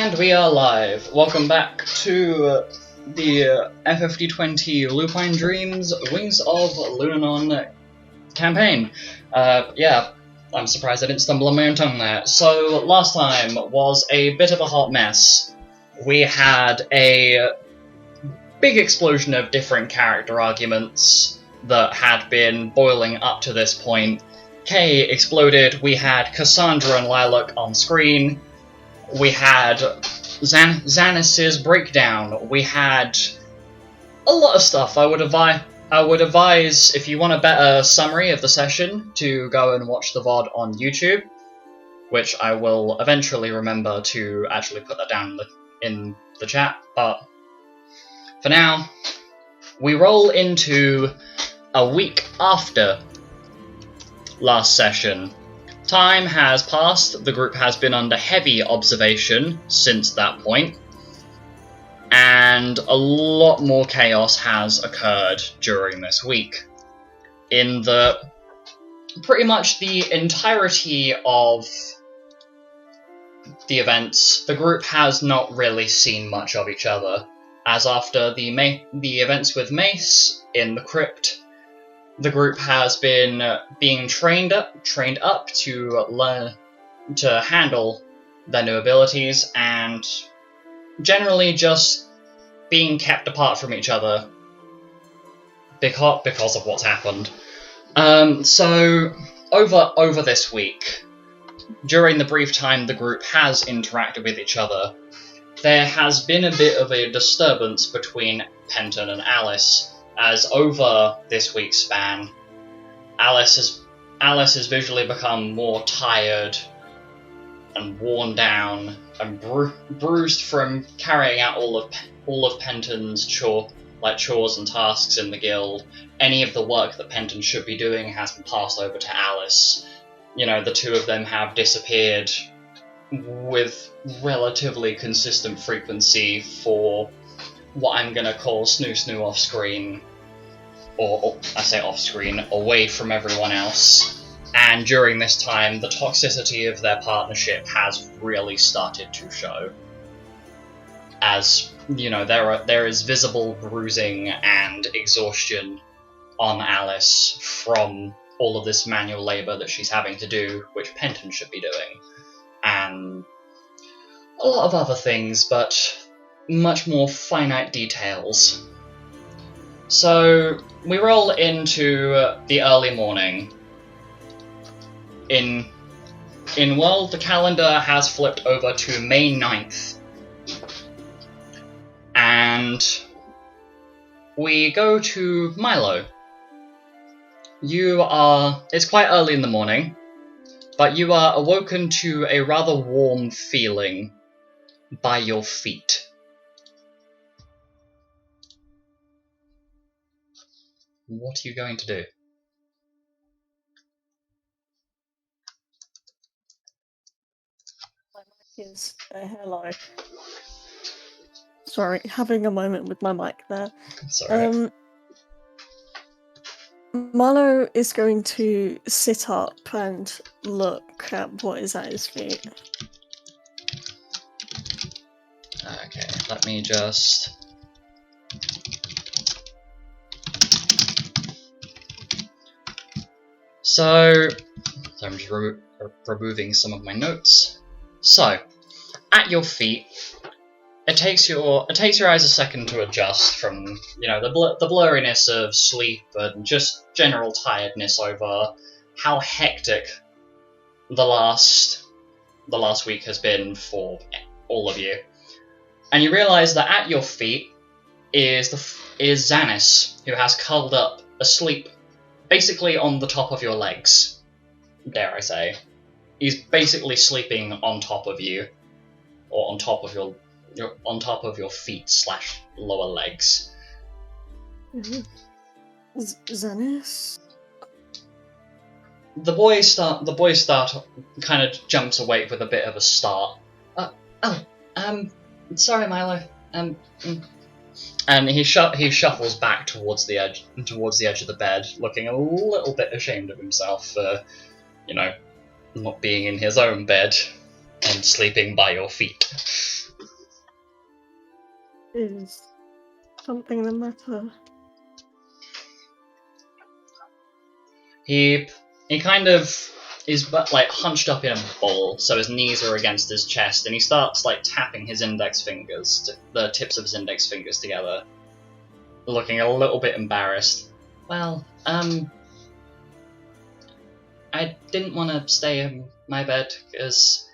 And we are live. Welcome back to the Ep12 Lupine Dreams Wings of Lunannon campaign. Yeah, I'm surprised I didn't stumble on my own tongue there. So, last time was a bit of a hot mess. We had a big explosion of different character arguments that had been boiling up to this point. Kay exploded, we had Cassandra and Lilac on screen, we had Xanis' breakdown, we had a lot of stuff. I would advise, if you want a better summary of the session, to go and watch the VOD on YouTube, which I will eventually remember to actually put that down in the chat, but for now, we roll into a week after last session. Time has passed, the group has been under heavy observation since that point, and a lot more chaos has occurred during this week. In pretty much the entirety of the events, the group has not really seen much of each other, as after the events with Mace in the crypt, the group has been being trained up to learn to handle their new abilities, and generally just being kept apart from each other because of what's happened. So over this week, during the brief time the group has interacted with each other, there has been a bit of a disturbance between Penton and Alice, as over this week's span, Alice has visually become more tired and worn down and bruised from carrying out all of Penton's chores and tasks in the guild. Any of the work that Penton should be doing has been passed over to Alice. You know, the two of them have disappeared with relatively consistent frequency for what I'm gonna call snoo off screen, or I say off screen, away from everyone else. And during this time, the toxicity of their partnership has really started to show. As, you know, there is visible bruising and exhaustion on Alice from all of this manual labour that she's having to do, which Penton should be doing. And a lot of other things, but much more finite details. So, we roll into the early morning. In world, the calendar has flipped over to May 9th. And we go to Milo. It's quite early in the morning, but you are awoken to a rather warm feeling by your feet. What are you going to do? My mic is hello. Sorry, having a moment with my mic there. Sorry. Milo is going to sit up and look at what is at his feet. Okay, let me just... So I'm just removing some of my notes. So, at your feet, it takes your eyes a second to adjust from, you know, the blurriness of sleep and just general tiredness over how hectic the last week has been for all of you. And you realise that at your feet is Xanis, who has curled up asleep, basically on the top of your legs, dare I say. He's basically sleeping on top of you, or on top of your feet / lower legs. Xanis? The boy kind of jumps awake with a bit of a start. Sorry, Milo. And he shuffles back towards the edge of the bed, looking a little bit ashamed of himself for, you know, not being in his own bed and sleeping by your feet. Is something the matter? He kind of is like hunched up in a ball, so his knees are against his chest, and he starts like tapping his index fingers, the tips of his index fingers together, looking a little bit embarrassed. Well, I didn't want to stay in my bed because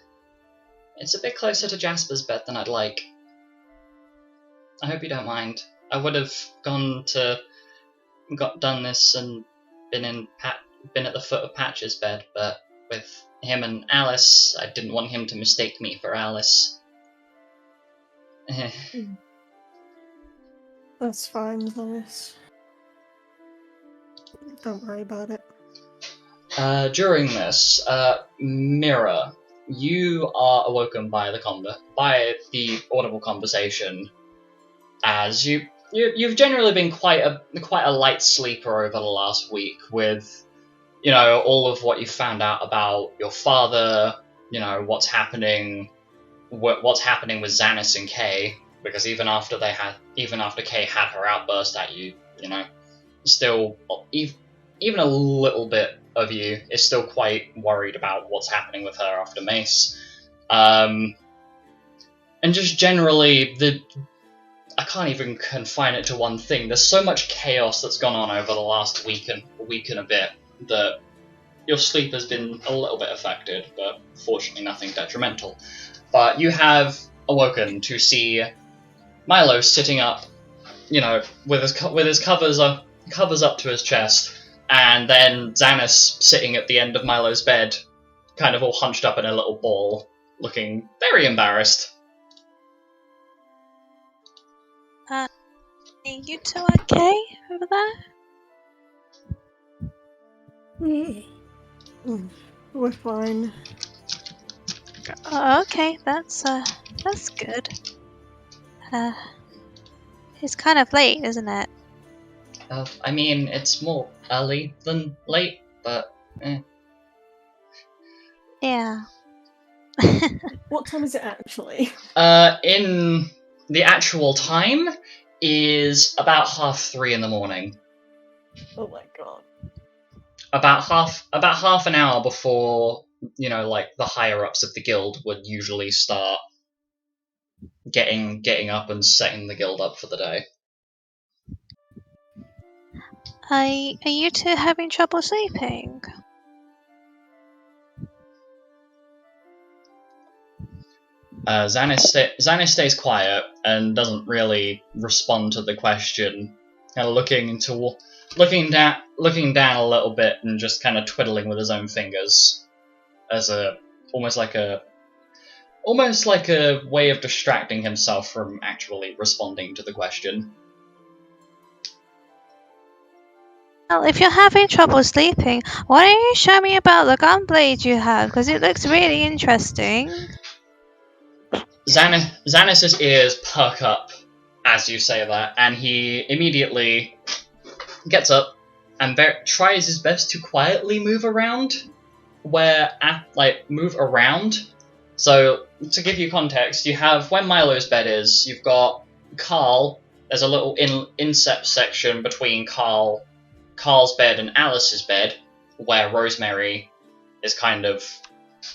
it's a bit closer to Jasper's bed than I'd like. I hope you don't mind. I would have done this and been at the foot of Patch's bed, but with him and Alice, I didn't want him to mistake me for Alice. That's fine, Xanis. Don't worry about it. During this, Mira, you are awoken by the audible conversation, as you've generally been quite a light sleeper over the last week, with all of what you found out about your father, what's happening with Xanis and Kay, because even after Kay had her outburst at you, still even a little bit of you is still quite worried about what's happening with her after Mace. And just generally, I can't even confine it to one thing. There's so much chaos that's gone on over the last week and a bit that your sleep has been a little bit affected, but fortunately nothing detrimental. But you have awoken to see Milo sitting up, with his covers up to his chest, and then Xanis sitting at the end of Milo's bed, kind of all hunched up in a little ball, looking very embarrassed. Are you two okay over there? We're fine. Oh, okay, that's good. It's kind of late, isn't it? I mean, it's more early than late, but Yeah. What time is it actually? In the actual time is about 3:30 in the morning. Oh my god. About half an hour before, like the higher ups of the guild would usually start getting up and setting the guild up for the day. Are you two having trouble sleeping? Xanis stays quiet and doesn't really respond to the question, kind of looking down a little bit and just kind of twiddling with his own fingers, as almost like a way of distracting himself from actually responding to the question. Well, if you're having trouble sleeping, why don't you show me about the gun blade you have? Because it looks really interesting. Xanis' ears perk up as you say that, and he immediately gets up and tries his best to quietly move around. So, to give you context, you have when Milo's bed is, you've got Carl. There's a little inset section between Carl's bed and Alice's bed, where Rosemary is kind of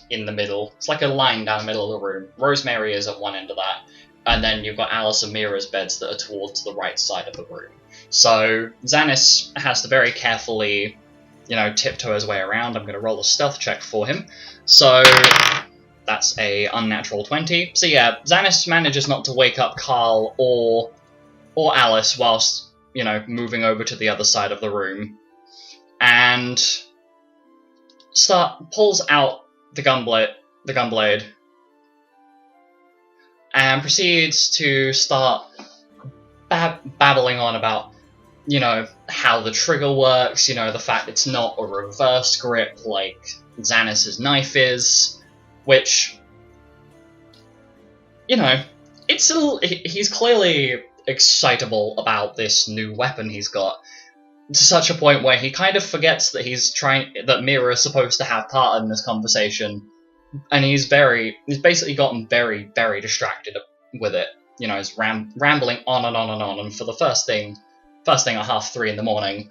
in the middle. It's like a line down the middle of the room. Rosemary is at one end of that, and then you've got Alice and Mira's beds that are towards the right side of the room. So Xanis has to very carefully, tiptoe his way around. I'm going to roll a stealth check for him. So that's a unnatural 20. So yeah, Xanis manages not to wake up Carl or Alice whilst, moving over to the other side of the room, and pulls out the gunblade, and proceeds to start babbling on about, how the trigger works, the fact it's not a reverse grip like Xanis' knife is, which, he's clearly excitable about this new weapon he's got, to such a point where he kind of forgets that Mira is supposed to have part in this conversation, and he's basically gotten very, very distracted with it. is rambling on and on and on. And for the first thing at 3:30 in the morning,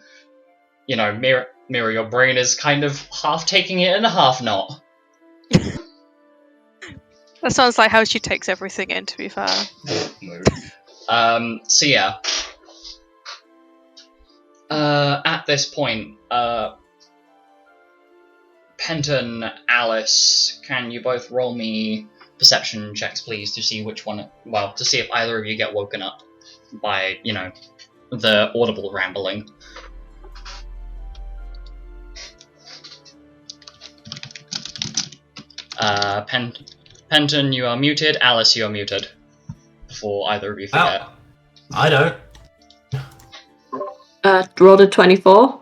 Mira, your brain is kind of half taking it and half not. That sounds like how she takes everything in, to be fair. Mood. So yeah. At this point, Penton, Alice, can you both roll me perception checks, please, to see to see if either of you get woken up by, the audible rambling. Penton, you are muted. Alice, you are muted. Before either of you forget. Oh, I don't. Rolled a 24.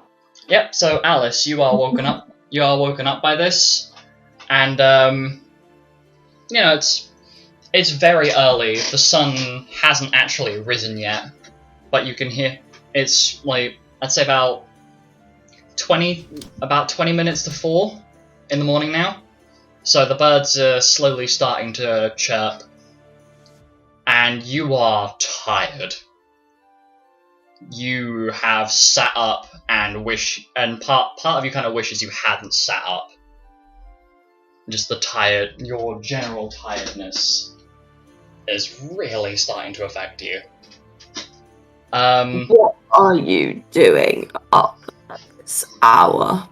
Yep, so Alice, you are woken up. You are woken up by this. And, it's very early. The sun hasn't actually risen yet. But you can hear, it's like, I'd say about 20 minutes to 4 in the morning now. So the birds are slowly starting to chirp. And you are tired. You have sat up and part of you kind of wishes you hadn't sat up. Just your general tiredness is really starting to affect you. What are you doing up at this hour?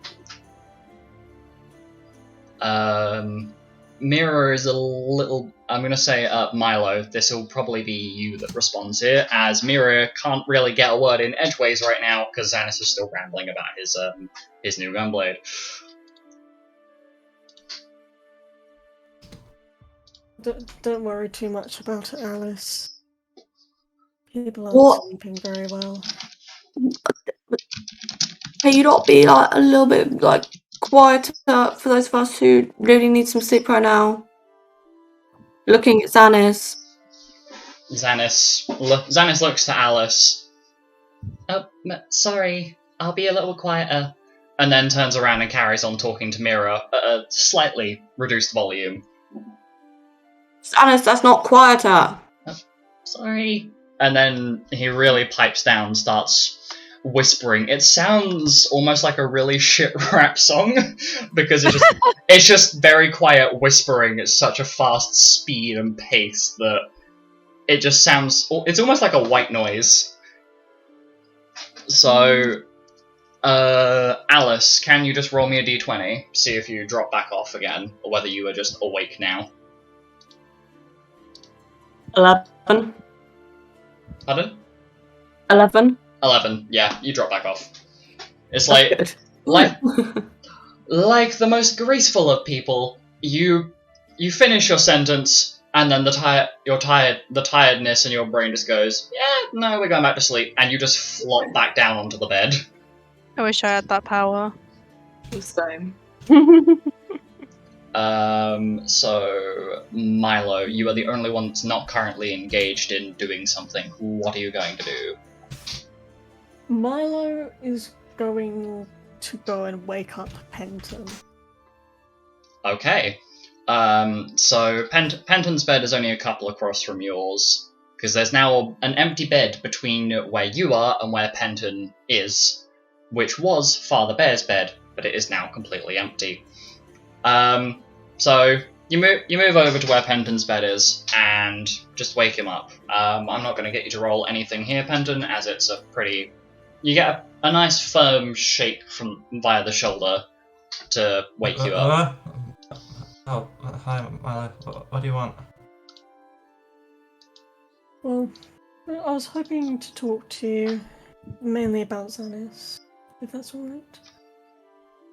Mira is a little... I'm going to say, Milo, this will probably be you that responds here, as Mira can't really get a word in edgeways right now, because Xanis is still rambling about his new gunblade. Don't worry too much about it, Alice. People aren't What? sleeping very well. Can you not be like a little bit like quieter for those of us who really need some sleep right now? Looking at Xanis. Xanis looks to Alice. Oh, sorry, I'll be a little quieter. And then turns around and carries on talking to Mira at a slightly reduced volume. Xanis, that's not quieter. Sorry. And then he really pipes down, starts whispering. It sounds almost like a really shit rap song, because it's just very quiet whispering at such a fast speed and pace that it just sounds... It's almost like a white noise. So, Alice, can you just roll me a d20? See if you drop back off again, or whether you are just awake now. 11. Pardon? 11. 11, yeah, you drop back off. It's That's like the most graceful of people, you finish your sentence, and then the tiredness in your brain just goes, yeah, no, we're going back to sleep, and you just flop back down onto the bed. I wish I had that power. Same. So, Milo, you are the only one that's not currently engaged in doing something. What are you going to do? Milo is going to go and wake up Penton. Okay. So Penton's bed is only a couple across from yours, because there's now an empty bed between where you are and where Penton is, which was Father Bear's bed, but it is now completely empty. So you move over to where Penton's bed is and just wake him up. I'm not going to get you to roll anything here, Penton, as it's a pretty... You get a nice firm shake via the shoulder to wake you up. Hi, Milo. What do you want? Well, I was hoping to talk to you mainly about Xanis, if that's alright.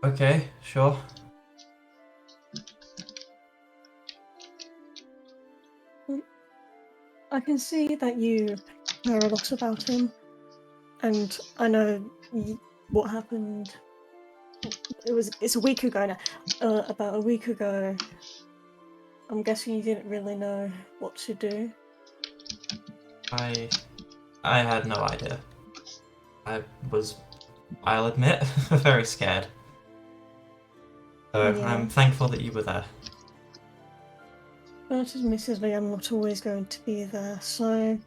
Okay, sure. I can see that you care a lot about him, and I know what happened. It's a week ago now. About a week ago. I'm guessing you didn't really know what to do. I had no idea. I was, I'll admit, very scared. So Yeah. I'm thankful that you were there. But admittedly, I'm not always going to be there, so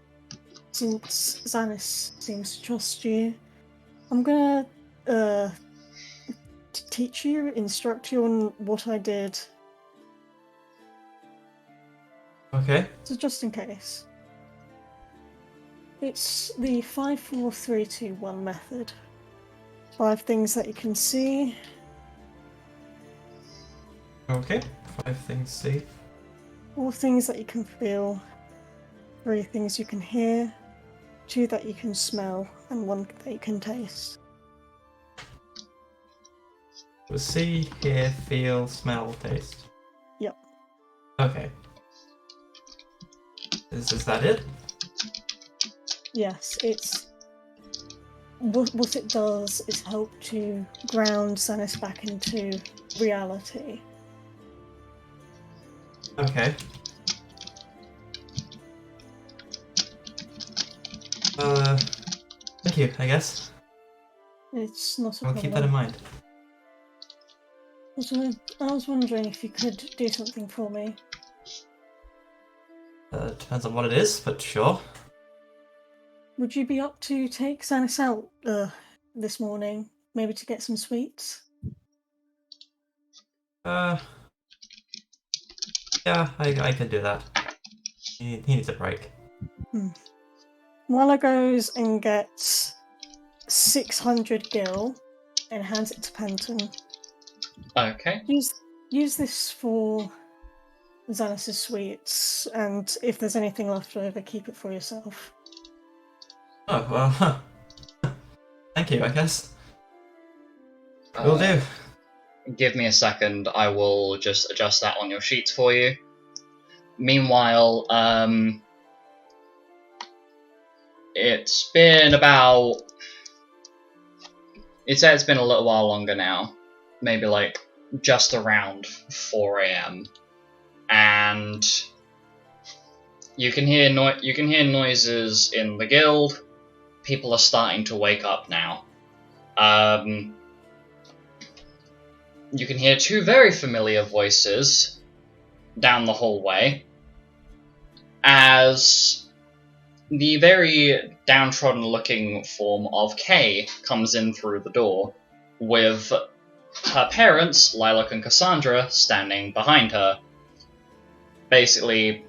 since Xanis seems to trust you, I'm gonna teach you, instruct you on what I did. Okay. So just in case. It's the 5, 4, 3, 2, 1 method. 5 things that you can see. Okay. 5 things see. 4 things that you can feel. 3 things you can hear. 2 that you can smell, and 1 that you can taste. So see, hear, feel, smell, taste. Yep. Okay. Is that it? Yes, it's... What it does is help to ground Xanis back into reality. Okay. Thank you, I guess. It's not a I'll problem. keep that in mind. Also, I was wondering if you could do something for me. Depends on what it is, but sure. Would you be up to take Xanis out this morning? Maybe to get some sweets? Yeah, I can do that. He needs a break. Milo goes and gets 600 gil and hands it to Penton. Okay. Use this for Xanis' sweets, and if there's anything left over, keep it for yourself. Oh, well, thank you, I guess. Will do. Give me a second, I will just adjust that on your sheets for you. Meanwhile, it's been about... it's been a little while longer now. Maybe like just around 4 AM. And you can hear noises in the guild. People are starting to wake up now. You can hear 2 very familiar voices down the hallway as the very downtrodden-looking form of Kay comes in through the door, with her parents, Lilac and Cassandra, standing behind her, basically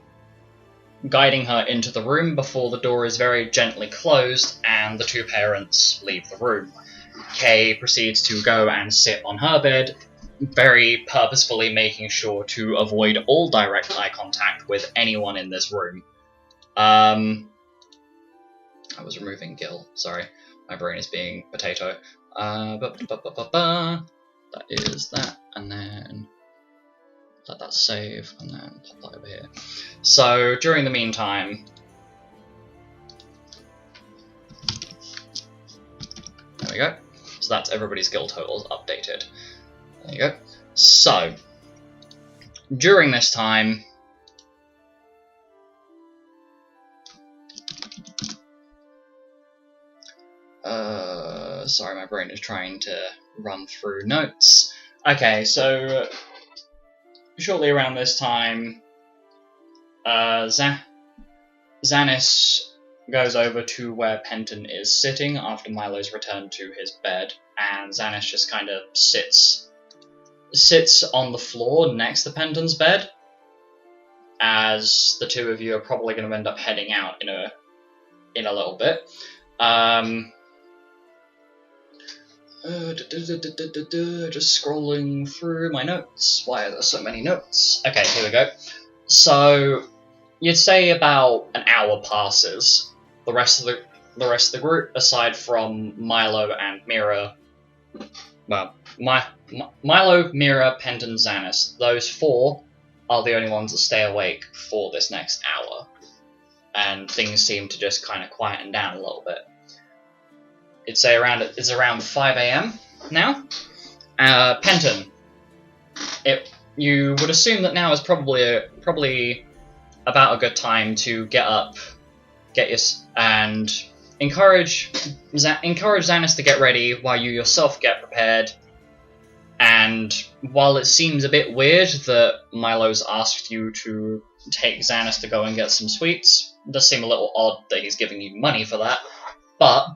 guiding her into the room before the door is very gently closed and the 2 parents leave the room. Kay proceeds to go and sit on her bed, very purposefully making sure to avoid all direct eye contact with anyone in this room. I was removing Gil, sorry. My brain is being potato. That is that, and then let that save, and then pop that over here. So, during the meantime... there we go. So that's everybody's guild totals updated. There you go. So, during this time... sorry, my brain is trying to run through notes. Okay, so... shortly around this time, Xanis goes over to where Penton is sitting after Milo's returned to his bed, and Xanis just kind of sits on the floor next to Penton's bed, as the 2 of you are probably going to end up heading out in a little bit. Just scrolling through my notes. Why are there so many notes? Okay, here we go. So, you'd say about an hour passes. The rest of the group, aside from Milo and Mira, well, Milo, Mira, Penton, Xanis, those 4 are the only ones that stay awake for this next hour, and things seem to just kind of quieten down a little bit. It's around 5 AM now. Penton, you would assume that now is probably about a good time to get up, and encourage Xanis to get ready while you yourself get prepared. And while it seems a bit weird that Milo's asked you to take Xanis to go and get some sweets. It does seem a little odd that he's giving you money for that, but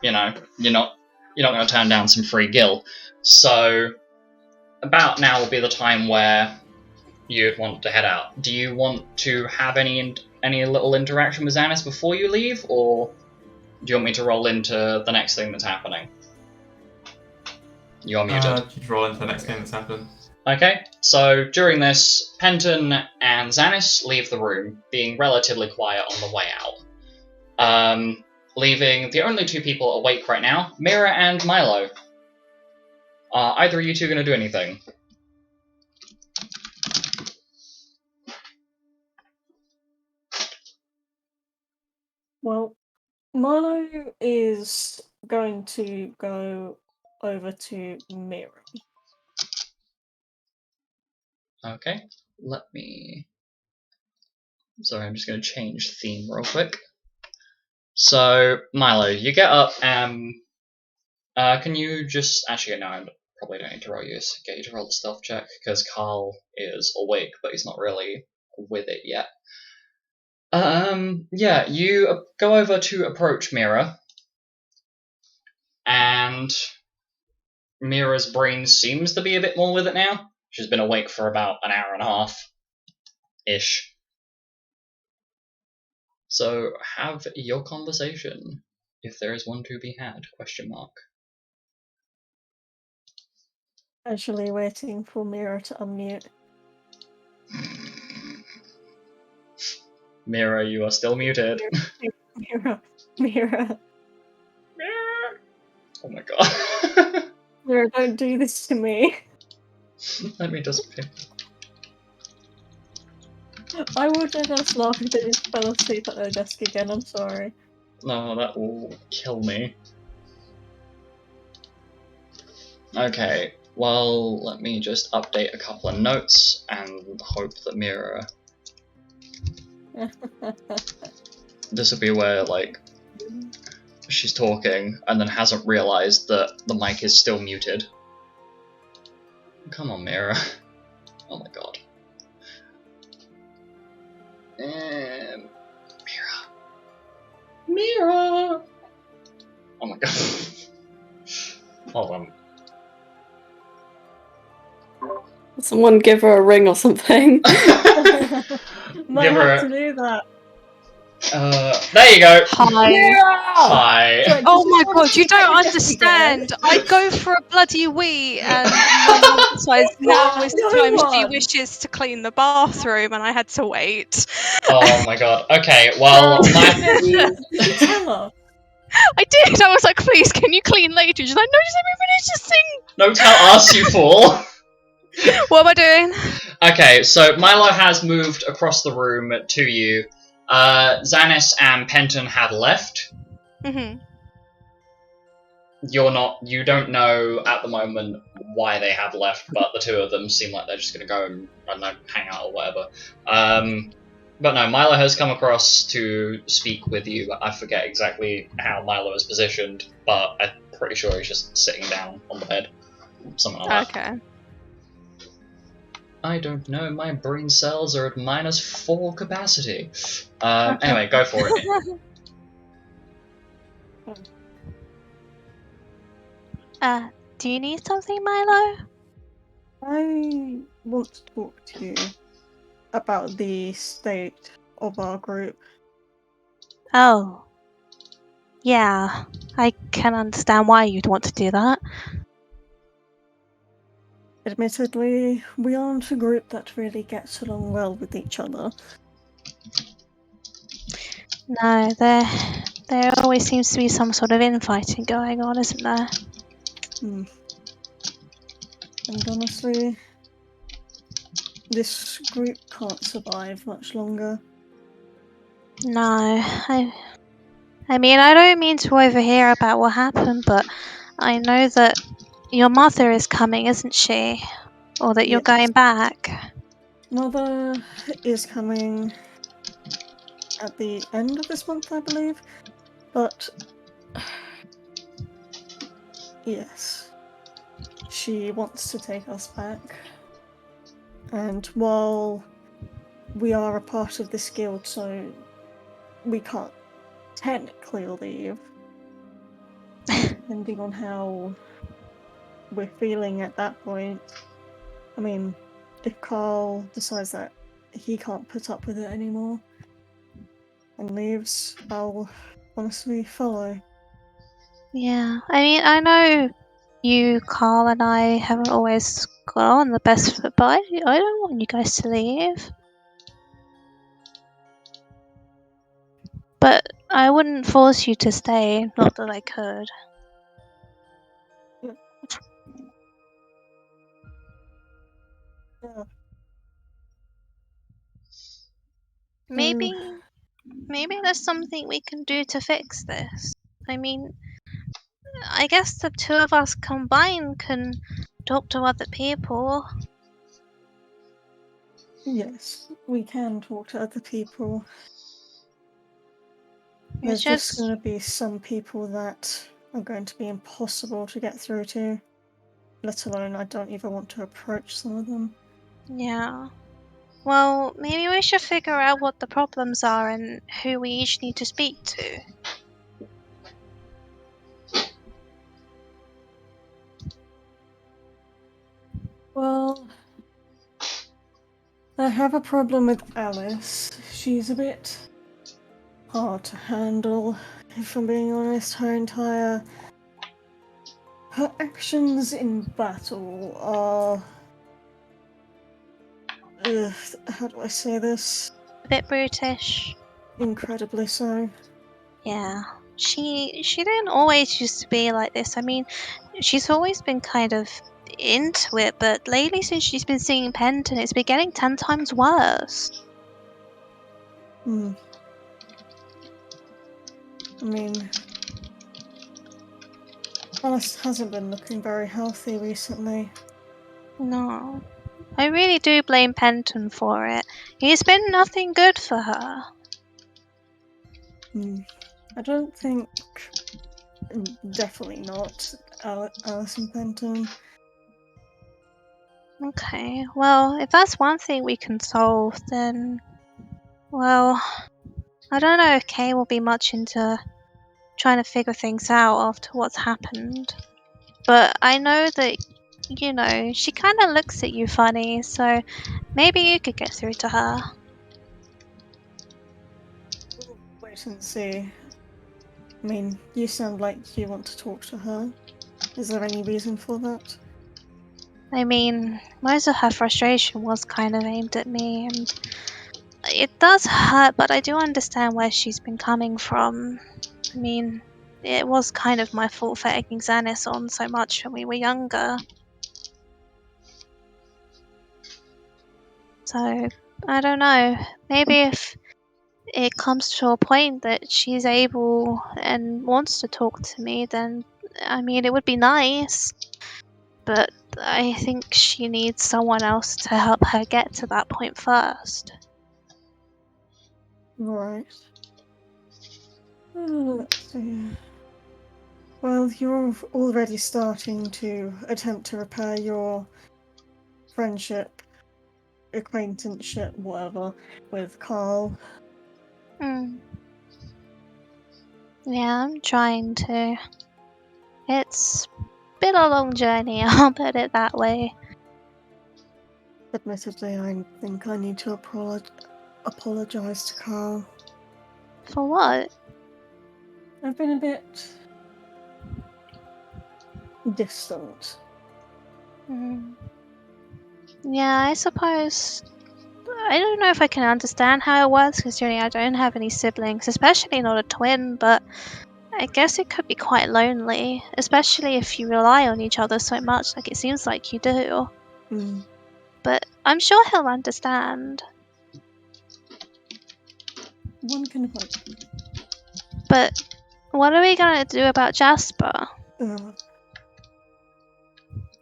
you know, you're not going to turn down some free gill. So about now will be the time where you'd want to head out. Do you want to have any little interaction with Xanis before you leave, or do you want me to roll into the next thing that's happening? You're muted. You'd roll into the next game that's happened. Okay, so during this, Penton and Xanis leave the room, being relatively quiet on the way out. Leaving the only two people awake right now, Mira and Milo. Are either of you two going to do anything? Well, Milo is going to go over to Mira. Okay, let me... Sorry, I'm just going to change theme real quick. So, Milo, you get up and... can you just... Actually, no, I probably don't need to get you to roll the stealth check, because Carl is awake, but he's not really with it yet. Yeah, you go over to approach Mira, and Mira's brain seems to be a bit more with it now. She's been awake for about an hour and a half-ish. So, have your conversation, if there is one to be had, question mark. Actually waiting for Mira to unmute. Mira, you are still muted. Mira. Oh my god. Mira, don't do this to me. Let me just... I would just laugh if they just fell asleep at their desk again, I'm sorry. No, that will kill me. Okay, well, let me just update a couple of notes and hope that Mira... This will be where, like, she's talking and then hasn't realised that the mic is still muted. Come on, Mira. Oh my god. Mira! Oh my god. Hold on. Someone give her a ring or something. Might Give her have to do that. There you go. Hi. Hi. Sorry, Oh just my before god, you she got don't your desk again. understand. I go for a bloody wee, and my mum decides now is the time she one. wishes to clean the bathroom, and I had to wait. Oh my god. Okay, well, Did you tell her? I did. I was like, please, can you clean later? She's like, no, just let me finish this thing. No, tell us, you fool. What am I doing? Okay, so Milo has moved across the room to you. Xanis and Penton have left. Mm-hmm. You don't know at the moment why they have left, but the two of them seem like they're just going to go and, I don't know, hang out or whatever. But no, Milo has come across to speak with you. I forget exactly how Milo is positioned, but I'm pretty sure he's just sitting down on the bed. Something like that. Okay. I don't know, my brain cells are at -4 capacity. Anyway, go for it. Do you need something, Milo? I want to talk to you about the state of our group. Oh. Yeah, I can understand why you'd want to do that. Admittedly, we aren't a group that really gets along well with each other. No, there always seems to be some sort of infighting going on, isn't there? And honestly, this group can't survive much longer. No, I mean, I don't mean to overhear about what happened, but I know that your mother is coming, isn't she? Or that you're Yes. going back. Mother is coming at the end of this month, I believe. But yes, she wants to take us back. And while we are a part of this guild, so we can't technically leave. Depending on how we're feeling at that point. I mean, if Carl decides that he can't put up with it anymore and leaves, I'll honestly follow. Yeah, I mean, I know you, Carl, and I haven't always got on the best foot, but I don't want you guys to leave. But I wouldn't force you to stay, not that I could. Yeah. Maybe there's something we can do to fix this. I mean, I guess the two of us combined can talk to other people. Yes, we can talk to other people. There's It's just just, going to be some people that are going to be impossible to get through to, let alone I don't even want to approach some of them. yeah. Well, maybe we should figure out what the problems are and who we each need to speak to. Well, I have a problem with Alice. She's a bit hard to handle, if I'm being honest. Her actions in battle are... how do I say this? A bit brutish. Incredibly so. Yeah. She didn't always used to be like this. I mean, she's always been kind of into it, but lately since she's been singing Penton, it's been getting 10 times worse. I mean, Alice hasn't been looking very healthy recently. No. I really do blame Penton for it. He's been nothing good for her. I don't think... Definitely not Alice and Penton. Okay, well, if that's one thing we can solve, then... Well, I don't know if Kay will be much into trying to figure things out after what's happened. But I know that, you know, she kind of looks at you funny, so maybe you could get through to her. We'll wait and see. I mean, you sound like you want to talk to her. Is there any reason for that? I mean, most of her frustration was kind of aimed at me, and it does hurt, but I do understand where she's been coming from. I mean, it was kind of my fault for egging Xanis on so much when we were younger. So, I don't know. Maybe if it comes to a point that she's able and wants to talk to me, then, I mean, it would be nice. But I think she needs someone else to help her get to that point first. Right. Let's see. Well, you're already starting to attempt to repair your friendship, acquaintanceship, whatever, with Carl. Yeah, I'm trying to. It's been a long journey, I'll put it that way. Admittedly, I think I need to apologize to Carl. For what? I've been a bit distant. Yeah, I suppose. I don't know if I can understand how it works, considering I don't have any siblings, especially not a twin, but I guess it could be quite lonely, especially if you rely on each other so much, like it seems like you do. But I'm sure he'll understand. One can hope. But what are we gonna do about Jasper?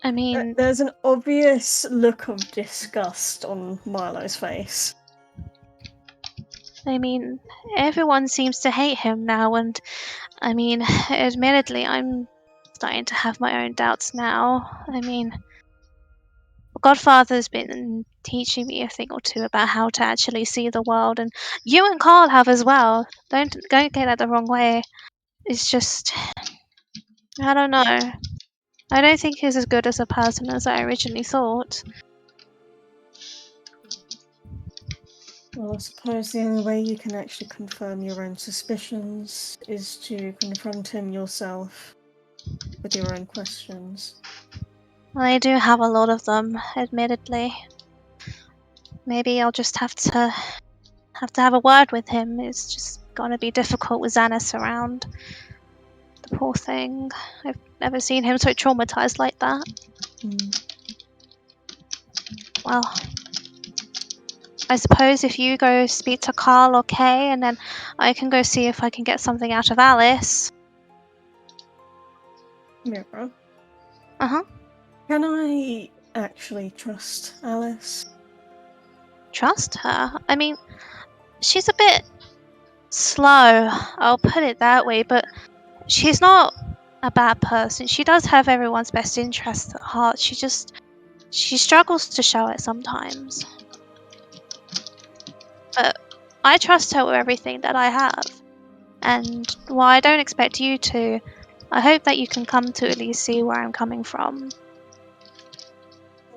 I mean, There's an obvious look of disgust on Milo's face. Everyone seems to hate him now, and admittedly, I'm starting to have my own doubts now. Godfather's been teaching me a thing or two about how to actually see the world, and you and Carl have as well. Don't get that the wrong way. It's just, I don't know. I don't think he's as good as a person as I originally thought. Well, I suppose the only way you can actually confirm your own suspicions is to confront him yourself with your own questions. Well, I do have a lot of them, admittedly. Maybe I'll just have to have a word with him. It's just gonna be difficult with Xanis around. The poor thing. I've never seen him so traumatized like that. Well, I suppose if you go speak to Carl or Kay, and then I can go see if I can get something out of Alice. Mira, Uh-huh. can I actually trust Alice? Trust her? I mean, she's a bit slow, I'll put it that way, but she's not a bad person. She does have everyone's best interests at heart. She struggles to show it sometimes. But I trust her with everything that I have. And while I don't expect you to, I hope that you can come to at least see where I'm coming from.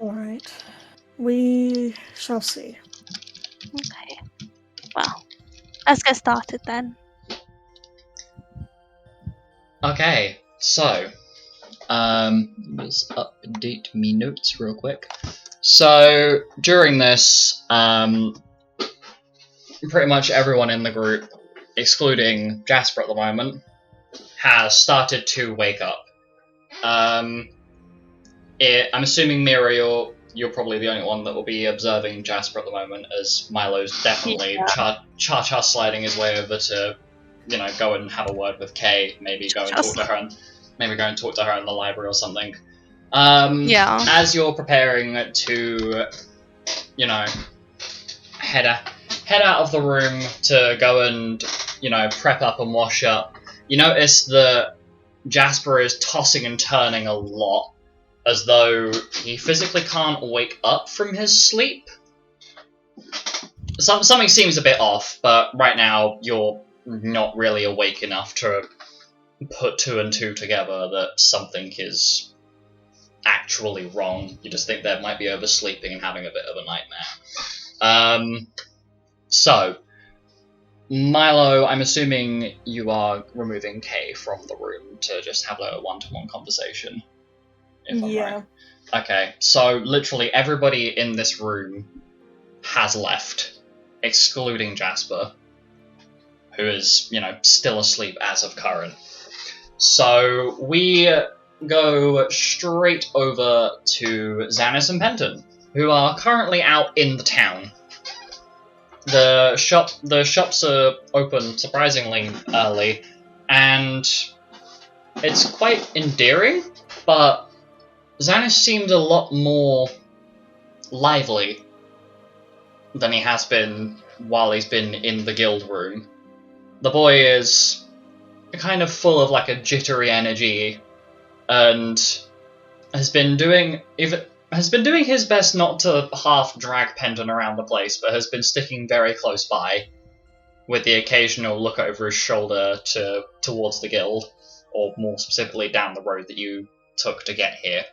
Alright. We shall see. Okay. Well, let's get started then. Okay, so let's update me notes real quick. So during this, pretty much everyone in the group, excluding Jasper at the moment, has started to wake up. I'm assuming Mira, you're probably the only one that will be observing Jasper at the moment, as Milo's definitely cha-cha sliding his way over to, go and have a word with Kay. Maybe go and talk to her, in the library or something. As you're preparing to, head out of the room to go and, prep up and wash up, you notice that Jasper is tossing and turning a lot, as though he physically can't wake up from his sleep. Something seems a bit off, but right now you're not really awake enough to put two and two together that something is actually wrong. You just think they might be oversleeping and having a bit of a nightmare. So, Milo, I'm assuming you are removing Kay from the room to just have a one-to-one conversation. If I'm right. Okay, so literally everybody in this room has left, excluding Jasper, who is, still asleep as of current. So we go straight over to Xanis and Penton, who are currently out in the town. The shops are open surprisingly early, and it's quite endearing, but Xanis seemed a lot more lively than he has been while he's been in the guild room. The boy is kind of full of a jittery energy, and has been doing his best not to half drag Penton around the place, but has been sticking very close by, with the occasional look over his shoulder towards the guild, or more specifically down the road that you took to get here.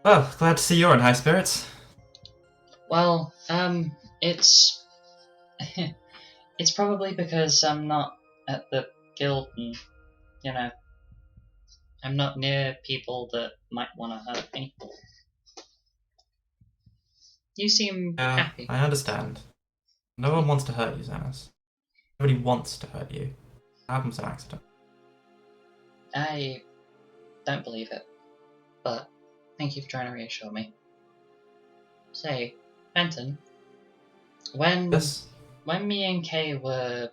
Well, glad to see you're in high spirits. Well, it's it's probably because I'm not at the guild and, I'm not near people that might want to hurt me. You seem happy. I understand. No one wants to hurt you, Xanis. Nobody wants to hurt you. It happens on accident. I don't believe it, but thank you for trying to reassure me. Say, Penton, when me and Kay were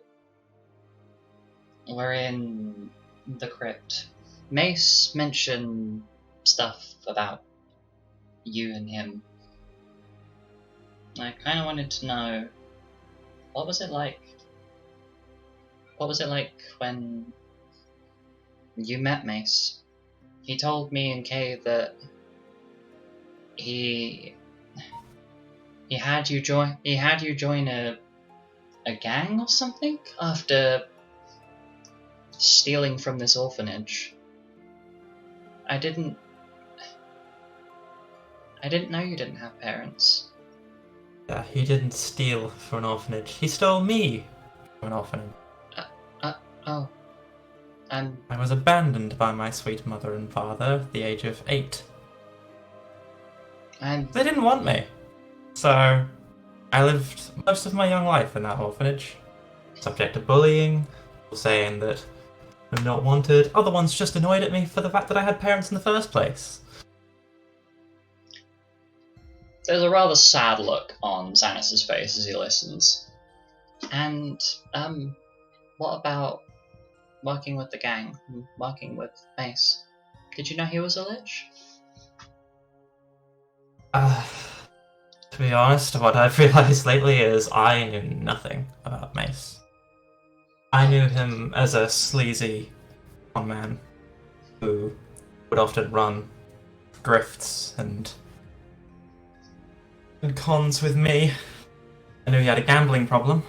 in the crypt, Mace mentioned stuff about you and him. I kind of wanted to know, what was it like? What was it like when you met Mace? he told me and Kay that he had you join a gang or something after stealing from this orphanage. I didn't know you didn't have parents. Yeah, he didn't steal from an orphanage. He stole me from an orphanage. Oh. I was abandoned by my sweet mother and father at the age of 8. And They didn't want me. So, I lived most of my young life in that orphanage. Subject to bullying, people saying that I'm not wanted. Other ones just annoyed at me for the fact that I had parents in the first place. there's a rather sad look on Xanis' face as he listens. And, what about working with the gang, working with Mace? Did you know he was a lich? To be honest, what I've realised lately is I knew nothing about Mace. I knew him as a sleazy con man who would often run grifts and cons with me. I knew he had a gambling problem,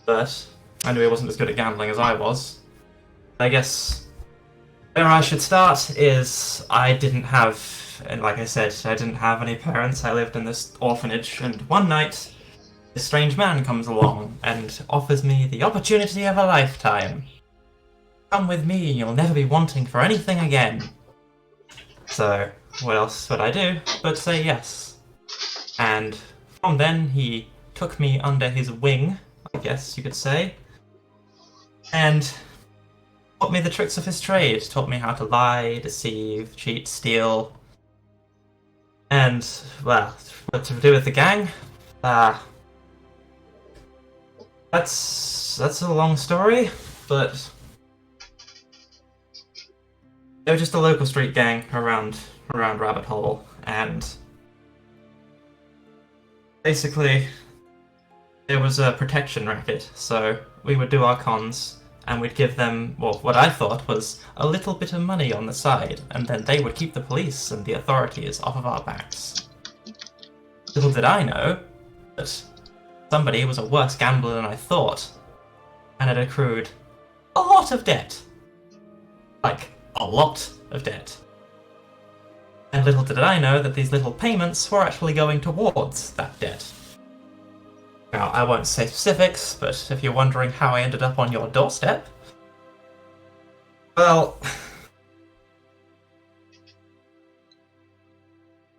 but I knew he wasn't as good at gambling as I was. I guess where I should start is I didn't have, and like I said, I didn't have any parents. I lived in this orphanage, and one night, this strange man comes along and offers me the opportunity of a lifetime. Come with me, you'll never be wanting for anything again. So, what else would I do but say yes? And from then, he took me under his wing, I guess you could say, and taught me the tricks of his trade, taught me how to lie, deceive, cheat, steal. And, well, what to do with the gang? That's a long story, but they were just a local street gang around Rabbit Hole, and basically there was a protection racket, so we would do our cons, and we'd give them, well, what I thought was a little bit of money on the side, and then they would keep the police and the authorities off of our backs. Little did I know that somebody was a worse gambler than I thought, and had accrued a lot of debt. Like, a lot of debt. And little did I know that these little payments were actually going towards that debt. Now, I won't say specifics, but if you're wondering how I ended up on your doorstep, well...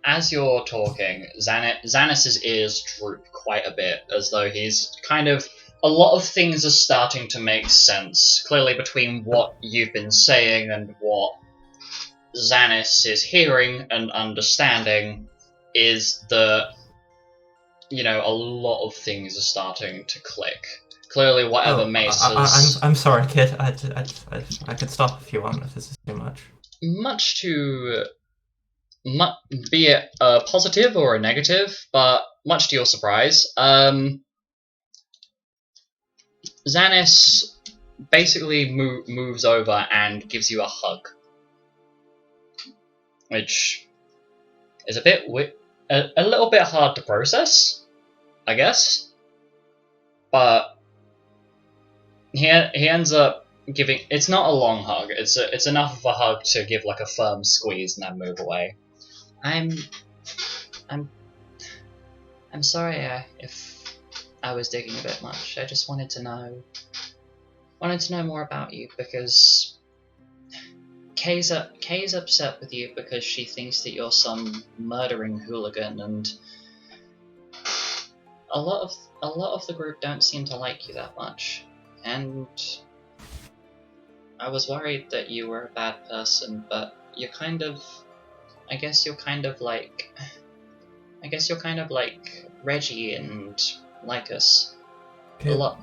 As you're talking, Xanis' ears droop quite a bit, as though he's kind of... A lot of things are starting to make sense, clearly between what you've been saying and what Xanis is hearing and understanding, is that, you know, a lot of things are starting to click. Clearly, whatever Mace has... I'm sorry, kid. I could stop if you want, if this is too much. Much to... be it a positive or a negative, but much to your surprise, Xanis basically moves over and gives you a hug, which is a little bit hard to process, I guess. But he ends up giving. It's not a long hug. It's enough of a hug to give like a firm squeeze and then move away. I'm sorry if I was digging a bit much. I just wanted to know more about you, because Kay's upset with you because she thinks that you're some murdering hooligan, and a lot of the group don't seem to like you that much. And I was worried that you were a bad person, but you're kind of... I guess you're kind of like Reggie and Lycus. Okay. A lot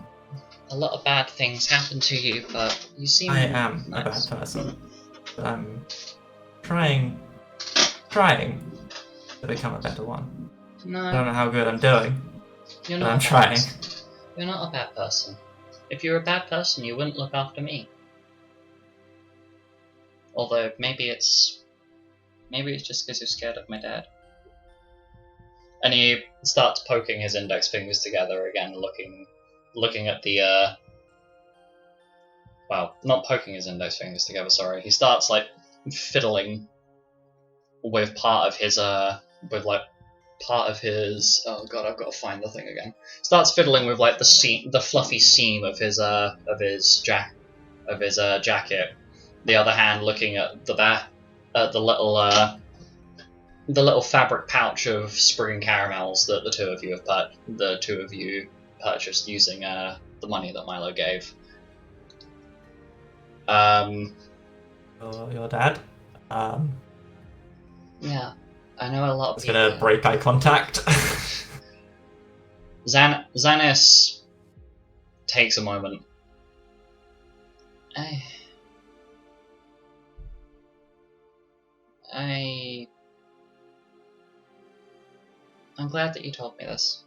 of bad things happen to you, but you seem... I am a bad person. I'm trying to become a better one. No, I don't know how good I'm doing, you're but not. I'm trying. You're not a bad person. If you were a bad person, you wouldn't look after me. Although maybe it's just because you're scared of my dad. And he starts poking his index fingers together again, looking at the well, not poking his index fingers together, sorry. He starts like fiddling with part of his oh god, I've got to find the thing again. Starts fiddling with like the fluffy seam of his jacket. The other hand looking at the little fabric pouch of spring caramels that the two of you purchased using the money that Milo gave. Your dad? Yeah, I know a lot of It's people. gonna break eye contact. Xanis takes a moment. I'm glad that you told me this.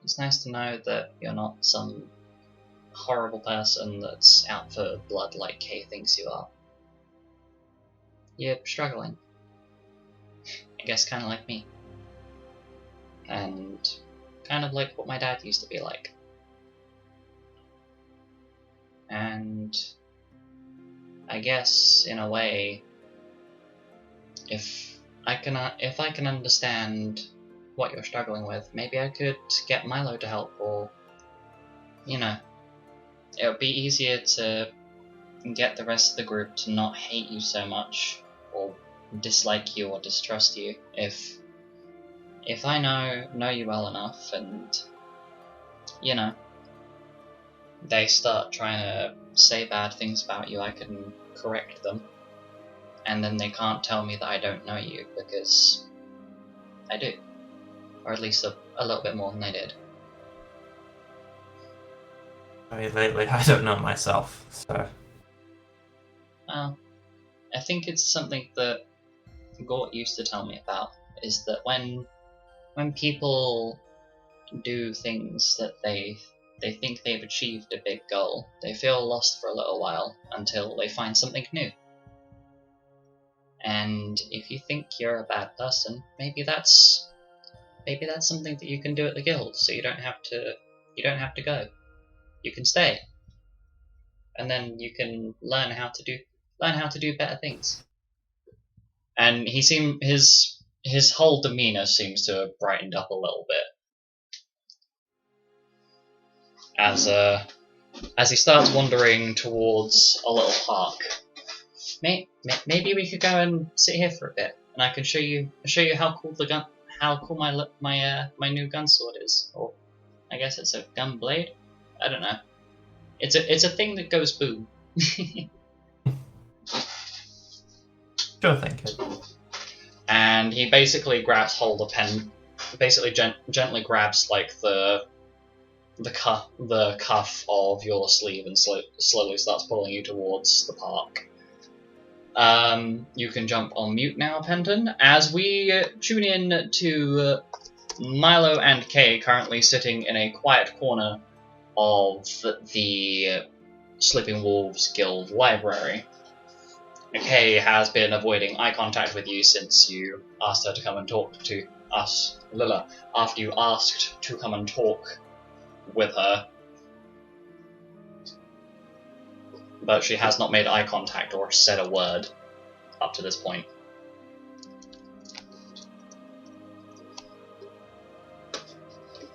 It's nice to know that you're not some horrible person that's out for blood like Kay thinks you are. You're struggling. I guess kind of like me. And kind of like what my dad used to be like. And I guess, in a way, if I can understand what you're struggling with, maybe I could get Milo to help, or, you know, it would be easier to get the rest of the group to not hate you so much, or dislike you or distrust you, if I know you well enough, and, you know, they start trying to say bad things about you, I can correct them. And then they can't tell me that I don't know you, because I do. Or at least a little bit more than they did. I mean, lately I don't know myself, so... Well, I think it's something that Gort used to tell me about, is that when people do things that they think they've achieved a big goal, they feel lost for a little while until they find something new. And if you think you're a bad person, maybe that's something that you can do at the guild, so you don't have to go. You can stay. And then you can learn how to do better things. And his whole demeanor seems to have brightened up a little bit as he starts wandering towards a little park. Maybe we could go and sit here for a bit, and I can show you how cool my new gun sword is, or I guess it's a gun blade. I don't know. It's a thing that goes boom. Sure thing, kid. And he basically grabs hold of gently grabs like the cuff of your sleeve and slowly starts pulling you towards the park. You can jump on mute now, Penton, as we tune in to Milo and Kay currently sitting in a quiet corner of the Sleeping Wolves Guild library. Kay has been avoiding eye contact with you since you asked her to come and talk to us, Lila, after you asked to come and talk with her. But she has not made eye contact or said a word up to this point.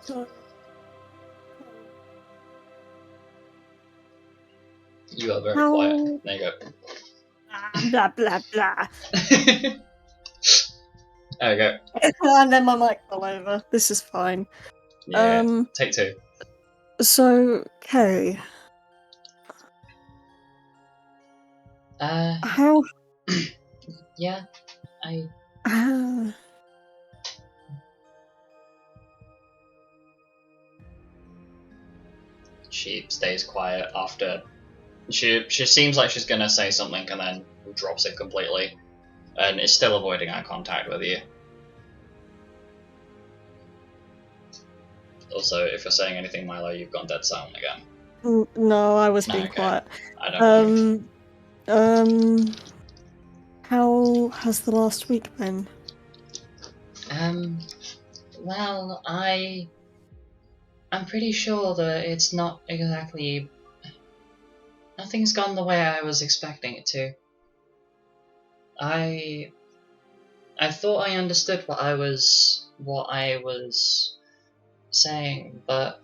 So, You are very quiet. There you go. blah blah blah. There we go. And then my mic fell over. This is fine. Yeah, take two. So, Kay, how? Yeah, She stays quiet after. She seems like she's gonna say something and then drops it completely, and is still avoiding eye contact with you. Also, if you're saying anything, Milo, you've gone dead silent again. No, I was being Okay. quiet. I don't. How has the last week been? Well, I'm pretty sure that it's not exactly... Nothing's gone the way I was expecting it to. I thought I understood what I was saying, but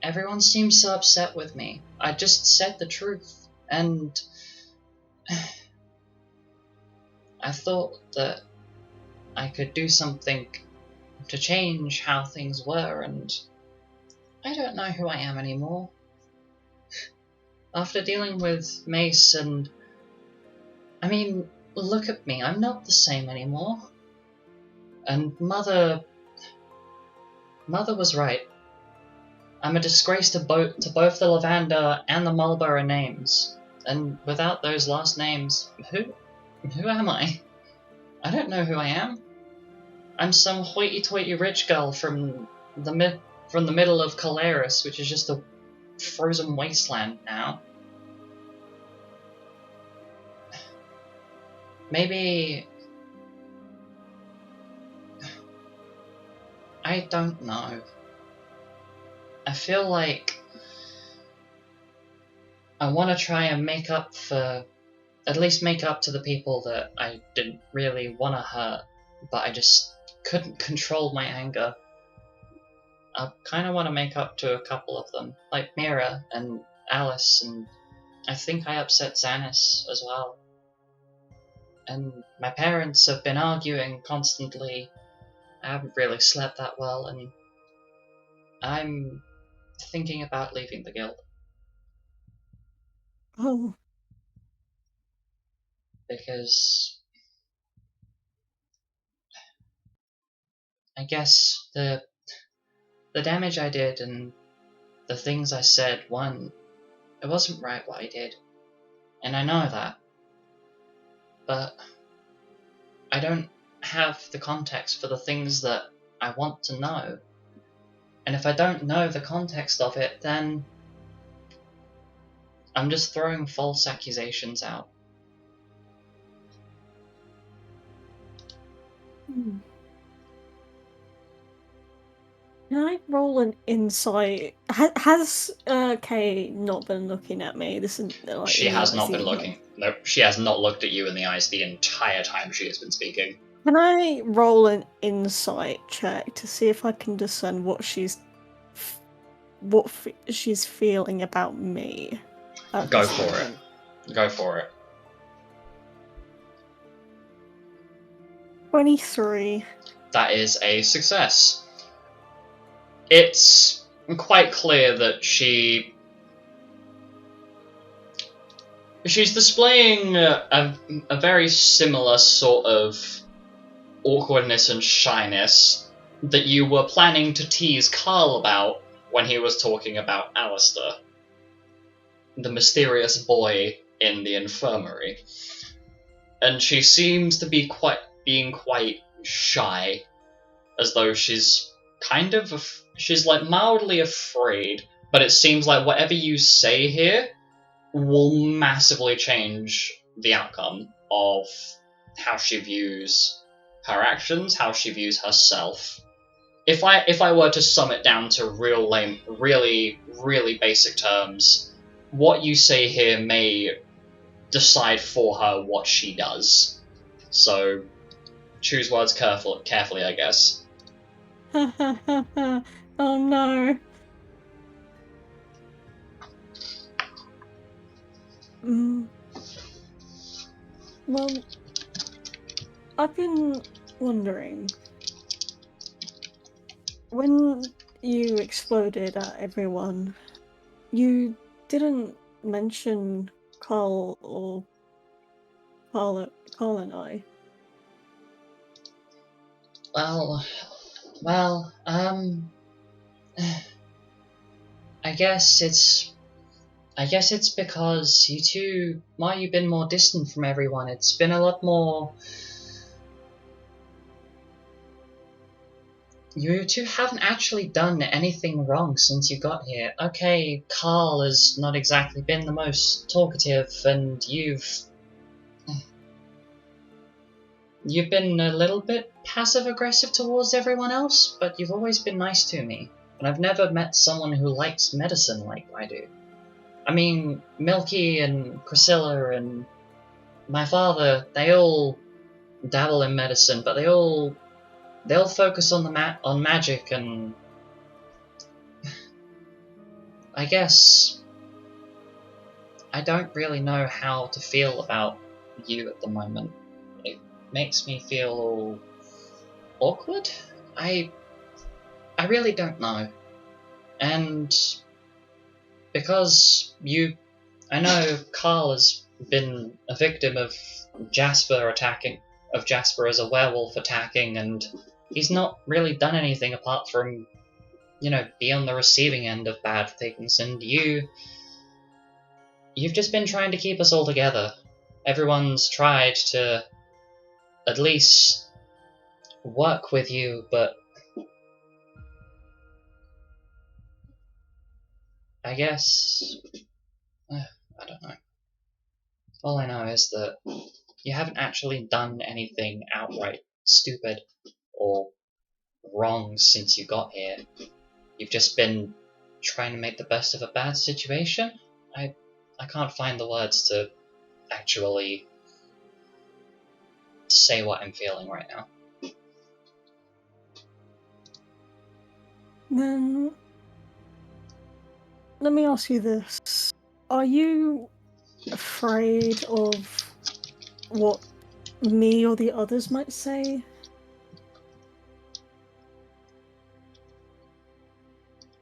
everyone seems so upset with me. I just said the truth, and I thought that I could do something to change how things were, and I don't know who I am anymore. After dealing with Mace and... I mean, look at me, I'm not the same anymore. And Mother was right. I'm a disgrace to both the Lavender and the Marlborough names. And without those last names, who am I? I don't know who I am. I'm some hoity-toity rich girl from the middle of Calaris, which is just a frozen wasteland now. Maybe... I don't know. I feel like I want to try and at least make up to the people that I didn't really want to hurt, but I just couldn't control my anger. I kind of want to make up to a couple of them, like Mira and Alice, and I think I upset Xanis as well. And my parents have been arguing constantly. I haven't really slept that well, and I'm thinking about leaving the guild. Oh, Because I guess the damage I did and the things I said, it wasn't right what I did. And I know that. But I don't have the context for the things that I want to know. And if I don't know the context of it, then I'm just throwing false accusations out. Can I roll an insight? Has Kay not been looking at me? This is like, She has not been looking. No, she has not looked at you in the eyes the entire time she has been speaking. Can I roll an insight check to see if I can discern what she's feeling about me? Go for it. Go for it. 23. That is a success. It's quite clear that she's displaying a very similar sort of awkwardness and shyness that you were planning to tease Carl about when he was talking about Alistair, the mysterious boy in the infirmary. And she seems to be being quite shy, as though she's like mildly afraid, but it seems like whatever you say here will massively change the outcome of how she views her actions, how she views herself. If I were to sum it down to really basic terms, what you say here may decide for her what she does. So choose words carefully, I guess. Oh no. Well, I've been wondering, when you exploded at everyone, you didn't mention Carl and I. Well, I guess it's because you two, why you've been more distant from everyone. It's been a lot more... You two haven't actually done anything wrong since you got here. Okay, Carl has not exactly been the most talkative, and you've You've been a little bit passive-aggressive towards everyone else, but you've always been nice to me. And I've never met someone who likes medicine like I do. I mean, Milky and Priscilla and my father, they all dabble in medicine, but they'll focus on on magic, and I guess I don't really know how to feel about you at the moment. It makes me feel awkward. I really don't know. And because I know Carl has been a victim of Jasper as a werewolf attacking, and he's not really done anything apart from, be on the receiving end of bad things, and you've just been trying to keep us all together. Everyone's tried to at least work with you, but I guess I don't know. All I know is that you haven't actually done anything outright stupid or wrong since you got here. You've just been trying to make the best of a bad situation. I can't find the words to actually say what I'm feeling right now. Then let me ask you this. Are you afraid of what me or the others might say?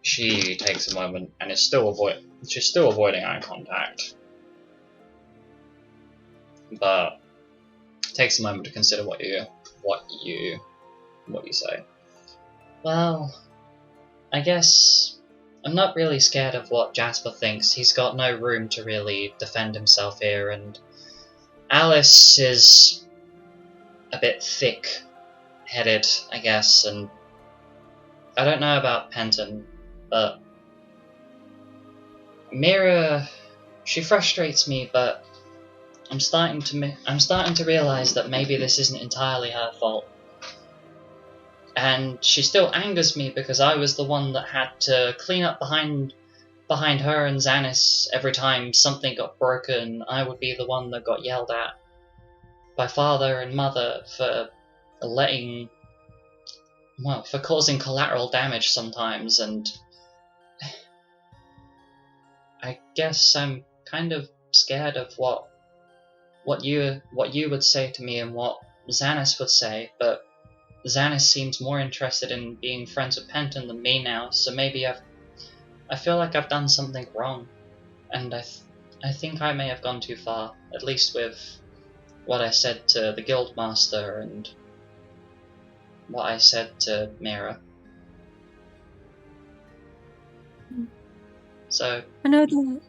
She takes a moment and she's still avoiding eye contact, but takes a moment to consider what you say. Well, I guess I'm not really scared of what Jasper thinks. He's got no room to really defend himself here, and Alice is a bit thick-headed, I guess, and I don't know about Penton, but Mira, she frustrates me, but I'm starting to realize that maybe this isn't entirely her fault. And she still angers me because I was the one that had to clean up behind her and Xanis every time something got broken. I would be the one that got yelled at by father and mother for causing collateral damage sometimes, and I guess I'm kind of scared of what you would say to me and what Xanis would say, but Xanis seems more interested in being friends with Penton than me now, so maybe I feel like I've done something wrong, and I think I may have gone too far, at least with what I said to the Guildmaster and what I said to Mira. So I know that.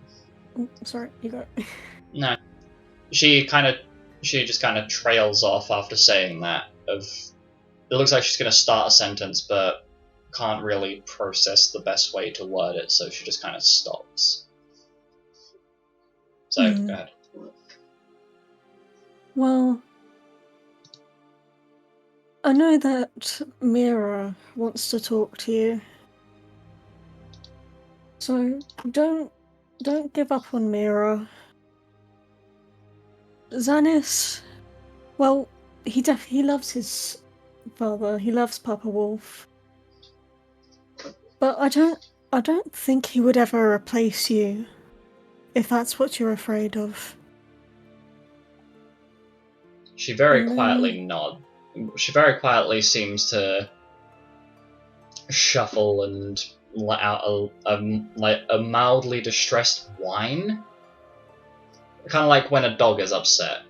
Oh, sorry, you go. No, she just kind of trails off after saying that. It looks like she's going to start a sentence, but can't really process the best way to word it, so she just kind of stops. So, go ahead. Well, I know that Mira wants to talk to you, so don't give up on Mira. Xanis, well, he loves his father. He loves Papa Wolf, but I don't think he would ever replace you, if that's what you're afraid of. She very quietly nods. She very quietly seems to shuffle and let out a mildly distressed whine. Kind of like when a dog is upset.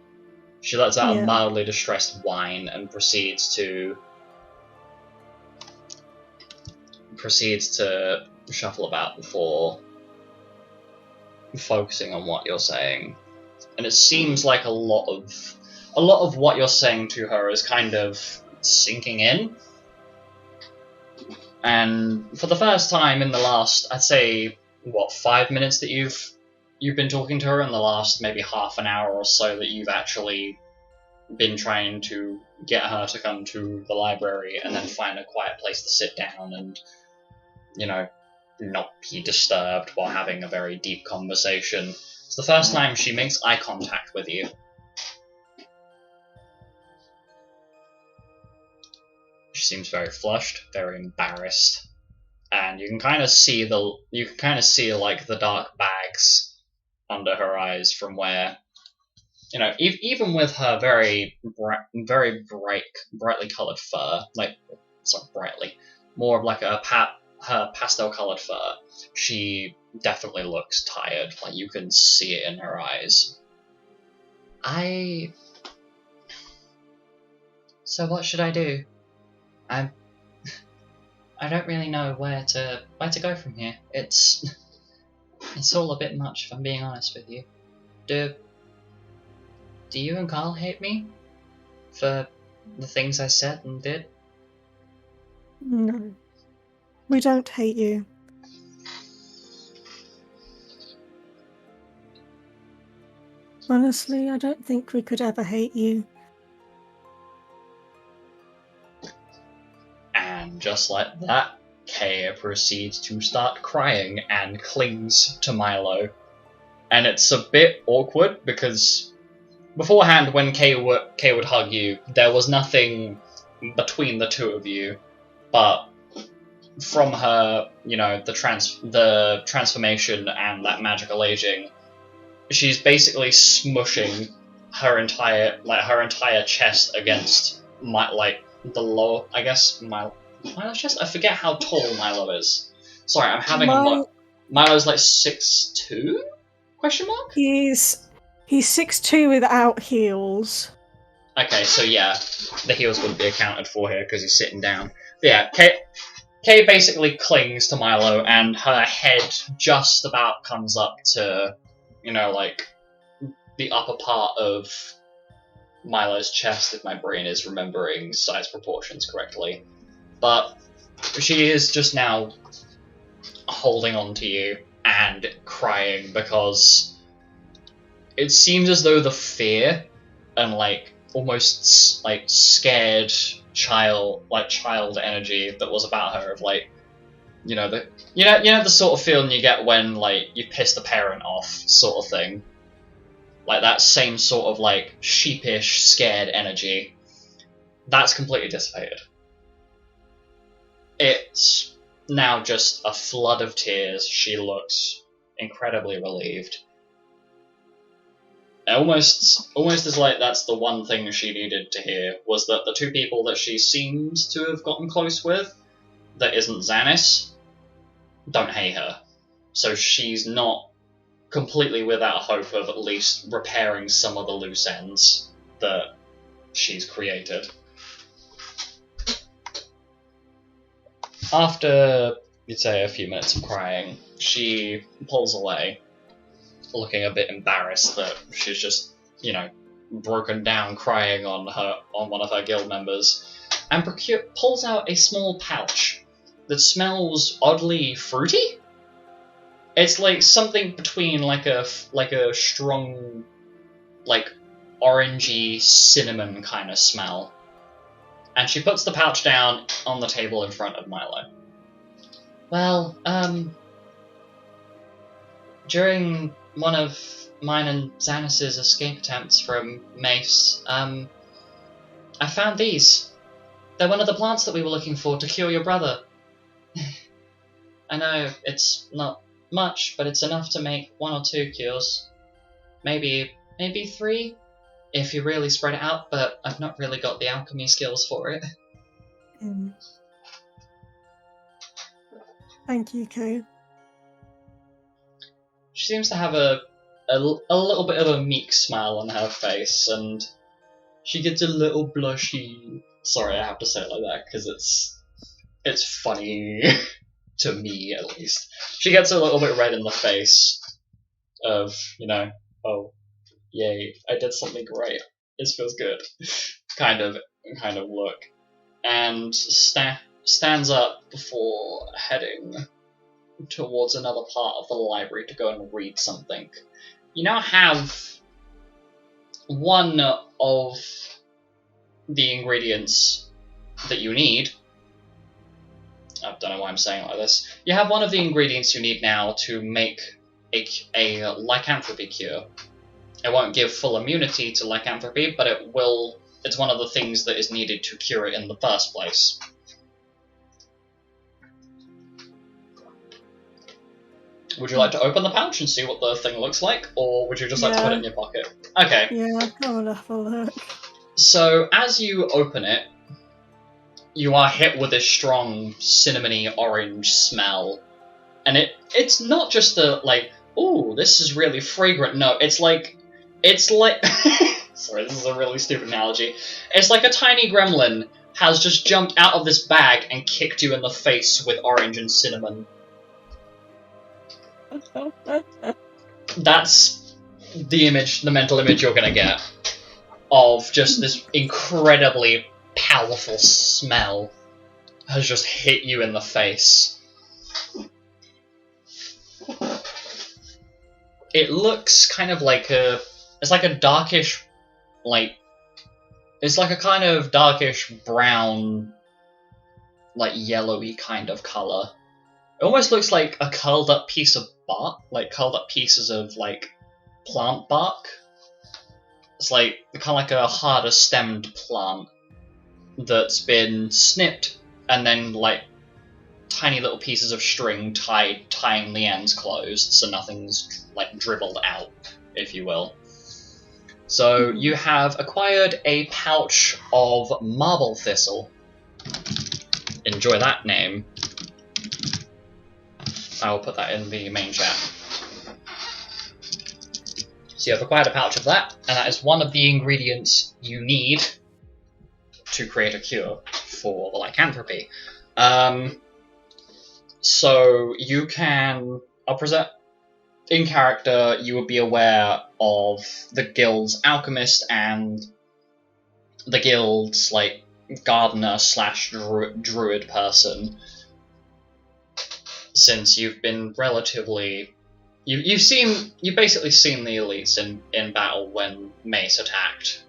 She lets out a mildly distressed whine and proceeds to shuffle about before focusing on what you're saying. And it seems like a lot of what you're saying to her is kind of sinking in. And for the first time in the last, I'd say, 5 minutes that you've been talking to her, in the last maybe half an hour or so that you've actually been trying to get her to come to the library and then find a quiet place to sit down and, not be disturbed while having a very deep conversation. It's the first time she makes eye contact with you. She seems very flushed, very embarrassed, and you can kind of see the dark bags under her eyes from where, even with her very brightly coloured fur, more of like her pastel coloured fur, she definitely looks tired. Like, you can see it in her eyes. So what should I do? I don't really know where to go from here. It's all a bit much, if I'm being honest with you. Do you and Carl hate me for the things I said and did? No. We don't hate you. Honestly, I don't think we could ever hate you. And just like that, Kay proceeds to start crying and clings to Milo. And it's a bit awkward because beforehand, when Kay would hug you, there was nothing between the two of you, but from her, the transformation and that magical aging, she's basically smushing her entire chest against the lower, I guess, Milo's chest. I forget how tall Milo is. Sorry, I'm having Milo's like 6'2"? Question mark? He's 6'2" without heels. Okay, so yeah, the heels wouldn't be accounted for here because he's sitting down. But yeah, Kay basically clings to Milo, and her head just about comes up to, the upper part of Milo's chest, if my brain is remembering size proportions correctly. But she is just now holding on to you and crying because it seems as though the fear and almost scared child energy that was about her of the sort of feeling you get when you pissed a parent off sort of thing. Like that same sort of sheepish, scared energy. That's completely dissipated. It's now just a flood of tears. She looks incredibly relieved. Almost as that's the one thing she needed to hear, was that the two people that she seems to have gotten close with, that isn't Xanis, don't hate her. So she's not completely without hope of at least repairing some of the loose ends that she's created. After, you'd say, a few minutes of crying, she pulls away, looking a bit embarrassed that she's just, broken down crying on one of her guild members, and pulls out a small pouch that smells oddly fruity. It's something between a strong, orangey cinnamon kind of smell. And she puts the pouch down on the table in front of Milo. Well, during one of mine and Xanis' escape attempts from Mace, I found these. They're one of the plants that we were looking for to cure your brother. I know, it's not much, but it's enough to make 1 or 2 cures. Maybe 3, if you really spread it out, but I've not really got the alchemy skills for it. Thank you, Kay. She seems to have a little bit of a meek smile on her face, and she gets a little blushy. Sorry, I have to say it like that, because it's funny to me, at least. She gets a little bit red in the face of, oh, yay, I did something great. This feels good. kind of look. And stands up before heading towards another part of the library to go and read something. You now have one of the ingredients that you need. I don't know why I'm saying it like this. You have one of the ingredients you need now to make a lycanthropy cure. It won't give full immunity to lycanthropy, but it will. It's one of the things that is needed to cure it in the first place. Would you like to open the pouch and see what the thing looks like, or would you just like to put it in your pocket? Okay. Yeah, I want to have a look. So as you open it, you are hit with this strong cinnamony orange smell, and it's not just the like, ooh, this is really fragrant. No, it's like sorry, this is a really stupid analogy. It's like a tiny gremlin has just jumped out of this bag and kicked you in the face with orange and cinnamon. That's the mental image you're gonna get of just this incredibly powerful smell has just hit you in the face. It looks kind of like it's like a darkish, it's like a kind of darkish brown, like yellowy kind of colour. It almost looks like a curled up piece of bark, like curled up pieces of like plant bark. It's like kind of like a harder stemmed plant that's been snipped, and then like tiny little pieces of string tying the ends closed, so nothing's like dribbled out, if you will. So you have acquired a pouch of marble thistle. Enjoy that name. I will put that in the main chat. So you have acquired a pouch of that, and that is one of the ingredients you need to create a cure for the lycanthropy. So you can, I'll present, in character, you will be aware of the guild's alchemist and the guild's, like, gardener / druid person, since you've been relatively... You've basically seen the elites in battle when Mace attacked.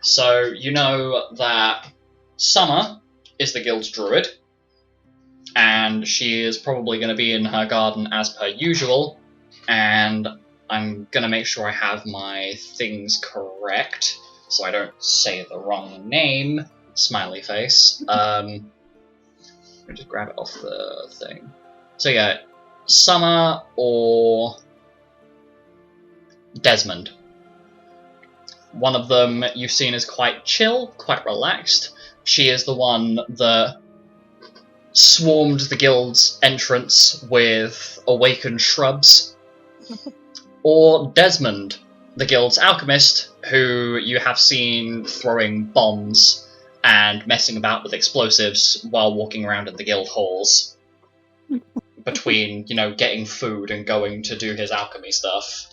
So you know that Summer is the guild's druid, and she is probably going to be in her garden as per usual, and I'm going to make sure I have my things correct, so I don't say the wrong name. Smiley face. Let me just grab it off the thing. So yeah, Summer or Desmond. One of them you've seen is quite chill, quite relaxed. She is the one that swarmed the guild's entrance with awakened shrubs. Or Desmond, the guild's alchemist, who you have seen throwing bombs and messing about with explosives while walking around in the guild halls. Between, getting food and going to do his alchemy stuff.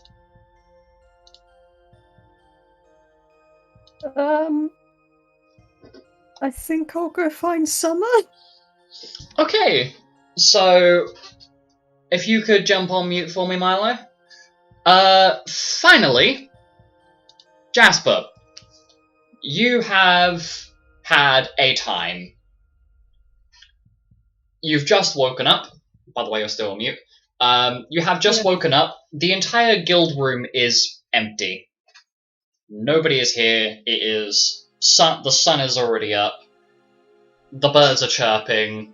I think I'll go find Summer. Okay, so if you could jump on mute for me, Milo. Finally, Jasper, you have had a time. You've just woken up. By the way, you're still on mute. You have just woken up. The entire guild room is empty. Nobody is here. It is the sun is already up. The birds are chirping.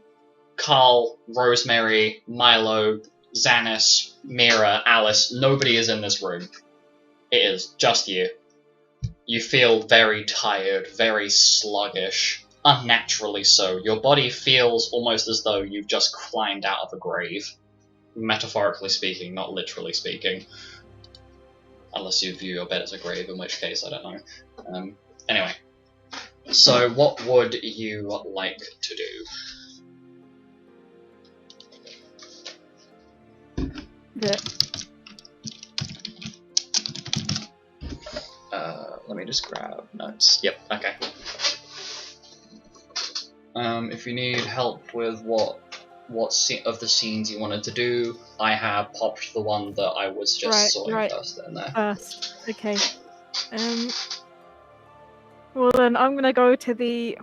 Carl, Rosemary, Milo, Xanis, Mira, Alice, nobody is in this room. It is just you. You feel very tired, very sluggish, unnaturally so. Your body feels almost as though you've just climbed out of a grave. Metaphorically speaking, not literally speaking. Unless you view your bed as a grave, in which case, I don't know. Anyway. So, what would you like to do? Let me just grab notes. Yep, okay. If you need help with what of the scenes you wanted to do, I have popped the one that I was just sorting first in there. Okay. Well then, I'm gonna go to the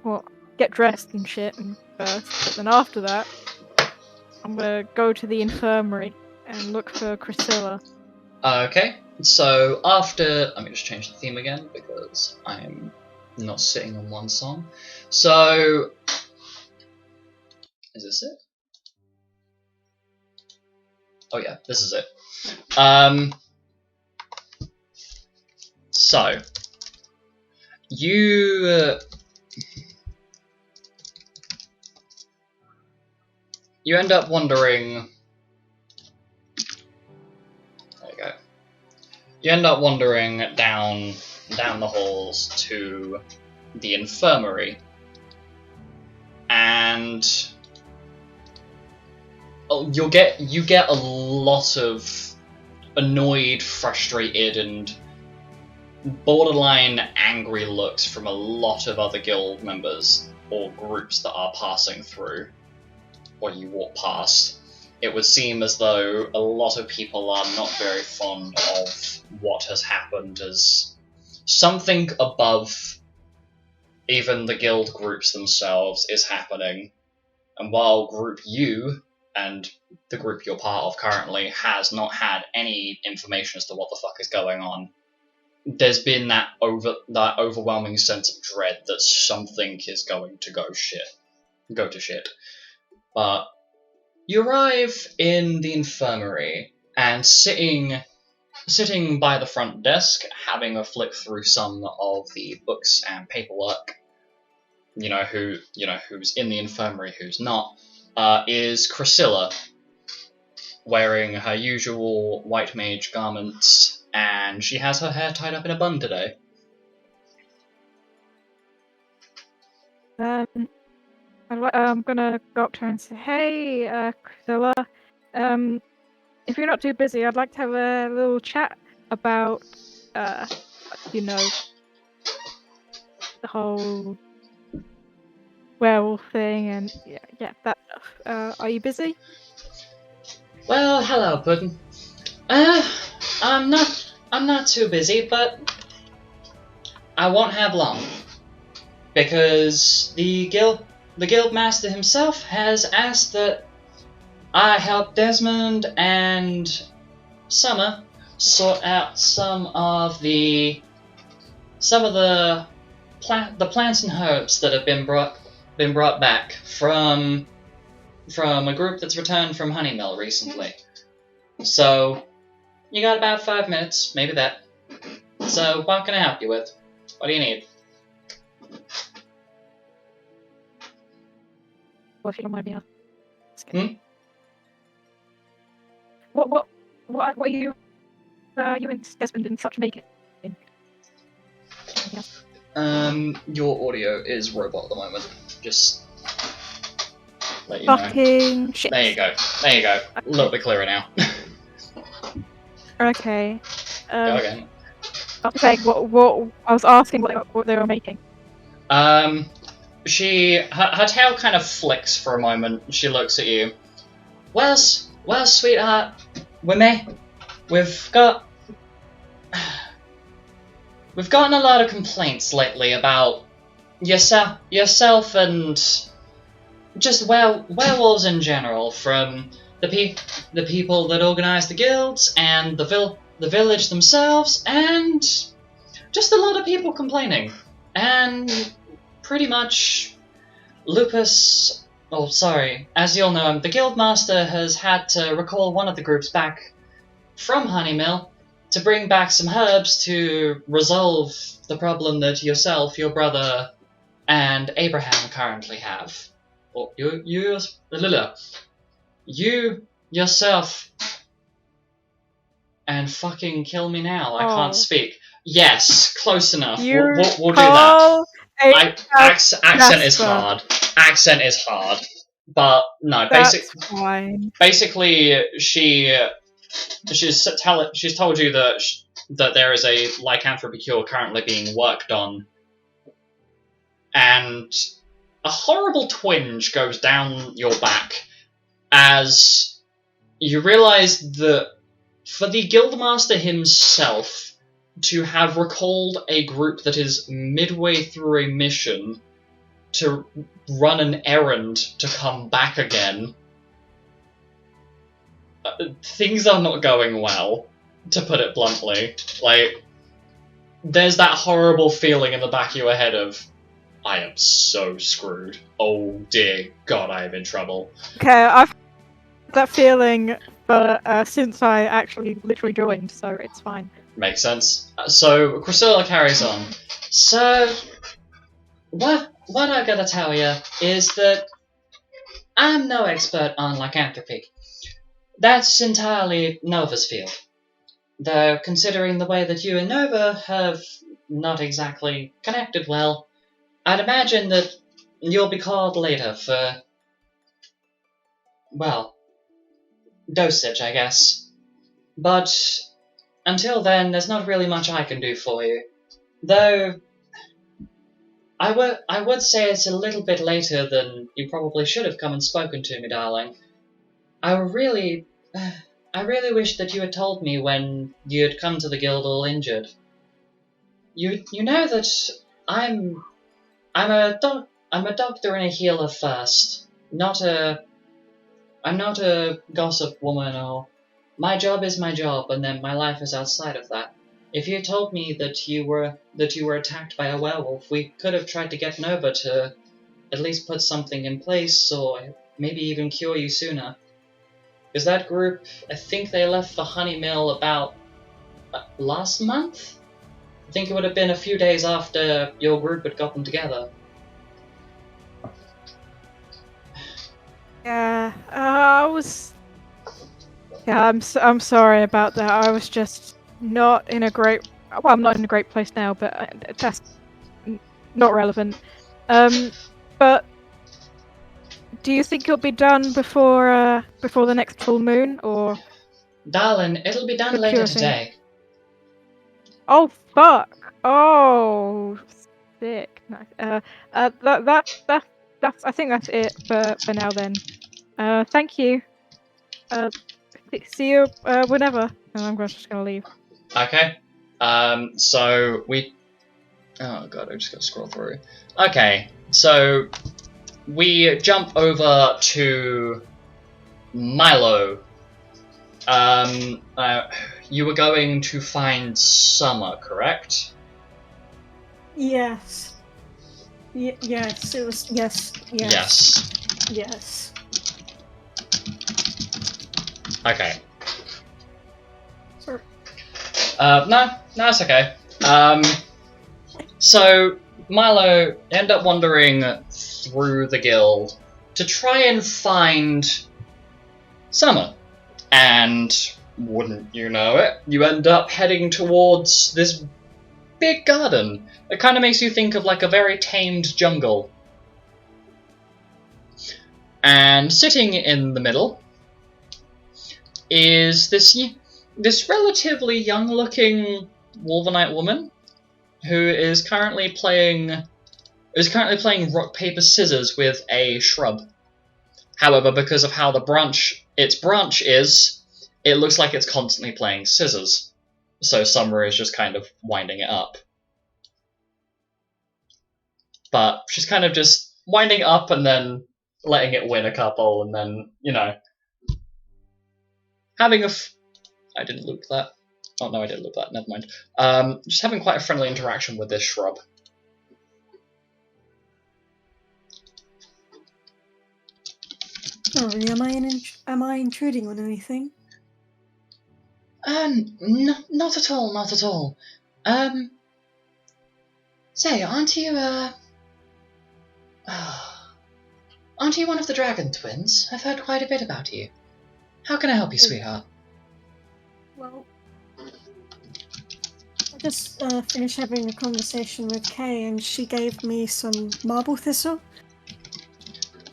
get dressed and shit and first, but then after that, I'm gonna go to the infirmary and look for Priscilla. Okay, so after... Let me just change the theme again, because I'm not sitting on one song. So... Is this it? Oh yeah, this is it. So... You end up wandering... There you go. You end up wandering down the halls to the infirmary, and you get a lot of annoyed, frustrated, and borderline angry looks from a lot of other guild members or groups that are passing through, or you walk past. It would seem as though a lot of people are not very fond of what has happened, as something above even the guild groups themselves is happening. And while Group U and the group you're part of currently has not had any information as to what the fuck is going on, there's been that overwhelming sense of dread that something is going to go to shit. But you arrive in the infirmary, and sitting by the front desk, having a flick through some of the books and paperwork, who's in the infirmary, who's not, is Priscilla, wearing her usual white mage garments, and she has her hair tied up in a bun today. I'm gonna go up to her and say, "Hey, Priscilla, if you're not too busy, I'd like to have a little chat about, the whole werewolf thing and yeah, that stuff. Are you busy?" Well, hello, Puddin'. I'm not too busy, but I won't have long, because the guild master himself has asked that I help Desmond and Summer sort out some of the plants and herbs that have been brought back from a group that's returned from Honeymill recently. So you got about 5 minutes, maybe that. So what can I help you with? What do you need? Well, if you don't mind me asking. What are you and Desmond and such making? Your audio is robot at the moment. Just let you know. Fucking shit. There you go. Okay. A little bit clearer now. Okay. Go again. I was saying, what I was asking what they were making. Her tail kind of flicks for a moment. She looks at you. Well, sweetheart, we've gotten a lot of complaints lately about yourself and just werewolves in general, from the people that organize the guilds and the village themselves, and just a lot of people complaining. And pretty much as you'll know, the Guildmaster has had to recall one of the groups back from Honeymill to bring back some herbs to resolve the problem that yourself, your brother, and Abraham currently have. Or you yourself, and fucking kill me now. I can't speak. Yes, close enough. We'll do that. Accent is hard. Accent is hard. But no, basically, she's told you that there is a lycanthropy cure currently being worked on, and a horrible twinge goes down your back as you realise that for the Guildmaster himself, to have recalled a group that is midway through a mission to run an errand to come back again. Things are not going well, to put it bluntly. Like, there's that horrible feeling in the back of your head of, I am so screwed. Oh dear God, I am in trouble. Okay, I've had that feeling, but since I actually literally joined, so it's fine. Makes sense. So Priscilla carries on. So, what I gotta tell you is that I'm no expert on lycanthropy. That's entirely Nova's field. Though, considering the way that you and Nova have not exactly connected well, I'd imagine that you'll be called later for, well, dosage, I guess. But until then, there's not really much I can do for you. Though, I would say it's a little bit later than you probably should have come and spoken to me, darling. I really wish that you had told me when you had come to the guild all injured. You know that I'm a doctor and a healer first. I'm not a gossip woman, or my job is my job, and then my life is outside of that. If you had told me that you were attacked by a werewolf, we could have tried to get Nova to at least put something in place, or maybe even cure you sooner. Because that group, I think they left for Honeymill about last month? I think it would have been a few days after your group had gotten together. Yeah, Yeah, I'm sorry about that. I was just not in a great. Well, I'm not in a great place now, but that's not relevant. But do you think it'll be done before the next full moon, or? Darling, it'll be done The later cure thing. today. Oh fuck! Oh, sick. Nice. That's. I think that's it for now then. Thank you. See you whenever. And I'm just gonna leave. Okay. So we... Oh god, I just gotta scroll through. Okay, so we jump over to Milo. You were going to find Summer, correct? Yes. Yes. It was. Yes. Yes. Yes. Okay. Sorry. No, it's okay. So Milo end up wandering through the guild to try and find Summer. And wouldn't you know it, you end up heading towards this big garden. It kind of makes you think of like a very tamed jungle. And sitting in the middle is this relatively young-looking Wolverite woman who is currently playing rock paper scissors with a shrub. However, because of how its branch is, it looks like it's constantly playing scissors. So Summer is just kind of winding it up. But she's kind of just winding it up and then letting it win a couple, and then, having I didn't loop that. Oh no, I did loop that, never mind. Just having quite a friendly interaction with this shrub. Sorry, am I intruding on anything? Not at all, not at all. Say, aren't you, aren't you one of the Dragon Twins? I've heard quite a bit about you. How can I help you, sweetheart? Well, I just finished having a conversation with Kay, and she gave me some marble thistle.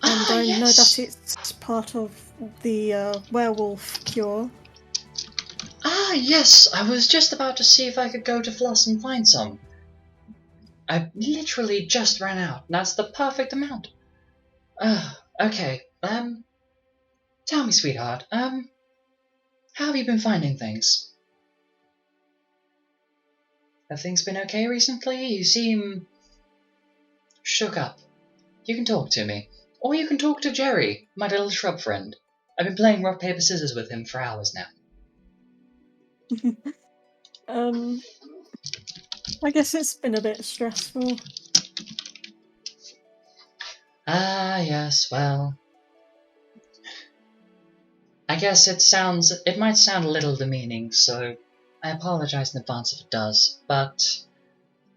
And I know that it's part of the werewolf cure. Ah, yes, I was just about to see if I could go to Floss and find some. I literally just ran out. That's the perfect amount. Okay, tell me, sweetheart, how have you been finding things? Have things been okay recently? You seem shook up. You can talk to me. Or you can talk to Jerry, my little shrub friend. I've been playing rock, paper, scissors with him for hours now. I guess it's been a bit stressful. Ah, yes, well... I guess it might sound a little demeaning, so I apologize in advance if it does, but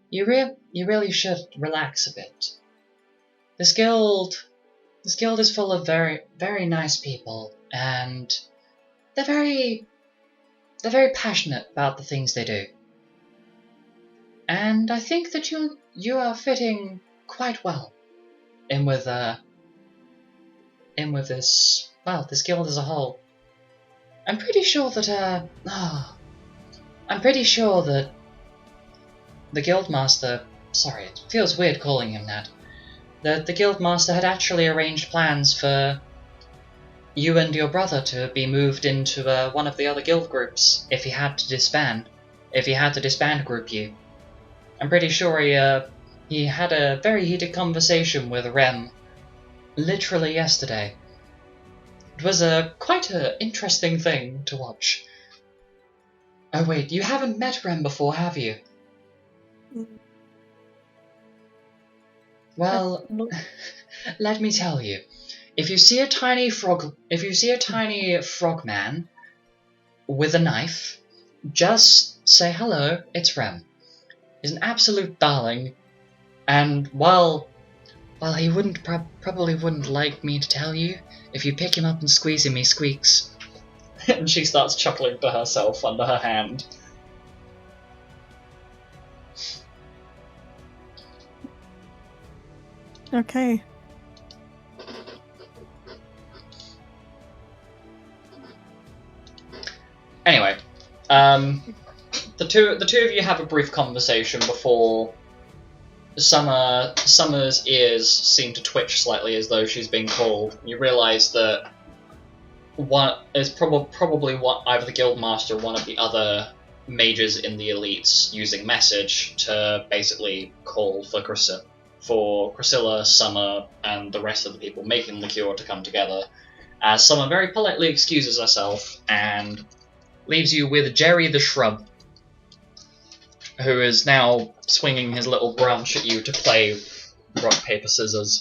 you really should relax a bit. This guild is full of very, very nice people, and they're very passionate about the things they do. And I think that you are fitting quite well in with this guild as a whole. I'm pretty sure that the guildmaster, sorry, it feels weird calling him that the guildmaster had actually arranged plans for you and your brother to be moved into one of the other guild groups if he had to disband group you. I'm pretty sure he had a very heated conversation with Rem literally yesterday. It was quite an interesting thing to watch. Oh wait, you haven't met Rem before, have you? Well, let me tell you. If you see a tiny frogman with a knife, just say hello, it's Rem. He's an absolute darling, and while he probably wouldn't like me to tell you, if you pick him up and squeeze him, he squeaks. And she starts chuckling to herself under her hand. Okay. Anyway, the two of you have a brief conversation before Summer's ears seem to twitch slightly as though she's being called. You realise that one is probably either the guildmaster or one of the other mages in the elites using message to basically call for Priscilla, Summer, and the rest of the people making the cure to come together. As Summer very politely excuses herself and leaves you with Jerry the Shrub, who is now swinging his little branch at you to play rock, paper, scissors.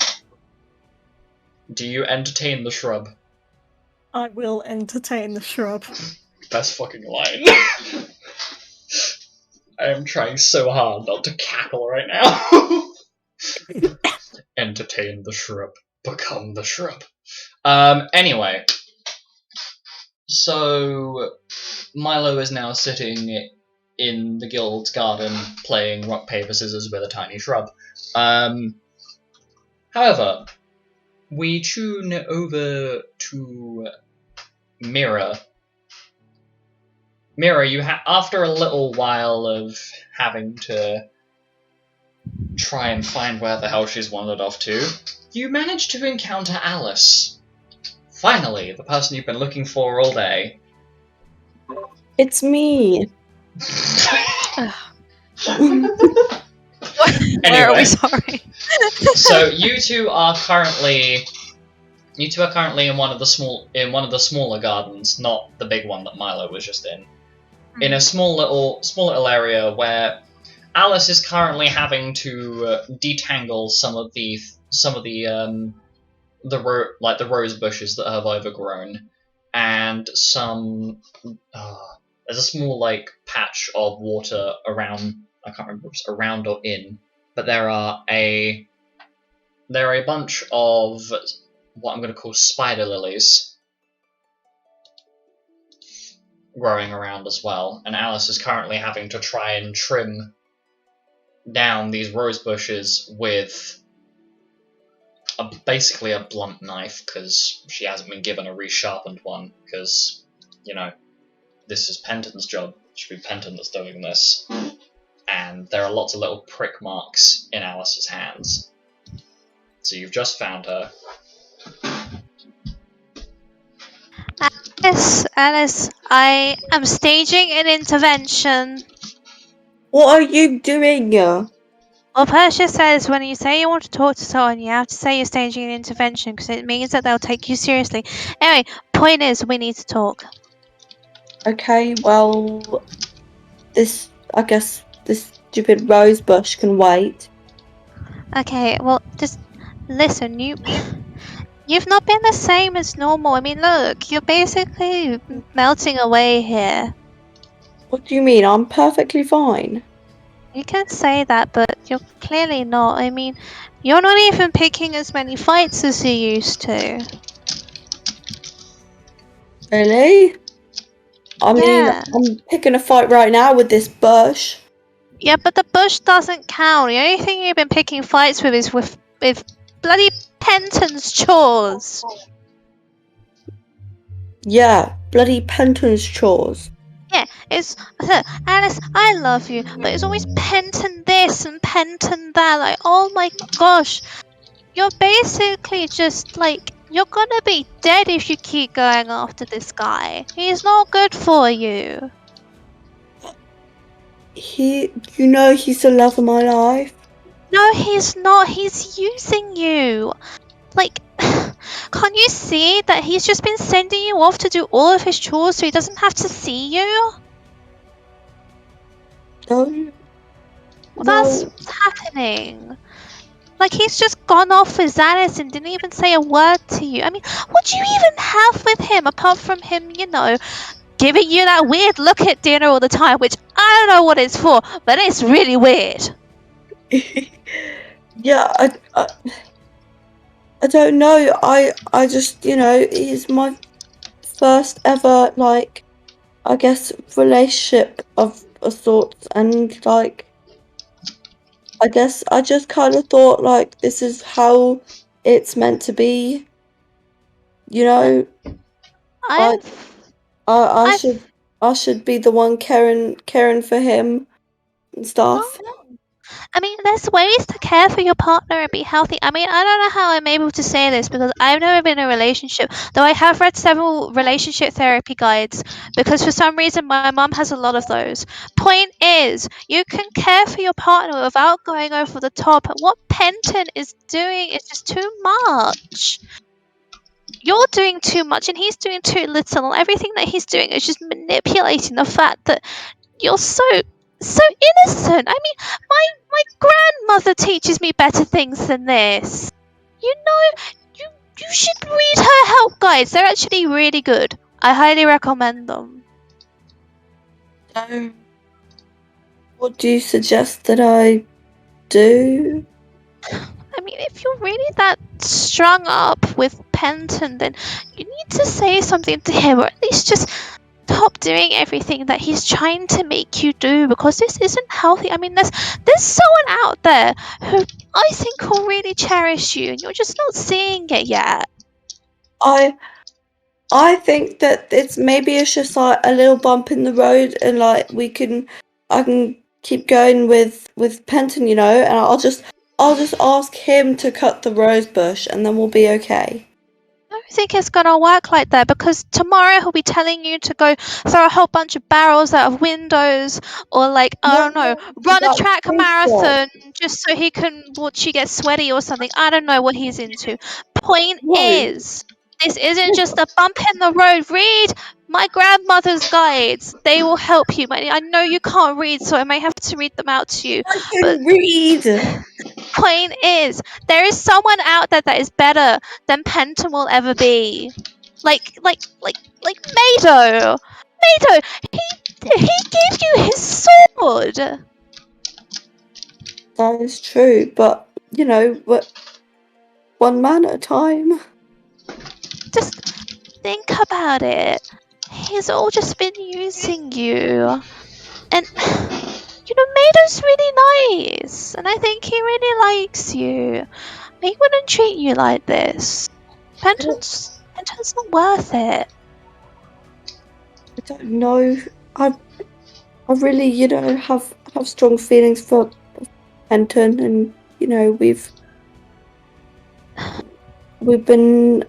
Do you entertain the shrub? I will entertain the shrub. Best fucking line. I am trying so hard not to cackle right now. Entertain the shrub. Become the shrub. Anyway. So, Milo is now sitting in the guild's garden playing rock, paper, scissors with a tiny shrub. However, we tune over to Mira. Mira, after a little while of having to try and find where the hell she's wandered off to, you manage to encounter Alice. Finally, the person you've been looking for all day. It's me. Where are we? Sorry. So you two are currently in one of the smaller gardens, not the big one that Milo was just in. In a small little area where Alice is currently having to detangle some of the rose bushes that have overgrown, and there's a small patch of water around. I can't remember if it's around or in, but there are a bunch of what I'm going to call spider lilies growing around as well, and Alice is currently having to try and trim down these rose bushes with basically a blunt knife, because she hasn't been given a resharpened one, because, this is Penton's job. It should be Penton that's doing this. And there are lots of little prick marks in Alice's hands. So you've just found her. Alice, I am staging an intervention. What are you doing? Well, Persia says when you say you want to talk to someone, you have to say you're staging an intervention because it means that they'll take you seriously. Anyway, point is, we need to talk. Okay, well, I guess this stupid rose bush can wait. Okay, well, just listen, you've not been the same as normal. I mean, look, you're basically melting away here. What do you mean? I'm perfectly fine. You can say that, but you're clearly not. I mean, you're not even picking as many fights as you used to. Really? I mean, Yeah. I'm picking a fight right now with this bush. Yeah, but the bush doesn't count. The only thing you've been picking fights with is with bloody Penton's chores. Yeah, bloody Penton's chores. Yeah, it's Alice. I love you, but it's always Penton this and Penton that. Like, oh my gosh, you're basically just like you're gonna be dead if you keep going after this guy. He's not good for you. He's the love of my life. No, he's not. He's using you. Like, can't you see that he's just been sending you off to do all of his chores so he doesn't have to see you? Don't. Well, that's No. what's happening. Like, he's just gone off with Xanis and didn't even say a word to you. I mean, what do you even have with him apart from him, giving you that weird look at dinner all the time, which I don't know what it's for, but it's really weird. Yeah, I don't know. I just, he's my first ever, like, I guess, relationship of sorts, and like, I guess I just kind of thought like this is how it's meant to be. I I've I I've should be the one caring for him and stuff. I mean, there's ways to care for your partner and be healthy. I mean, I don't know how I'm able to say this because I've never been in a relationship, though I have read several relationship therapy guides because for some reason my mum has a lot of those. Point is, you can care for your partner without going over the top. What Penton is doing is just too much. You're doing too much and he's doing too little. Everything that he's doing is just manipulating the fact that you're so innocent. I mean, my grandmother teaches me better things than this. You should read her help guides. They're actually really good. I highly recommend them. So, what do you suggest that I do? I mean, if you're really that strung up with Penton, then you need to say something to him, or at least just stop doing everything that he's trying to make you do, because this isn't healthy. I mean, there's someone out there who I think will really cherish you, and you're just not seeing it yet. I think that it's just like a little bump in the road, and like I can keep going with Penton, and I'll just ask him to cut the rose bush, and then we'll be okay. I don't think it's gonna work like that, because tomorrow he'll be telling you to go throw a whole bunch of barrels out of windows, or like, I don't know, run a That's track his job. marathon just so he can watch you get sweaty or something. I don't know what he's into. Point No. is, this isn't just a bump in the road. Read my grandmother's guides. They will help you. I know you can't read, so I may have to read them out to you. I But can read. point is, there is someone out there that is better than Penton will ever be. Like Mado. Mado, he gave you his sword. That is true, but one man at a time. Just think about it. He's all just been using you. And Mado's really nice, and I think he really likes you. He wouldn't treat you like this. Penton's not worth it. I don't know. I really, have strong feelings for Penton, and we've been.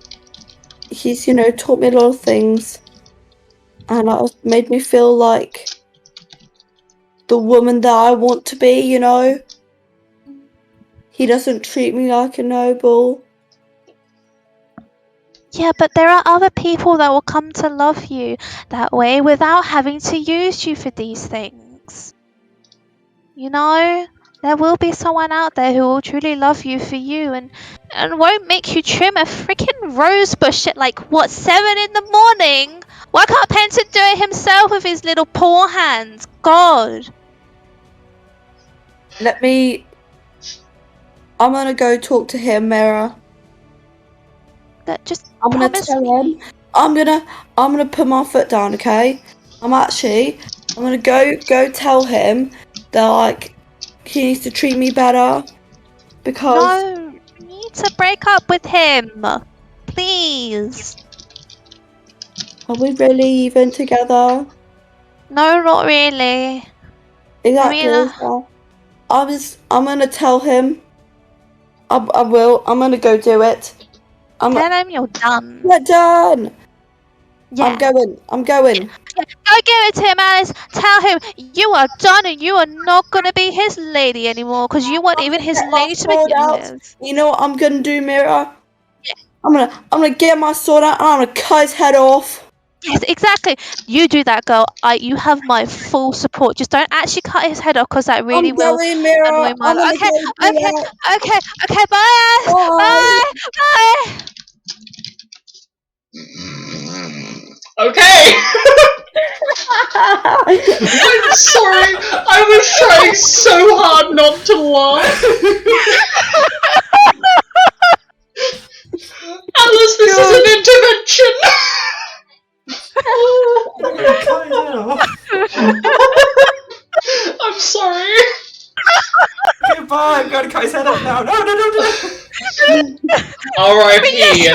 He's taught me a lot of things, and made me feel like the woman that I want to be, you know? He doesn't treat me like a noble. Yeah, but there are other people that will come to love you that way without having to use you for these things. You know? There will be someone out there who will truly love you for you and won't make you trim a freaking rose bush at like, what, 7 in the morning? Why can't Penton do it himself with his little poor hands? God. I'm gonna go talk to him, Mira. That just I'm gonna promise tell me. him. I'm gonna put my foot down, okay? I'm gonna go tell him that, like, he needs to treat me better. Because No, you need to break up with him. Please. are we really even together? No, not really. Exactly. I mean, So I'm gonna tell him. I will. I'm gonna go do it. tell him you're done. We're done. Yeah. I'm going. Yeah, go give it to him, Alice. Tell him you are done and you are not gonna be his lady anymore because you weren't I'm even gonna his get my lady to sword begin out. with. You know what I'm gonna do, Mira? Yeah. I'm gonna get my sword out and I'm gonna cut his head off. Yes, exactly. You do that, girl. You have my full support. Just don't actually cut his head off because that really I'm will going, Mira. annoy my. I'm gonna Okay, go do okay, that. okay. Bye, Alice. Bye. Bye. Okay! I'm sorry, I was trying so hard not to laugh. Alice, this is an intervention! Cut his head off. I'm sorry. Okay, bye. I'm going to cut his head off now. No. R.I.P.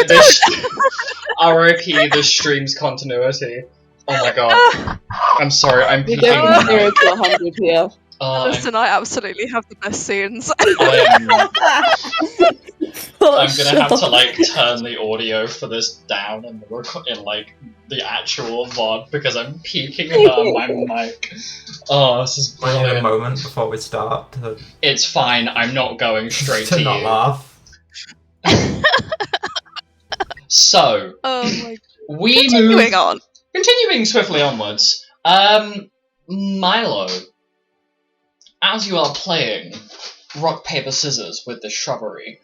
R.I.P. the stream's continuity. Oh my god. I'm sorry, I'm We're peeking going my 0 mic. to 100 here. Alice and I absolutely have the best scenes. I'm Oh, gonna have to like turn the audio for this down in the actual VOD because I'm peeking my mic. Oh, this is I need a brilliant. moment before we start It's fine, I'm not going straight to to not you. laugh. So, Oh my. we Continuing on. Continuing swiftly onwards. Milo, as you are playing rock, paper, scissors with the shrubbery,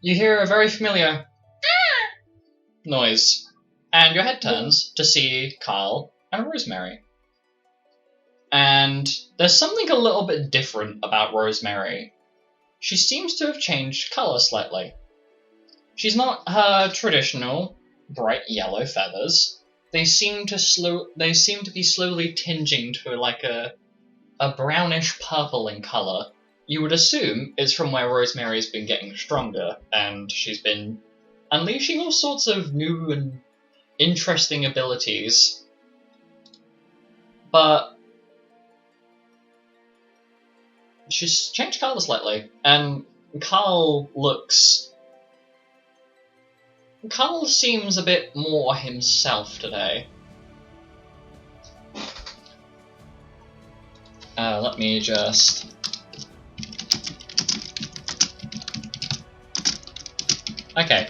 you hear a very familiar noise, and your head turns to see Carl and Rosemary. And there's something a little bit different about Rosemary. She seems to have changed colour slightly. She's not her traditional bright yellow feathers. They seem to be slowly tinging to like a brownish purple in colour. You would assume it's from where Rosemary's been getting stronger, and she's been unleashing all sorts of new and interesting abilities. But she's changed colour slightly, and Carl seems a bit more himself today. Let me just... Okay.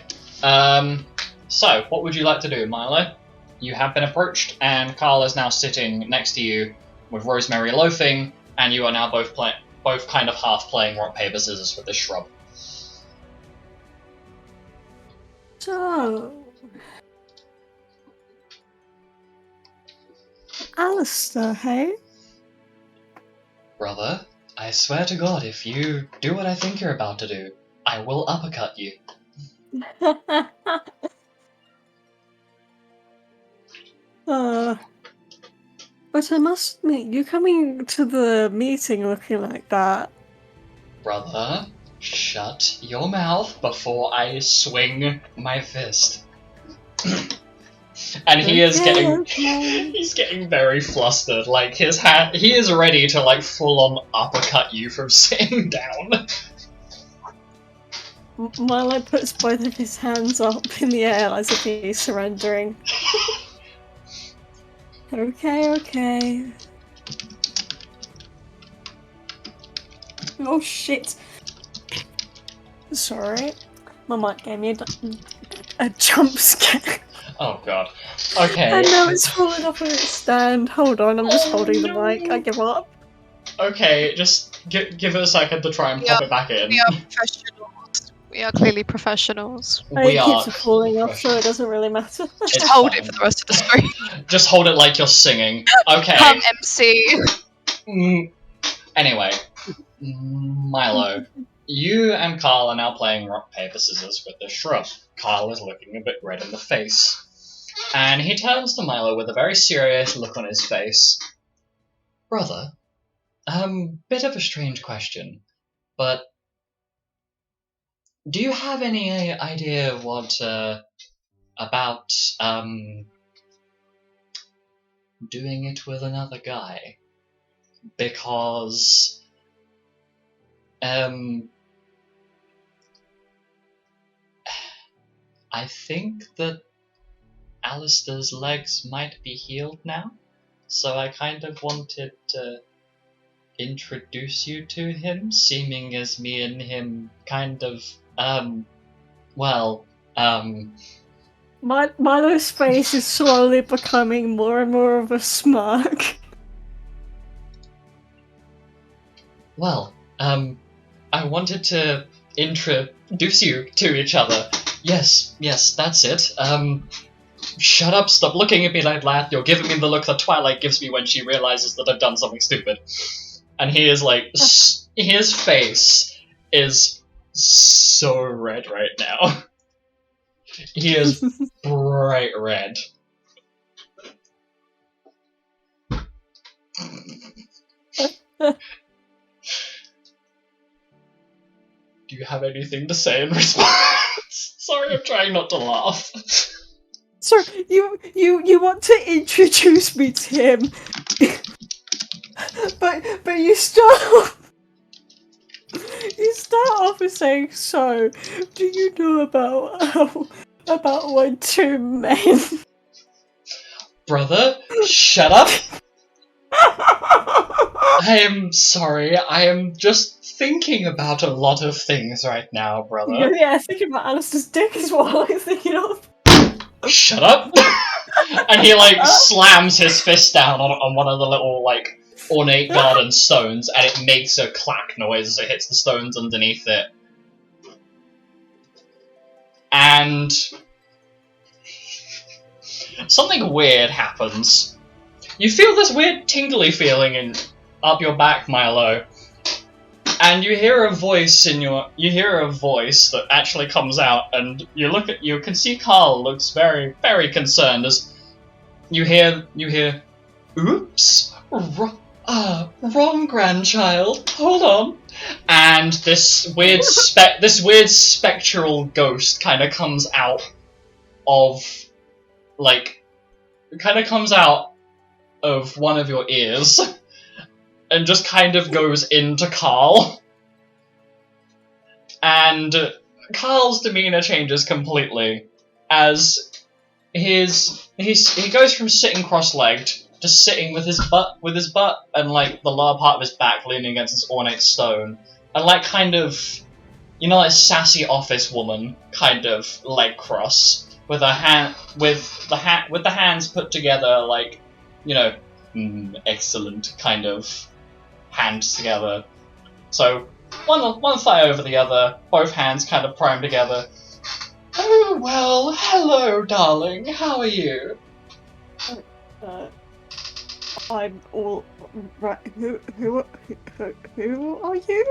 So, what would you like to do, Milo? You have been approached, and Carl is now sitting next to you with Rosemary loafing, and you are now both kind of half playing rock, paper, scissors with this shrub. So, Alistair, hey? Brother, I swear to God, if you do what I think you're about to do, I will uppercut you. But I must admit, you coming to the meeting looking like that. Brother, shut your mouth before I swing my fist. And he is he's getting very flustered. Like he is ready to like full on uppercut you from sitting down. Milo puts both of his hands up in the air as if he's surrendering. Okay. Oh shit. Sorry. My mic gave me a jump scare. Oh god. Okay. And now it's falling off of its stand. Hold on, I'm just holding the mic. I give up. Okay, just give it a second to try and Yeah, pop it back in. We are professionals. We are clearly professionals. We It are. keeps falling off, so it doesn't really matter. Just It's hold fine. it for the rest of the stream. Just hold it like you're singing. Okay. Come MC. Anyway, Milo, you and Carl are now playing rock, paper, scissors with the shrub. Carl is looking a bit red in the face. And he turns to Milo with a very serious look on his face. Brother, bit of a strange question, but do you have any idea what, about, doing it with another guy? Because, I think that Alistair's legs might be healed now, so I kind of wanted to introduce you to him, seeming as me and him kind of, Milo's face is slowly becoming more and more of a smirk. I wanted to introduce you to each other. Yes, that's it. Shut up, stop looking at me like that. You're giving me the look that Twilight gives me when she realizes that I've done something stupid. And he is like, his face is so red right now. He is bright red. Do you have anything to say in response? Sorry, I'm trying not to laugh. So you want to introduce me to him, but you start off with saying, "So, do you know about when two men?" Brother, shut up. I am sorry. I am just thinking about a lot of things right now, brother. Yeah, thinking about Alistair's dick is what I'm thinking of. Shut up! And he slams his fist down on one of the little ornate garden stones, and it makes a clack noise as it hits the stones underneath it. And something weird happens. You feel this weird tingly feeling up your back, Milo. And you hear a voice that actually comes out, and you can see Carl looks very, very concerned as you hear, oops, wrong grandchild, hold on. And this weird spectral ghost kind of comes out of, one of your ears. And just kind of goes into Carl. And Carl's demeanor changes completely as he goes from sitting cross-legged to sitting with his butt and the lower part of his back leaning against this ornate stone, and kind of, sassy office woman kind of leg cross with the hands put together excellent kind of hands together. So one thigh over the other, both hands kind of primed together. Oh well, hello, darling. How are you? I'm all right. Who are you?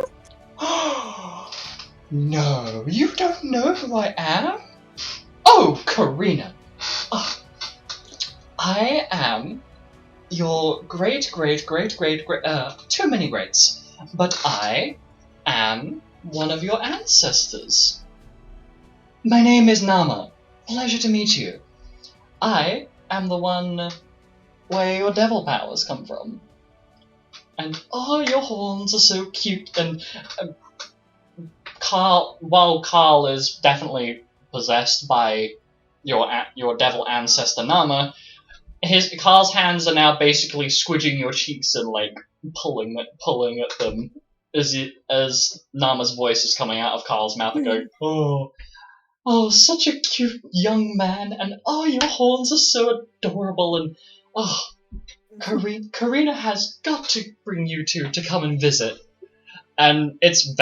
No, you don't know who I am? Oh, Karina. I am your great, too many greats. But I am one of your ancestors. My name is Nama. Pleasure to meet you. I am the one where your devil powers come from. And your horns are so cute. And while Carl is definitely possessed by your devil ancestor Nama, Carl's hands are now basically squidging your cheeks and like pulling at them as Nama's voice is coming out of Carl's mouth and going, oh, such a cute young man, and oh, your horns are so adorable, and oh, Karina has got to bring you two to come and visit. And it's a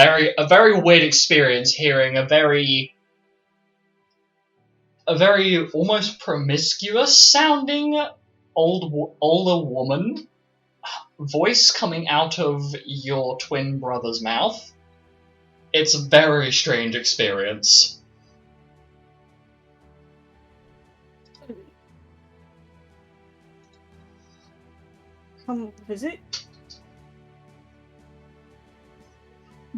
very weird experience hearing a very almost promiscuous sounding older woman voice coming out of your twin brother's mouth. It's a very strange experience. Come visit?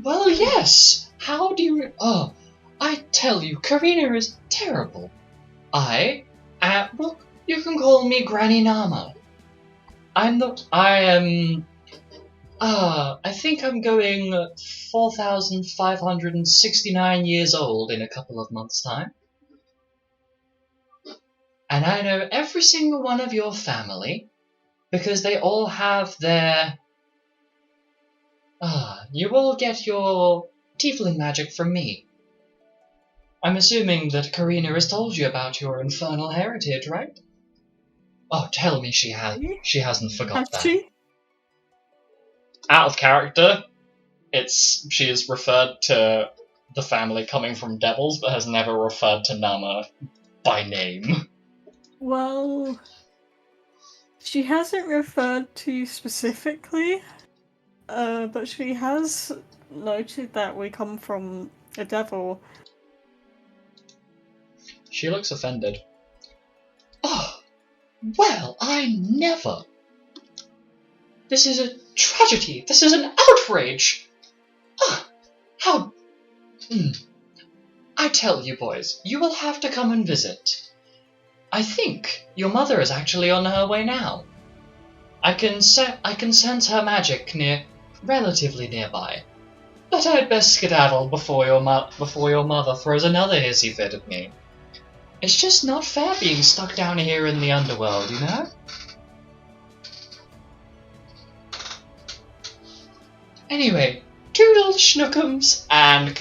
Well, yes. How do you... Oh, I tell you, Karina is terrible. Well, you can call me Granny Nama. I think I'm going 4,569 years old in a couple of months' time. And I know every single one of your family, because they all have their... you all get your tiefling magic from me. I'm assuming that Karina has told you about your infernal heritage, right? Oh, tell me she hasn't forgot Has that. she? Out of character, she is referred to the family coming from devils, but has never referred to Nama by name. Well, she hasn't referred to you specifically, but she has noted that we come from a devil. She looks offended. Oh, well, I never. This is a tragedy. This is an outrage. How... I tell you, boys, you will have to come and visit. I think your mother is actually on her way now. I can sense her magic relatively nearby. But I'd best skedaddle before your mother throws another hissy fit at me. It's just not fair being stuck down here in the underworld, you know? Anyway, toodle schnookums, and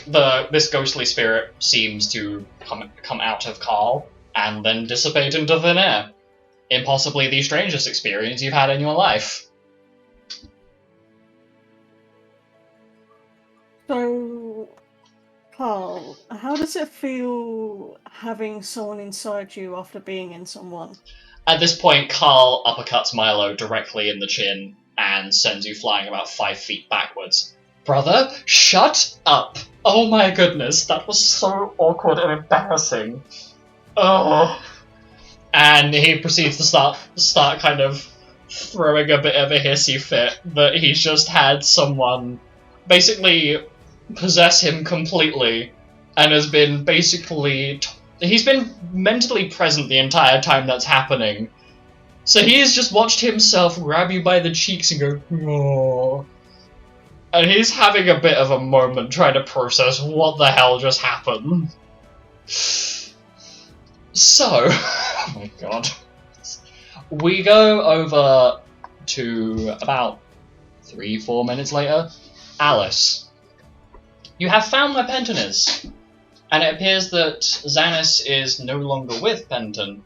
this ghostly spirit seems to come out of Carl and then dissipate into thin air. In possibly the strangest experience you've had in your life. So, Carl, how does it feel having someone inside you after being in someone? At this point, Carl uppercuts Milo directly in the chin and sends you flying about 5 feet backwards. Brother, shut up! Oh my goodness, that was so awkward and embarrassing. Oh. And he proceeds to start kind of throwing a bit of a hissy fit that he's just had someone basically possess him completely and has been basically... He's been mentally present the entire time that's happening. So he's just watched himself grab you by the cheeks and go, oh. And he's having a bit of a moment trying to process what the hell just happened. So, oh my god. We go over to about 3-4 minutes later. Alice, you have found where Penton is, and it appears that Xanis is no longer with Penton,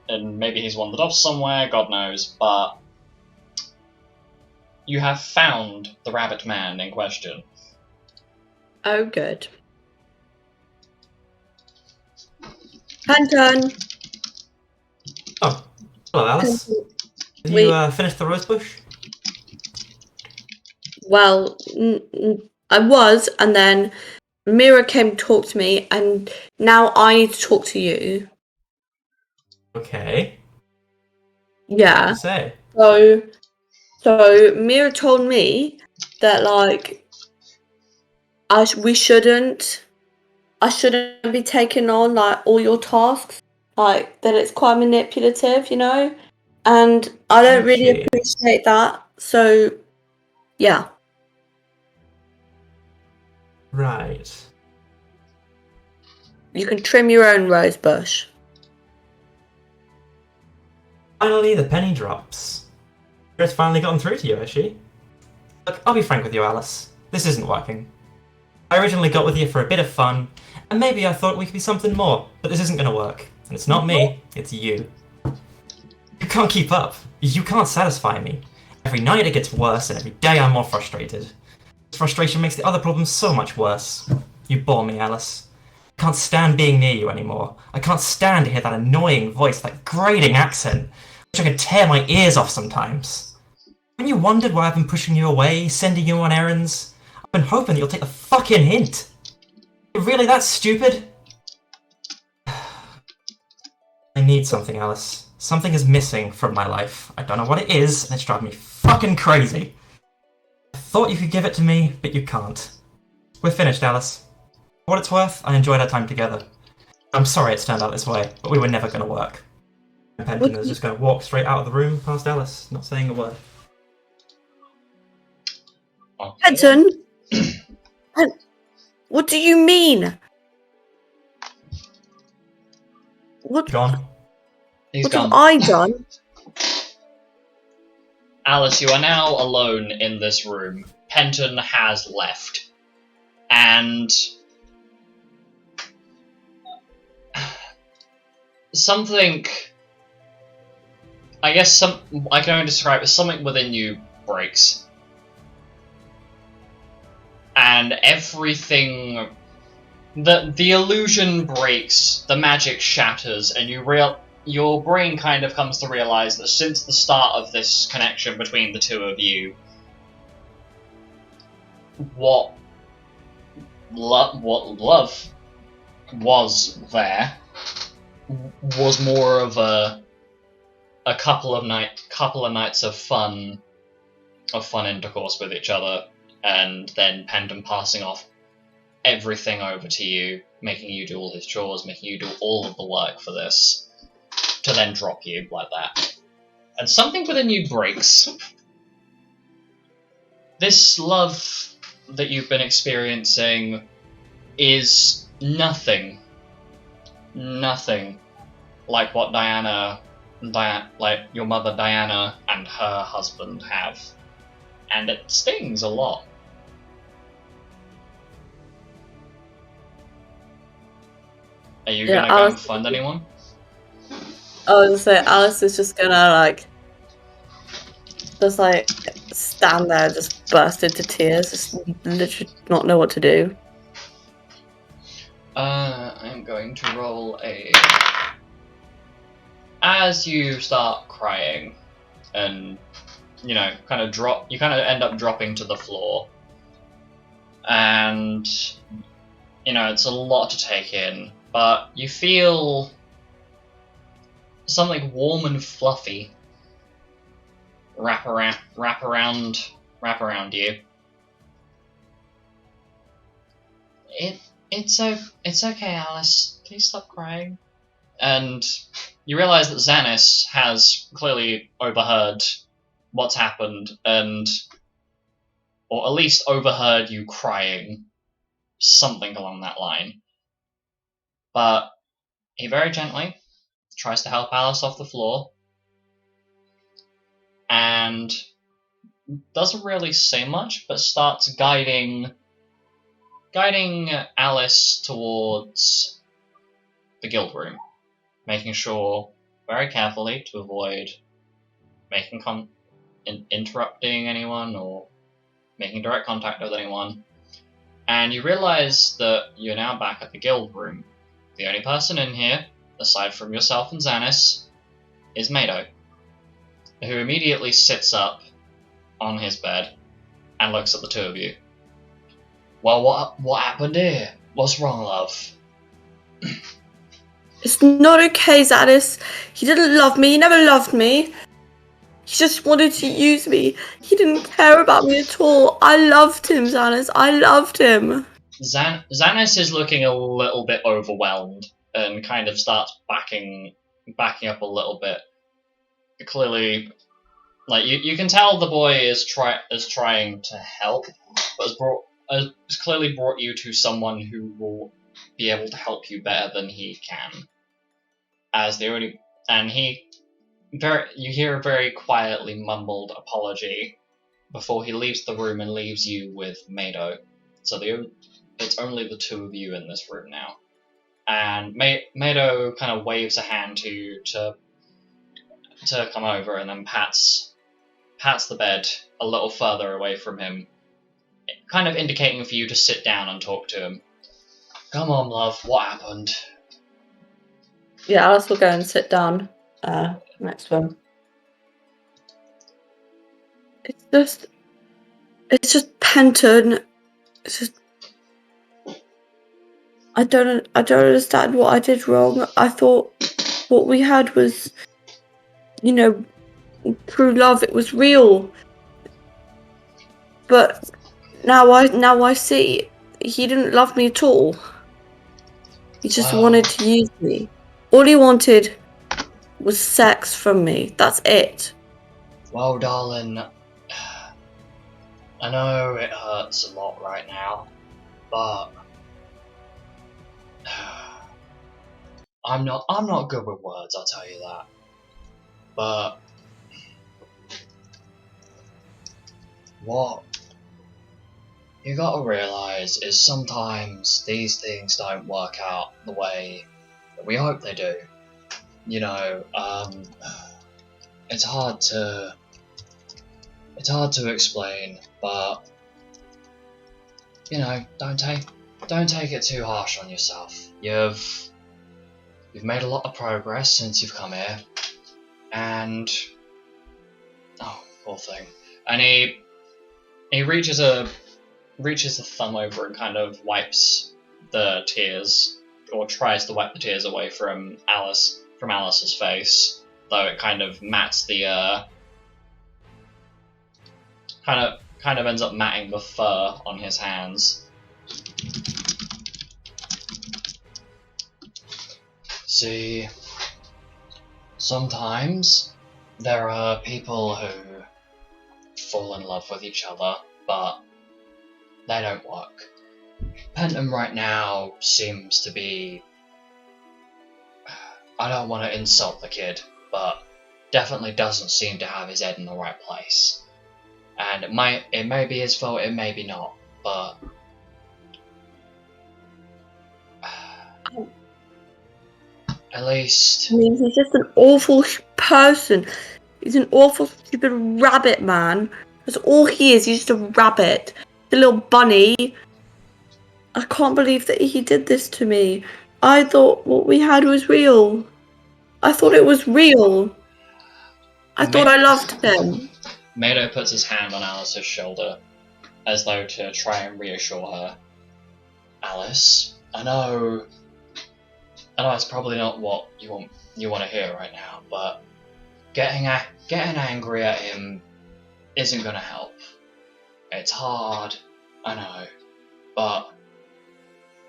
and maybe he's wandered off somewhere, God knows, but you have found the rabbit man in question. Oh, good. Penton. Oh, hello, Alice. Have you finished the rose bush? Well, I was, and then Mira came to talk to me, and now I need to talk to you. Okay. Yeah. What to say? So Mira told me that like I shouldn't be taking on like all your tasks, like that it's quite manipulative, you know, and I don't really Okay. appreciate that. So yeah. Right. You can trim your own rose bush. Finally, the penny drops. Chris finally gotten through to you, has she? Look, I'll be frank with you, Alice. This isn't working. I originally got with you for a bit of fun, and maybe I thought we could be something more, but this isn't gonna work. And it's not me, it's you. You can't keep up. You can't satisfy me. Every night it gets worse, and every day I'm more frustrated. This frustration makes the other problems so much worse. You bore me, Alice. I can't stand being near you anymore. I can't stand to hear that annoying voice, that grating accent. I wish I could tear my ears off sometimes. When you wondered why I've been pushing you away, sending you on errands, I've been hoping that you'll take the fucking hint. You're really that stupid? I need something, Alice. Something is missing from my life. I don't know what it is, and it's driving me fucking crazy. I thought you could give it to me, but you can't. We're finished, Alice. For what it's worth, I enjoyed our time together. I'm sorry it's turned out this way, but we were never going to work. And Penton is just going to walk straight out of the room past Alice, not saying a word. Penton? What do you mean? What Gone. He's have gone. I done? Alice, you are now alone in this room. Penton has left. And something, I can only describe it as something within you breaks. And everything, the illusion breaks, the magic shatters, and your brain kind of comes to realize that since the start of this connection between the two of you, what love was there was more of a couple of nights of fun intercourse with each other, and then Penton passing off everything over to you, making you do all his chores, making you do all of the work for this, to then drop you like that. And something within you breaks. This love that you've been experiencing is nothing like what like your mother Diana and her husband have. And it stings a lot. Are you gonna go and find anyone? I was gonna say, Alice is just gonna stand there, just burst into tears, just literally not know what to do. I'm going to roll a... As you start crying, and, kind of end up dropping to the floor. And, it's a lot to take in, but you feel something warm and fluffy wrap around you. It's okay, Alice. Please stop crying. And you realise that Xanis has clearly overheard what's happened, or at least overheard you crying, something along that line. But he very gently tries to help Alice off the floor, and doesn't really say much, but starts guiding Alice towards the guild room, making sure very carefully to avoid interrupting anyone or making direct contact with anyone. And you realise that you're now back at the guild room. The only person in here, aside from yourself and Xanis, is Mado, who immediately sits up on his bed and looks at the two of you. Well, what happened here? What's wrong, love? It's not okay, Xanis. He didn't love me. He never loved me. He just wanted to use me. He didn't care about me at all. I loved him, Xanis. I loved him. Xanis is looking a little bit overwhelmed and kind of starts backing up a little bit. Clearly, you can tell the boy is trying to help, but has clearly brought you to someone who will be able to help you better than he can. And he you hear a very quietly mumbled apology before he leaves the room and leaves you with Mado. So it's only the two of you in this room now. And Mado kind of waves a hand to you to come over, and then pats the bed a little further away from him, kind of indicating for you to sit down and talk to him. Come on, love, what happened? Yeah, Alice will go and sit down next to him. It's just Penton. It's just I don't understand what I did wrong. I thought what we had was, true love. It was real. But now I see he didn't love me at all. He just wanted to use me. All he wanted was sex from me. That's it. Well, darling, I know it hurts a lot right now, but I'm not good with words, I'll tell you that. But what you gotta realise is sometimes these things don't work out the way that we hope they do. It's hard to explain, but don't take it too harsh on yourself. You've made a lot of progress since you've come here, and poor thing. And he reaches the thumb over and kind of wipes the tears, or tries to wipe the tears away from Alice's face, though it kind of mats the kind of ends up matting the fur on his hands. See, sometimes there are people who fall in love with each other, but they don't work. Penton right now seems to be... I don't want to insult the kid, but definitely doesn't seem to have his head in the right place. And it may be his fault, it may be not, but... at least... I mean, he's just an awful person. He's an awful, stupid rabbit, man. That's all he is. He's just a rabbit. The little bunny. I can't believe that he did this to me. I thought what we had was real. I thought it was real. I thought I loved him. Mado puts his hand on Alice's shoulder, as though to try and reassure her. Alice, I know it's probably not what you want to hear right now, but getting angry at him isn't going to help. It's hard, I know, but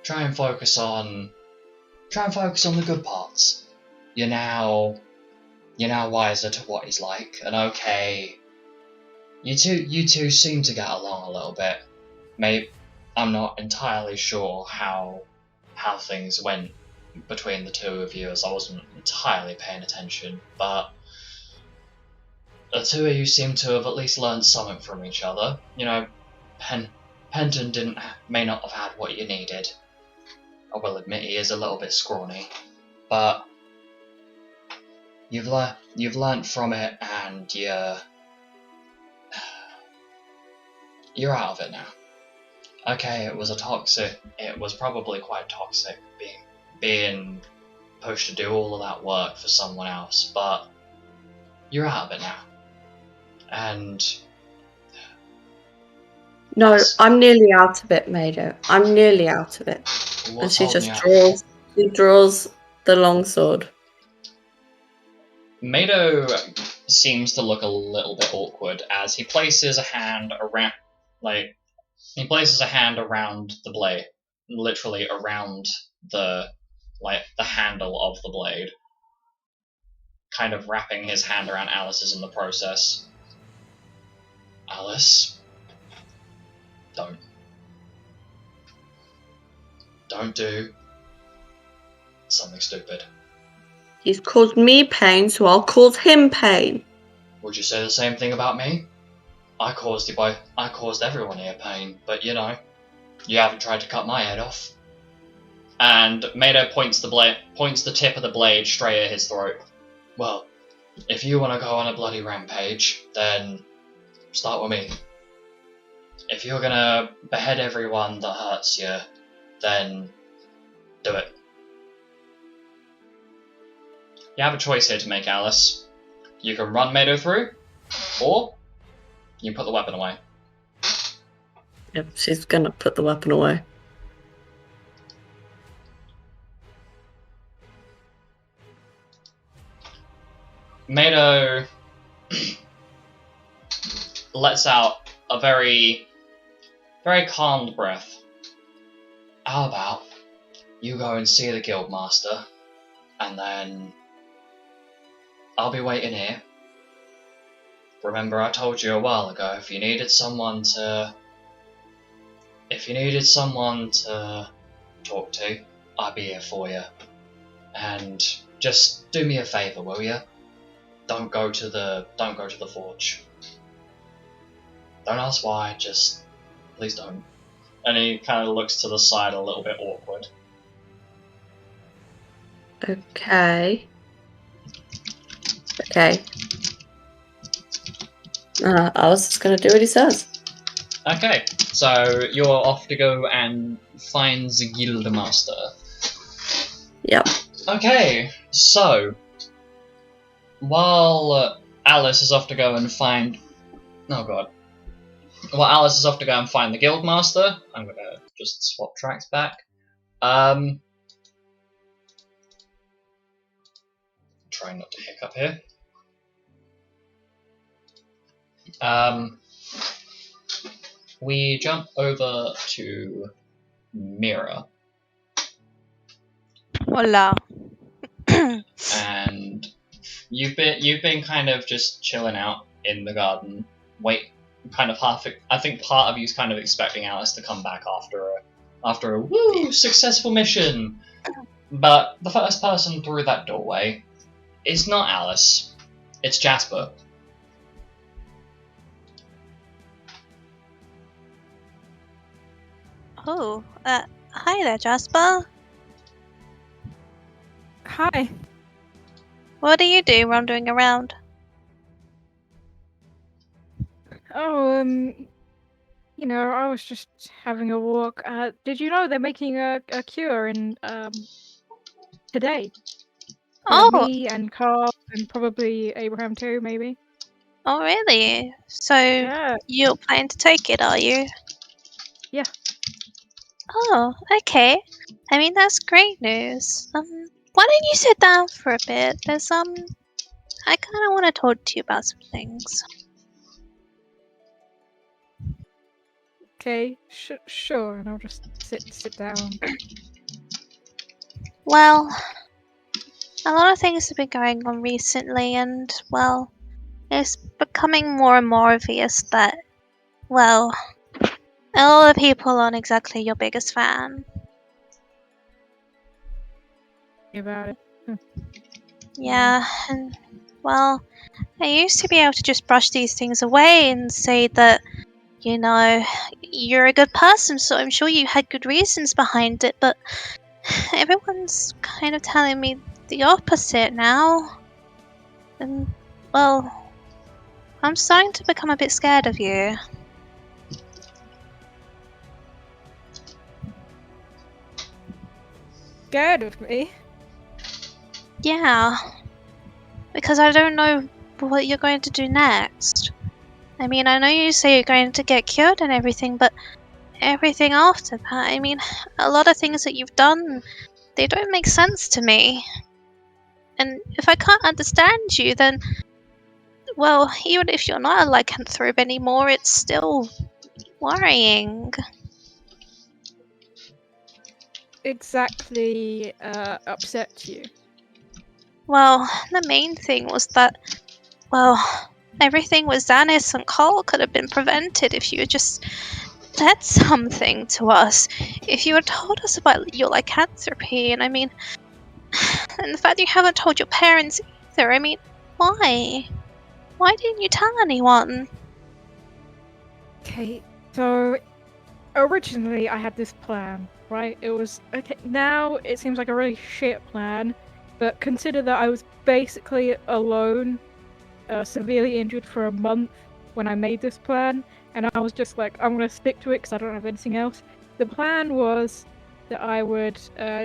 try and focus on the good parts. You're now wiser to what he's like, and okay, you two seem to get along a little bit. Maybe I'm not entirely sure how things went between the two of you, as I wasn't entirely paying attention, but the two of you seem to have at least learned something from each other. Penton may not have had what you needed. I will admit he is a little bit scrawny, but you've learnt from it, and you're out of it now. Okay, it was probably quite toxic being pushed to do all of that work for someone else, but you're out of it now. And no, I'm nearly out of it, Mado. I'm nearly out of it. And she just draws the longsword. Mado seems to look a little bit awkward as he places a hand around the blade, literally around the handle of the blade, kind of wrapping his hand around Alice's in the process. Alice, don't do something stupid. He's caused me pain, so I'll cause him pain. Would you say the same thing about me? I caused everyone here pain, but you know, you haven't tried to cut my head off. And Mado points the tip of the blade straight at his throat. Well, if you want to go on a bloody rampage, then start with me. If you're gonna behead everyone that hurts you, then do it. You have a choice here to make, Alice. You can run Mado through, or you can put the weapon away. Yep, she's gonna put the weapon away. Mado lets out a very, very calmed breath. How about you go and see the Guildmaster, and then I'll be waiting here. Remember, I told you a while ago, if you needed someone to talk to, I'd be here for you. And just do me a favour, will you? Don't go to the forge. Don't ask why, just please don't. And he kind of looks to the side a little bit awkward. Okay. I was just gonna do what he says. Okay, so you're off to go and find the Guildmaster. Yep. Okay, so while Alice is off to go and find... Oh god. While Alice is off to go and find the Guildmaster, I'm gonna just swap tracks back. Trying not to hiccup here. We jump over to Mira. Hola. And you've been kind of just chilling out in the garden, I think part of you's kind of expecting Alice to come back after a woo successful mission. But the first person through that doorway is not Alice, it's Jasper. Oh, hi there, Jasper. Hi. What do you do wandering around? Oh, I was just having a walk. Did you know they're making a cure in today? For Oh, me and Carl and probably Abraham too, maybe. oh really? So Yeah. you're planning to take it, are you? Yeah. Oh, okay. I mean, that's great news. Why don't you sit down for a bit? There's I kind of want to talk to you about some things. Okay. Sure. And I'll just sit down. Well, a lot of things have been going on recently, and well, it's becoming more and more obvious that, well, a lot of people aren't exactly your biggest fan. About it. Yeah, and well, I used to be able to just brush these things away and say that, you know, you're a good person, so I'm sure you had good reasons behind it, but everyone's kind of telling me the opposite now. And, well, I'm starting to become a bit scared of you. Scared of me? Yeah, because I don't know what you're going to do next. I mean, I know you say you're going to get cured and everything, but everything after that, I mean, a lot of things that you've done, they don't make sense to me. And if I can't understand you, then, well, even if you're not a lycanthrope anymore, it's still worrying. Exactly upset you? Well, the main thing was that, well, everything with Xanis and Carl could have been prevented if you had just said something to us. If you had told us about your lycanthropy, and I mean, And the fact that you haven't told your parents either, I mean, why? Why didn't you tell anyone? Okay, so originally I had this plan, right? It was okay. Now it seems like a really shit plan, but consider that I was basically alone, severely injured for a month when I made this plan, and I was just like, I'm gonna stick to it because I don't have anything else. The plan was that I would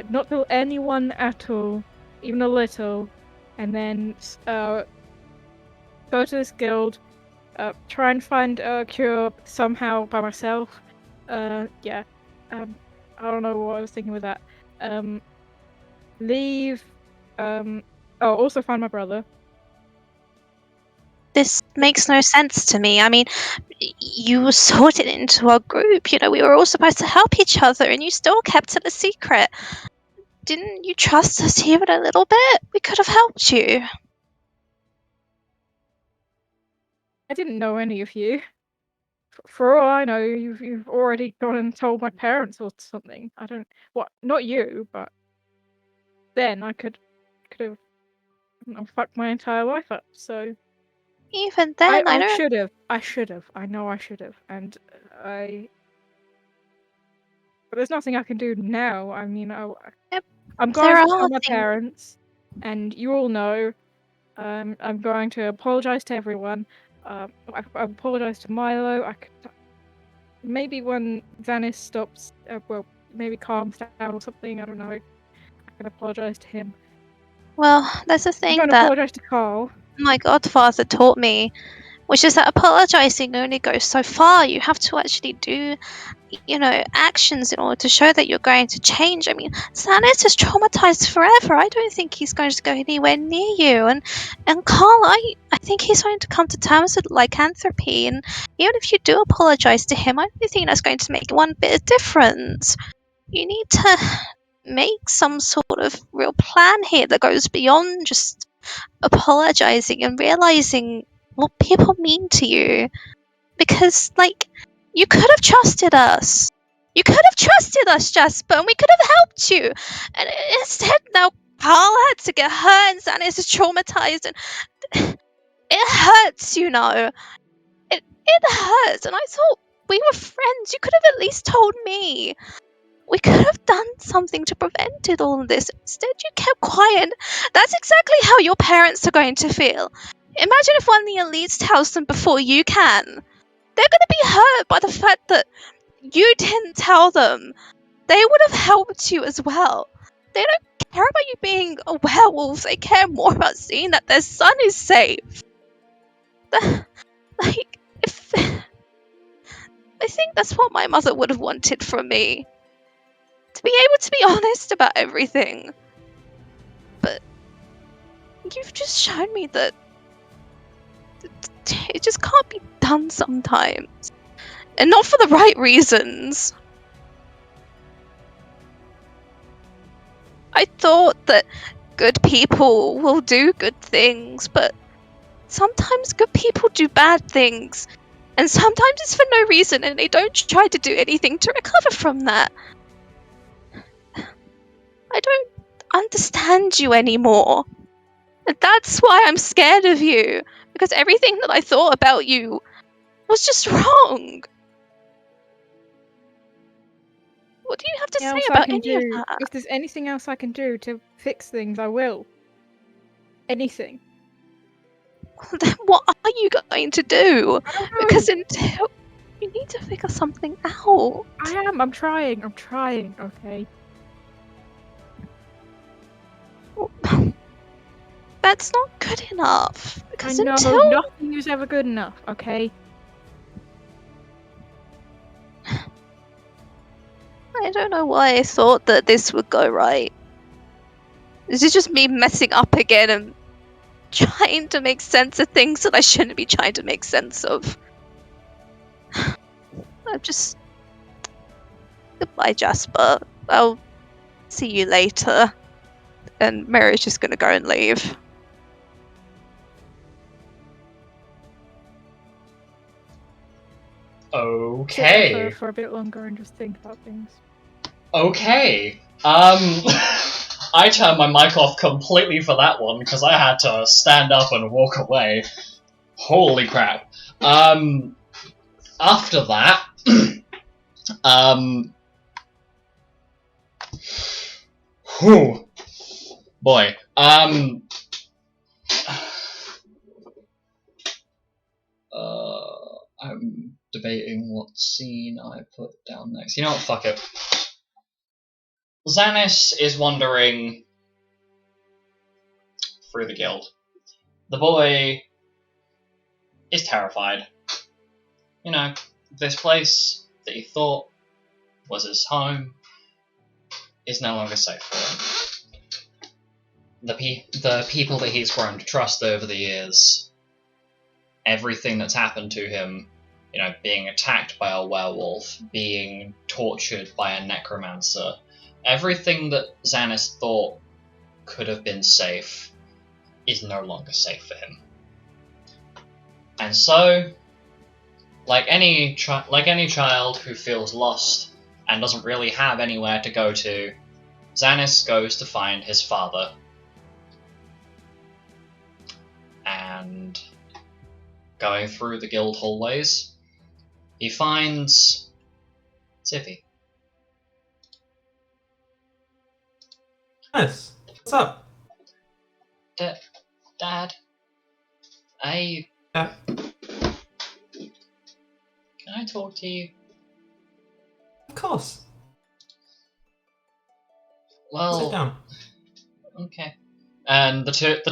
not tell anyone at all, even a little, and then go to this guild. Try and find a cure somehow by myself. Yeah. I don't know what I was thinking with that. Leave. Also find my brother. This makes no sense to me. I mean, you were sorted into our group. You know, we were all supposed to help each other, and you still kept it a secret. Didn't you trust us even a little bit? We could have helped you. I didn't know any of you. For all I know, you've already gone and told my parents or something. I don't. What? Not you, but then I could have fucked my entire life up. So Even then, I don't. should have. I should have. I know I should have. And I. But there's nothing I can do now. I mean, Yep, I'm going there to are tell my things. parents, and you all know. I'm going to apologize to everyone. I apologize to Milo. Maybe when Xanis stops, maybe calms down or something. I don't know. I can apologize to him. Well, there's a I'm thing going to that apologize to Carl. my godfather taught me, which is that apologizing only goes so far. You have to actually do, actions in order to show that you're going to change. I mean, Xanis is traumatized forever. I don't think he's going to go anywhere near you. And Carl, I think he's going to come to terms with lycanthropy. And even if you do apologize to him, I don't think that's going to make one bit of difference. You need to make some sort of real plan here that goes beyond just apologizing and realizing what people mean to you. Because, you could have trusted us. You could have trusted us, Jasper, and we could have helped you. And instead, now Carl had to get hurt and Xanis is traumatized, and it hurts, you know. It hurts, and I thought we were friends. You could have at least told me. We could have done something to prevent all of this. Instead, you kept quiet. That's exactly how your parents are going to feel. Imagine if one of the elites tells them before you can. They're going to be hurt by the fact that you didn't tell them. They would have helped you as well. They don't care about you being a werewolf. They care more about seeing that their son is safe. I think that's what my mother would have wanted from me. To be able to be honest about everything. But you've just shown me that it just can't be done sometimes. And not for the right reasons. I thought that good people will do good things, but sometimes good people do bad things. And sometimes it's for no reason, and they don't try to do anything to recover from that. I don't understand you anymore. And that's why I'm scared of you. Because everything that I thought about you was just wrong. What do you have to say about any of that? If there's anything else I can do to fix things, I will. Anything. Then what are you going to do? I don't know. Because until you need to figure something out. I'm trying, okay? That's not good enough. Because I know until nothing is ever good enough, okay? I don't know why I thought that this would go right. This is just me messing up again and trying to make sense of things that I shouldn't be trying to make sense of. I'm just... Goodbye, Jasper. I'll see you later. And Mary's just gonna go and leave. Okay. Sit there for a bit longer and just think about things. Okay. I turned my mic off completely for that one because I had to stand up and walk away. Holy crap. After that, whew, boy, I'm debating what scene I put down next. You know what, fuck it. Xanis is wandering through the guild. The boy is terrified. You know, this place that he thought was his home is no longer safe for him. The people that he's grown to trust over the years, everything that's happened to him, you know, being attacked by a werewolf, being tortured by a necromancer, everything that Xanis thought could have been safe is no longer safe for him. And so, like any child who feels lost and doesn't really have anywhere to go to, Xanis goes to find his father. And going through the guild hallways, he finds Tiffy. Nice. What's up? Dad, can I talk to you? Of course. Well, Sit down. Okay. And the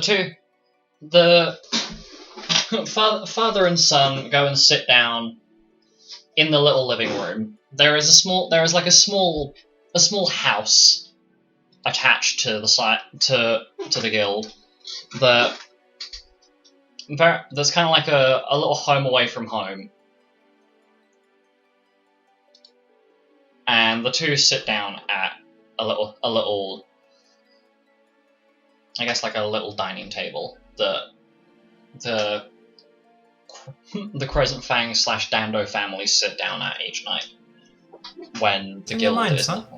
father and son go and sit down in the little living room. There is a small house attached to the site to the guild that's kind of like a little home away from home. And the two sit down at a little I guess like a little dining table that the Crescent Fang / Dando families sit down at each night when the guild is not.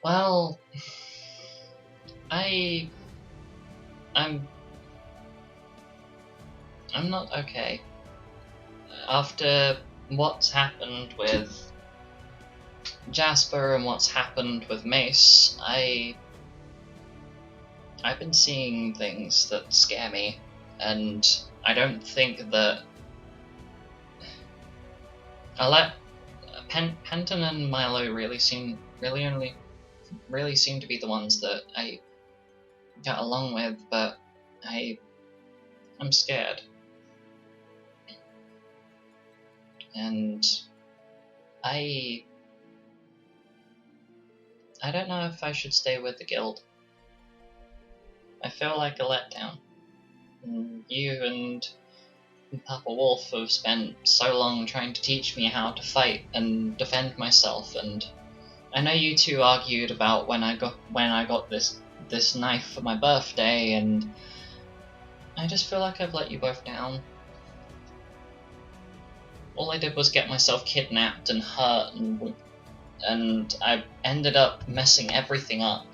Well, I'm not okay. After what's happened with Jasper and what's happened with Mace, I've been seeing things that scare me, and I don't think that Penton and Milo really seem to be the ones that I got along with, but I'm scared. And I don't know if I should stay with the guild. I feel like a letdown. You and Papa Wolf have spent so long trying to teach me how to fight and defend myself, and I know you two argued about when I got this knife for my birthday, and I just feel like I've let you both down. All I did was get myself kidnapped and hurt, and I ended up messing everything up.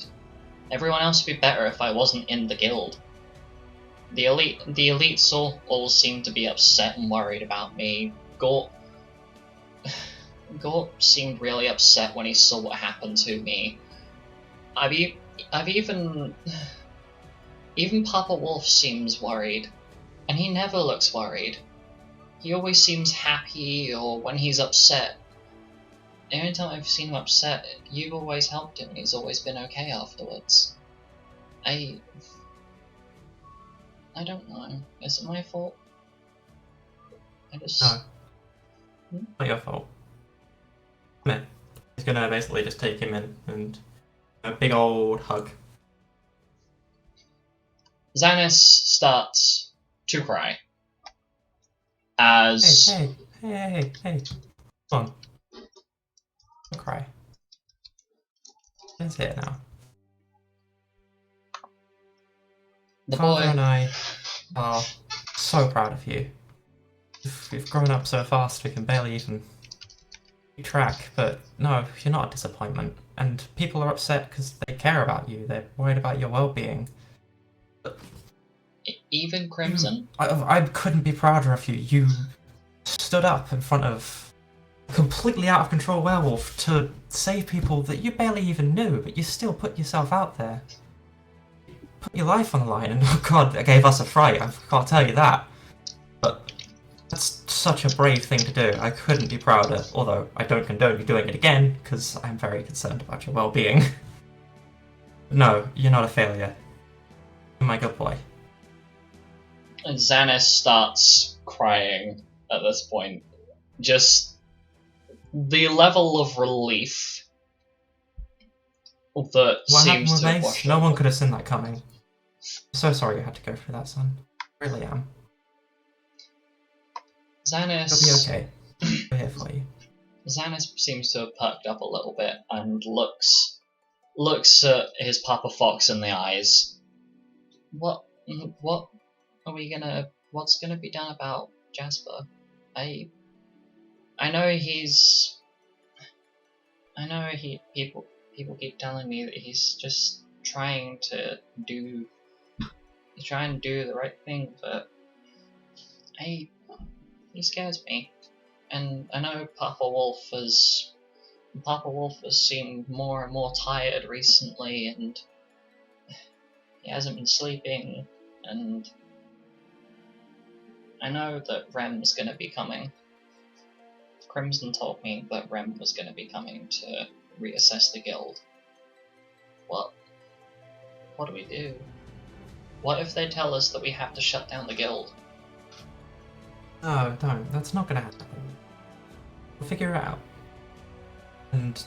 Everyone else would be better if I wasn't in the guild. The elites all seemed to be upset and worried about me. Gort seemed really upset when he saw what happened to me. Even Papa Wolf seems worried, and he never looks worried. He always seems happy, or when he's upset. Every time I've seen him upset, you've always helped him, and he's always been okay afterwards. I don't know. Is it my fault? No. Not your fault. Come in. He's gonna basically just take him in and a big old hug. Xanis starts to cry. As... Hey. Come on. Don't cry. It's here now. The Father boy... and I are so proud of you. We've grown up so fast we can barely even keep track, but no, you're not a disappointment. And people are upset because they care about you. They're worried about your well-being. Even Crimson? I couldn't be prouder of you. You stood up in front of a completely out of control werewolf to save people that you barely even knew, but you still put yourself out there. Put your life on the line, and oh god, that gave us a fright, I can't tell you that. But that's such a brave thing to do. I couldn't be prouder, although I don't condone you doing it again, because I'm very concerned about your well-being. No, you're not a failure. You're my good boy. And Xanis starts crying at this point. Just the level of relief that What happened seems with to have Mace? washed No over. one could have seen that coming. I'm so sorry you had to go through that, son. I really am. Xanis, You'll be okay. We're here for you. Xanis seems to have perked up a little bit and looks at his Papa Fox in the eyes. What are we gonna? What's gonna be done about Jasper? I know people keep telling me that he's just trying to do the right thing, but he scares me. And I know Papa Wolf has seemed more and more tired recently, and he hasn't been sleeping, and I know that Rem's gonna be coming. Crimson told me that Rem was gonna be coming to reassess the guild. What do we do? What if they tell us that we have to shut down the guild? No, don't. That's not gonna happen. We'll figure it out. And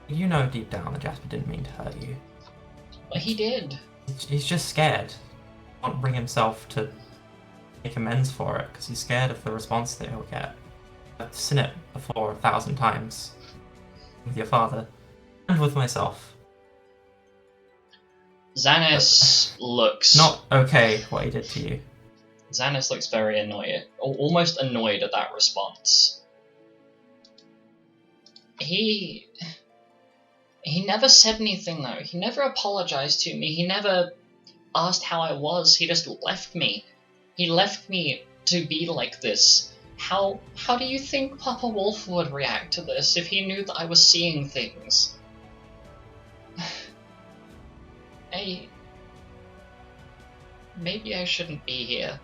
you know deep down that Jasper didn't mean to hurt you. But he did. He's just scared. He can't bring himself to make amends for it because he's scared of the response that he'll get. I've seen it before 1,000 times. With your father. And with myself. Xanis looks... Not okay what he did to you. Xanis looks very annoyed, almost annoyed at that response. He never said anything though. He never apologized to me. He never asked how I was. He just left me. He left me to be like this. How do you think Papa Wolf would react to this if he knew that I was seeing things? Maybe I shouldn't be here.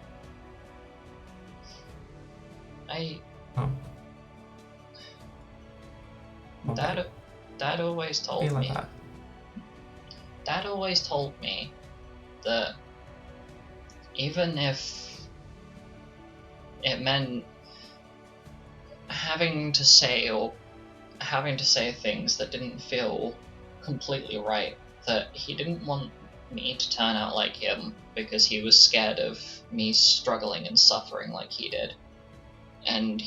Dad always told me. That. Dad always told me that even if it meant having to say things that didn't feel completely right, that he didn't want me to turn out like him because he was scared of me struggling and suffering like he did. And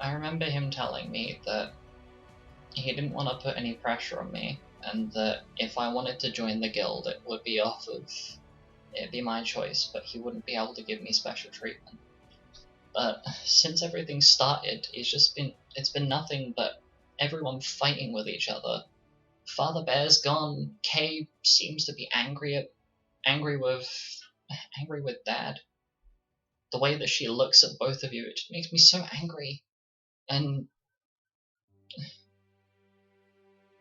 I remember him telling me that he didn't want to put any pressure on me, and that if I wanted to join the guild, it'd be my choice, but he wouldn't be able to give me special treatment. But since everything started, it's been nothing but everyone fighting with each other. Father Bear's gone. Kay seems to be angry with Dad. The way that she looks at both of you, it just makes me so angry. And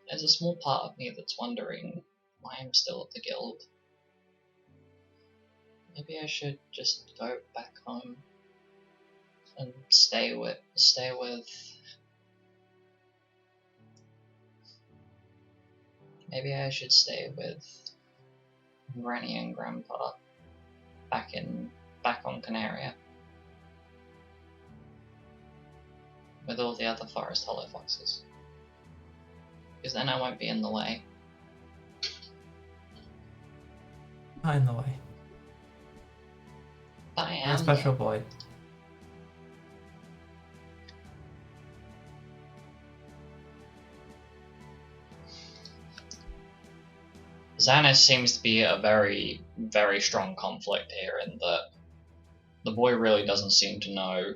there's a small part of me that's wondering why I'm still at the guild. Maybe I should just go back home and stay with maybe I should stay with Granny and Grandpa back on Canaria with all the other Forest Hollow foxes, because then I won't be in the way. Not in the way. But I You're a am. special boy. Xanis seems to be a very, very strong conflict here in that the boy really doesn't seem to know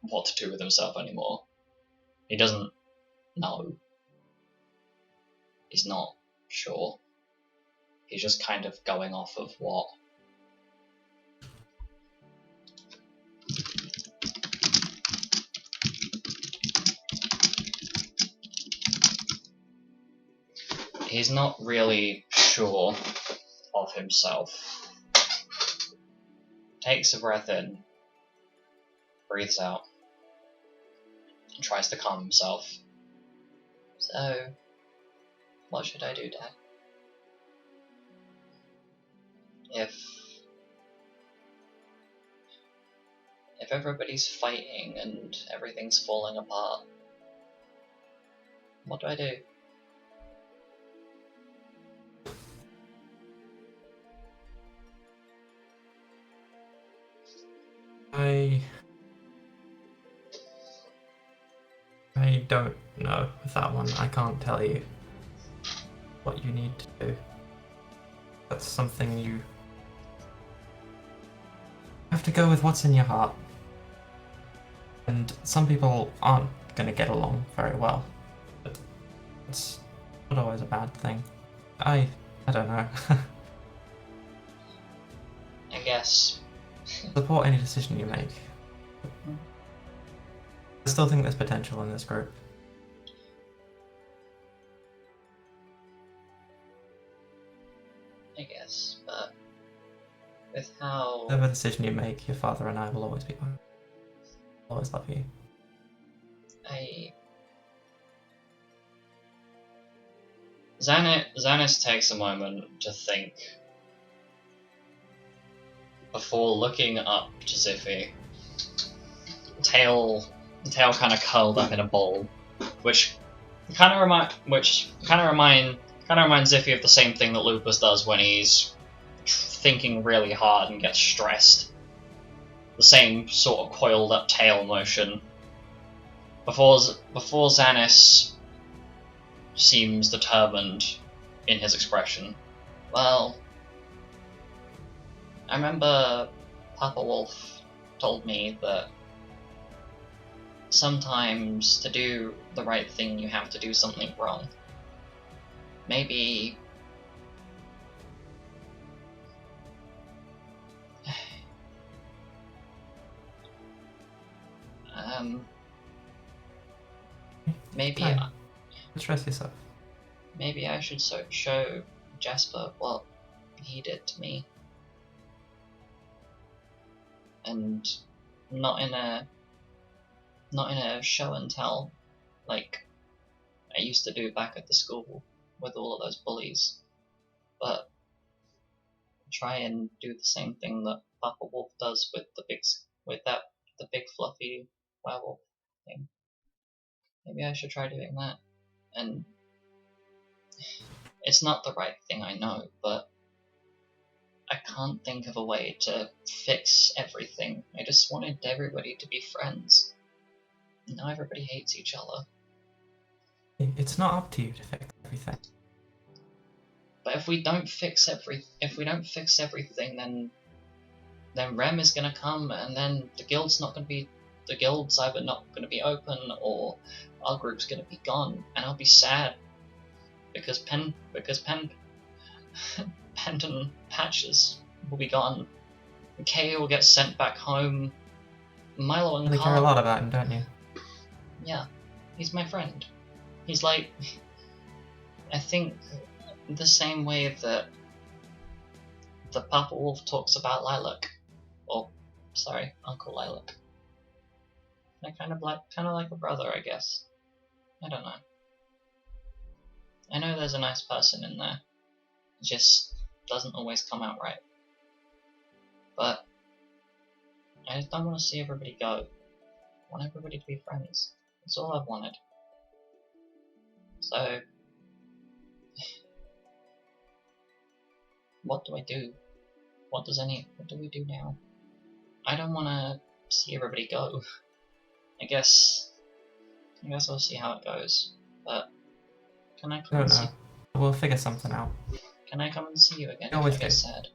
what to do with himself anymore. He doesn't know. He's not sure. He's just kind of going off of what he's not really sure of himself. Takes a breath in, breathes out, and tries to calm himself. So, what should I do, Dad? If everybody's fighting and everything's falling apart, what do I do? I don't know with that one. I can't tell you what you need to do. That's something you have to go with what's in your heart. And some people aren't going to get along very well. But it's not always a bad thing. I don't know. I guess. Support any decision you make. I still think there's potential in this group. I guess, but with how Whatever decision you make, your father and I will always be fine. Always love you. Xanis takes a moment to think before looking up to Ziffy. Tail kind of curled up in a ball, which kind of reminds Ziffy of the same thing that Lupus does when he's thinking really hard and gets stressed. The same sort of coiled up tail motion. Before Xanis seems determined in his expression. Well, I remember Papa Wolf told me that sometimes to do the right thing you have to do something wrong. Maybe maybe Don't stress yourself. maybe I should show Jasper what he did to me, and not in a show and tell like I used to do back at the school with all of those bullies, but try and do the same thing that Papa Wolf does with the big fluffy werewolf thing. Maybe I should try doing that. And it's not the right thing, I know, but I can't think of a way to fix everything. I just wanted everybody to be friends. Now everybody hates each other. It's not up to you to fix everything. But if we don't fix everything, then Rem is gonna come, and then the guild's either not gonna be open, or our group's gonna be gone, and I'll be sad because Penton Patches will be gone. Kay will get sent back home. Milo and You care a Carl. lot about him, don't you? Yeah, he's my friend. He's like, I think the same way that the Papa Wolf talks about Lilac, Uncle Lilac. They're kind of like a brother, I guess. I don't know. I know there's a nice person in there. It just doesn't always come out right. But I just don't want to see everybody go. I want everybody to be friends. That's all I've wanted. So, what do I do? What do we do now? I don't want to see everybody go. I guess I'll see how it goes. But can I I come don't and see? know. We'll figure something out. Can I come and see you again You if always I get do. sad?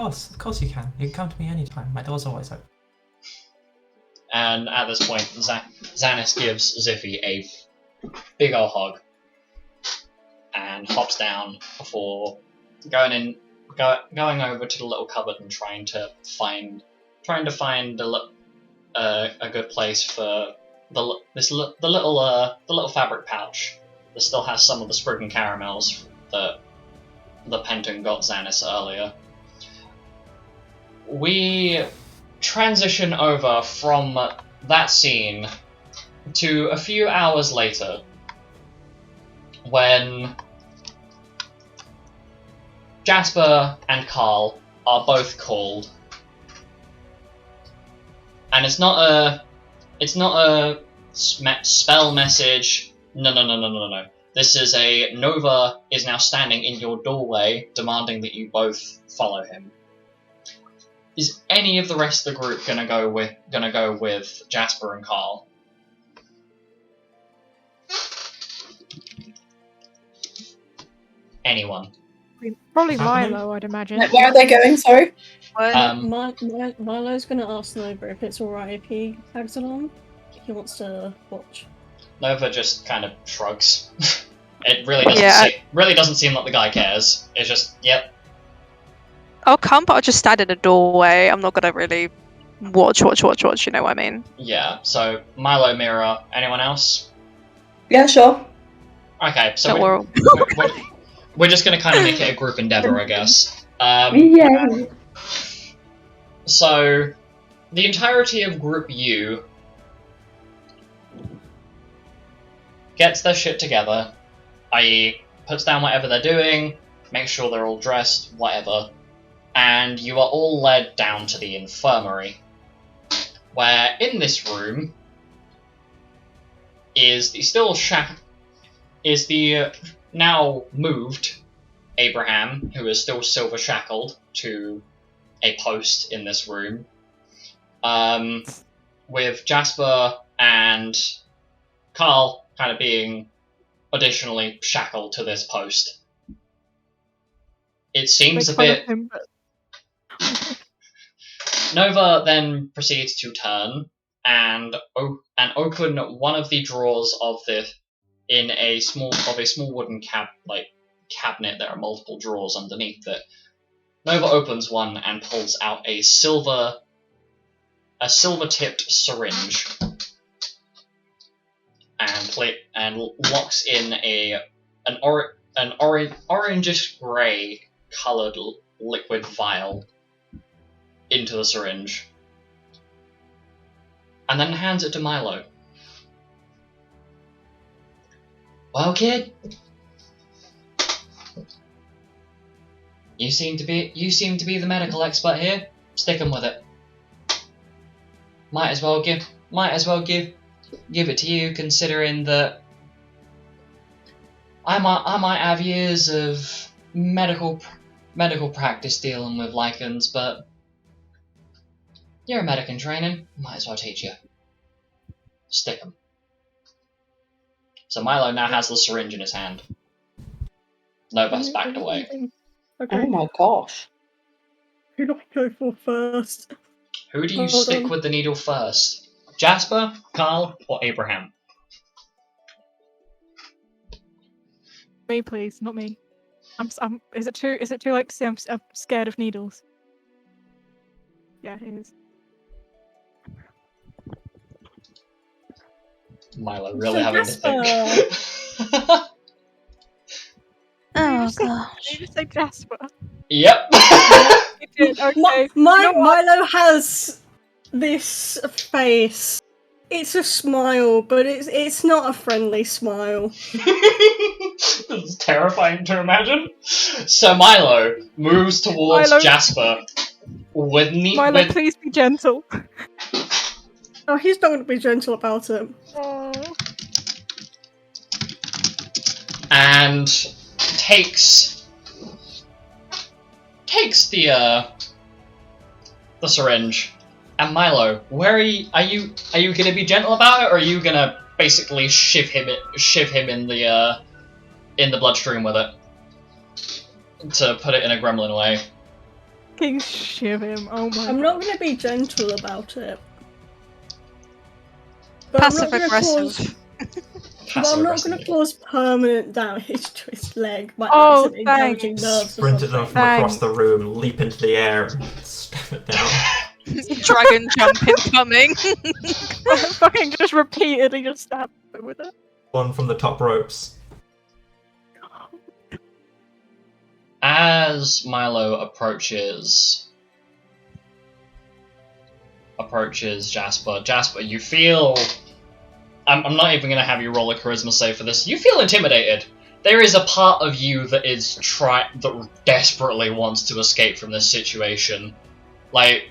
Of course you can. You can come to me anytime. My door's always open. And at this point, Xanis gives Ziffy a big ol' hug and hops down before going over to the little cupboard and trying to find a good place for the little fabric pouch that still has some of the Spriggan caramels that the Penton got Xanis earlier. We transition over from that scene to a few hours later, when Jasper and Carl are both called, and it's not a spell message. No. This is a Nova is now standing in your doorway, demanding that you both follow him. Is any of the rest of the group gonna go with Jasper and Carl? Anyone? Probably Happening? Milo, I'd imagine. Where are they going? Sorry. Milo's gonna ask Nova if it's alright if he tags along. He wants to watch. Nova just kind of shrugs. It really doesn't seem like the guy cares. It's just, yep. I'll come, but I'll just stand in a doorway. I'm not gonna really watch, you know what I mean? Yeah, so Milo, Mira, anyone else? Yeah, sure. Okay, so Don't we're just going to kind of make it a group endeavour, I guess. Yeah. So, the entirety of Group U gets their shit together, i.e. puts down whatever they're doing, makes sure they're all dressed, whatever, and you are all led down to the infirmary, where in this room is the now moved Abraham, who is still silver shackled to a post in this room, with Jasper and Carl kind of being additionally shackled to this post. It seems a bit... Nova then proceeds to turn and open one of the drawers of a small wooden cabinet. There are multiple drawers underneath it. Nova opens one and pulls out a silver-tipped syringe and locks in an orangish grey coloured liquid vial into the syringe, and then hands it to Milo. Well, kid, you seem to be the medical expert here. Stick 'em with it. Might as well give it to you, considering that I might have years of medical practice dealing with lichens, but you're a medic in training. Might as well teach you. Stick 'em. So Milo now has the syringe in his hand. Nova has backed away. Okay. Oh my gosh. Who do I go for first? Who do you Hold stick on. with the needle first? Jasper, Carl, or Abraham? Me, please, not me. Is it too late to say I'm scared of needles? Yeah, it is. Milo really So having to think. Oh Did gosh. you just say Jasper? Yep. You did, okay. Milo has this face. It's a smile, but it's not a friendly smile. This is terrifying to imagine. So Milo moves towards Jasper with Milo, please be gentle. Oh, he's not going to be gentle about it. Oh. and takes the syringe. And Milo, where are you gonna be gentle about it, or are you gonna basically shiv him in the bloodstream with it to put it in a gremlin way? fucking shiv him. Oh my I'm god. not going to be gentle about it. But I'm Passive not going to cause. aggressive. But I'm not going Passive-aggressive. to cause permanent damage to his leg by Oh, accidentally damaging thanks. nerves or Sprint at them something. from across Thanks. the room, leap into the air, and stab it down. Dragon jump incoming. Fucking just repeatedly just stab him with it. One from the top ropes. As Milo approaches Jasper, you feel... I'm not even going to have you roll a charisma save for this. You feel intimidated. There is a part of you that that desperately wants to escape from this situation. Like,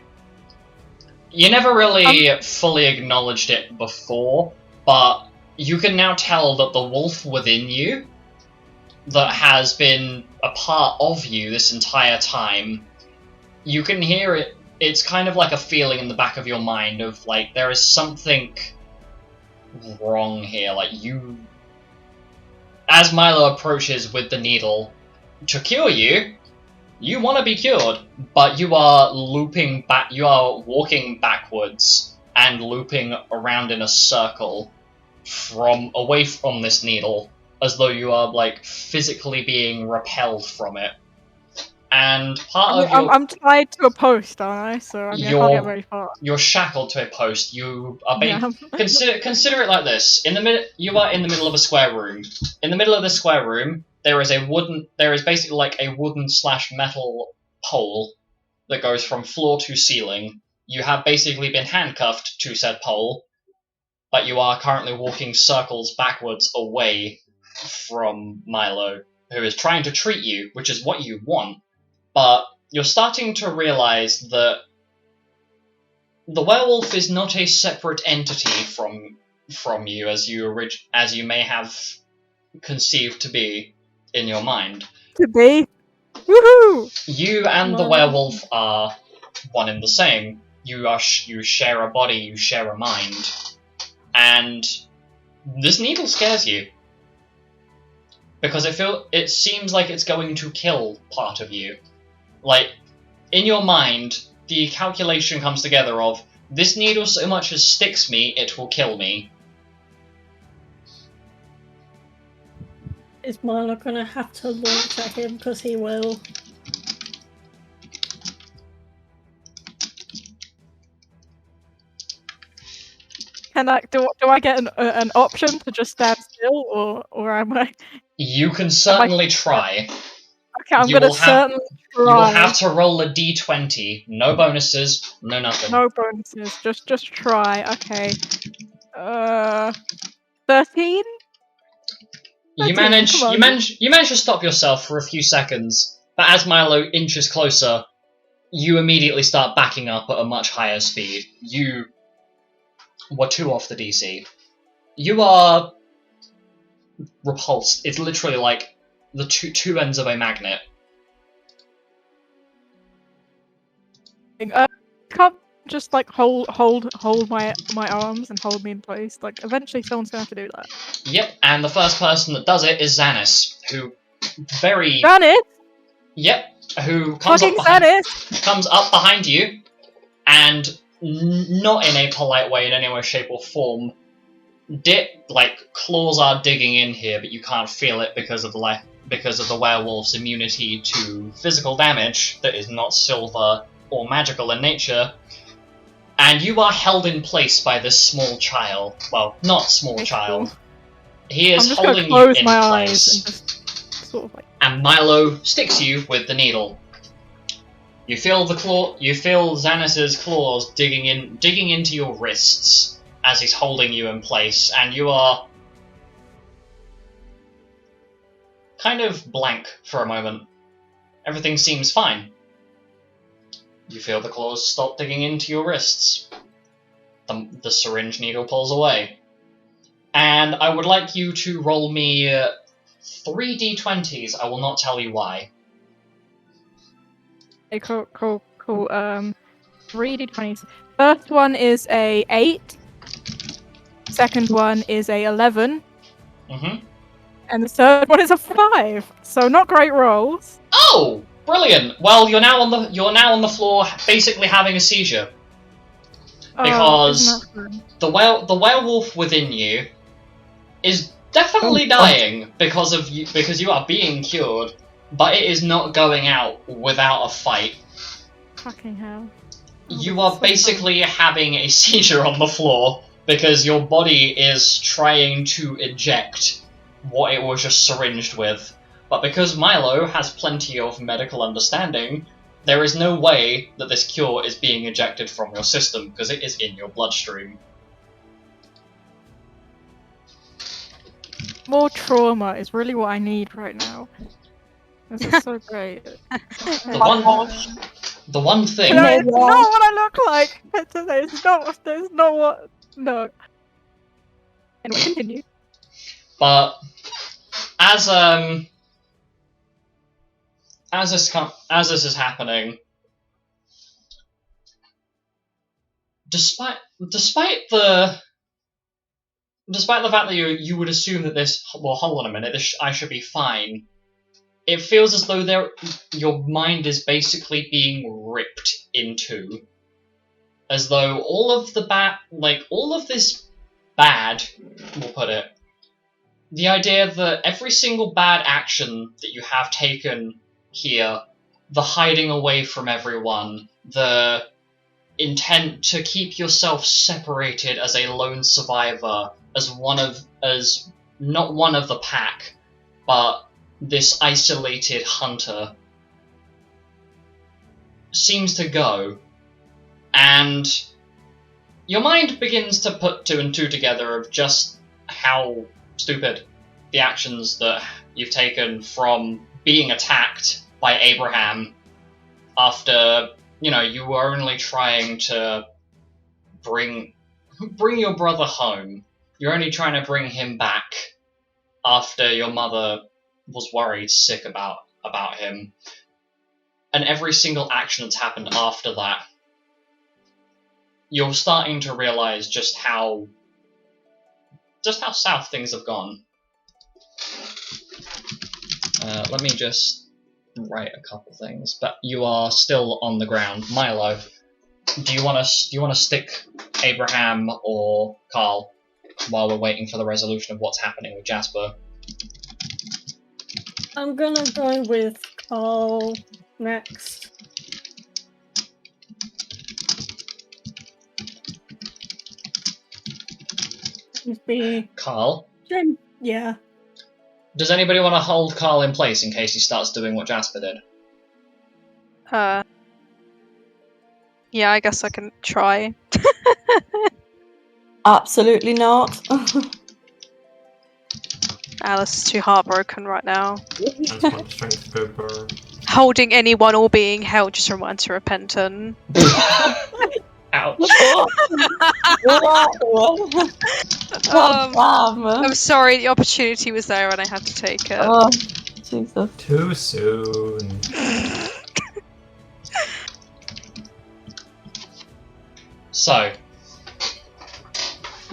you never really fully acknowledged it before, but you can now tell that the wolf within you, that has been a part of you this entire time, you can hear it. It's kind of like a feeling in the back of your mind of, like, there is something wrong here. Like, as Milo approaches with the needle to cure you, you want to be cured, but you are looping back. You are walking backwards and looping around in a circle away from this needle, as though you are, like, physically being repelled from it. And part of your... I'm tied to a post, aren't I? So I can't get very far. You're shackled to a post. You are Yeah. consider it like this. You are in the middle of a square room. In the middle of the square room, there is basically like a wooden/metal pole that goes from floor to ceiling. You have basically been handcuffed to said pole, but you are currently walking circles backwards away from Milo, who is trying to treat you, which is what you want. But you're starting to realize that the werewolf is not a separate entity from you, as you may have conceived to be in your mind. To be. Woohoo! You and the werewolf are one and the same. You share a body, you share a mind, and this needle scares you because it seems like it's going to kill part of you. Like, in your mind, the calculation comes together of, this needle so much as sticks me, it will kill me. Is Milo gonna have to launch at him? Because he will. Do I get an option to just stand still, or am I? You can certainly try. Okay, I'm gonna certainly try. You will have to roll a d20. No bonuses, no nothing. No bonuses. Just try. Okay. 13. You manage to stop yourself for a few seconds, but as Milo inches closer, you immediately start backing up at a much higher speed. You were 2 off the DC. You are repulsed. It's literally like the two ends of a magnet. Can't just like hold my arms and hold me in place. Like, eventually someone's gonna have to do that. Yep, and the first person that does it is Xanis, who Xanis? Yep, who comes up behind you, and not in a polite way in any way, shape, or form. Claws are digging in here, but you can't feel it because of the werewolf's immunity to physical damage that is not silver or magical in nature. And you are held in place by this small child. Well, not small child. He is holding you in place. And Milo sticks you with the needle. You feel Xanis's claws digging into your wrists as he's holding you in place, and you are kind of blank for a moment. Everything seems fine. You feel the claws stop digging into your wrists. The syringe needle pulls away. And I would like you to roll me 3 d20s. I will not tell you why. Okay, cool. 3 d20s. First one is a 8. Second one is a 11. Mm-hmm. And the third one is a 5. So not great rolls. Oh! Brilliant. Well, you're now on the floor, basically having a seizure. Because isn't that fun? the werewolf within you is definitely dying because you are being cured, but it is not going out without a fight. Fucking hell. You are basically having a seizure on the floor because your body is trying to eject what it was just syringed with. But because Milo has plenty of medical understanding, there is no way that this cure is being ejected from your system because it is in your bloodstream. More trauma is really what I need right now. This is so great. The one thing. No, it's not what I look like. It's not what. No. Anyway, continue. But as this is happening, despite the fact that you would assume that this, well, hold on a minute, I should be fine. It feels as though your mind is basically being ripped in two, as though all of this bad, we'll put it, the idea that every single bad action that you have taken here, the hiding away from everyone, the intent to keep yourself separated as a lone survivor, as not one of the pack, but this isolated hunter, seems to go, and your mind begins to put two and two together of just how stupid the actions that you've taken from being attacked by Abraham after, you were only trying to bring your brother home. You're only trying to bring him back after your mother was worried sick about him. And every single action that's happened after that, you're starting to realize just how south things have gone. Let me just write a couple things. But you are still on the ground. Milo, do you want to stick Abraham or Carl while we're waiting for the resolution of what's happening with Jasper? I'm gonna go with Carl next. Carl? Yeah. Does anybody want to hold Carl in place in case he starts doing what Jasper did? Yeah, I guess I can try. Absolutely not. Alice is too heartbroken right now. That's my strength to go burr. Holding anyone or being held just reminds her of Penton. Ouch. God damn. I'm sorry, the opportunity was there and I had to take it. Oh, Jesus. Too soon. So,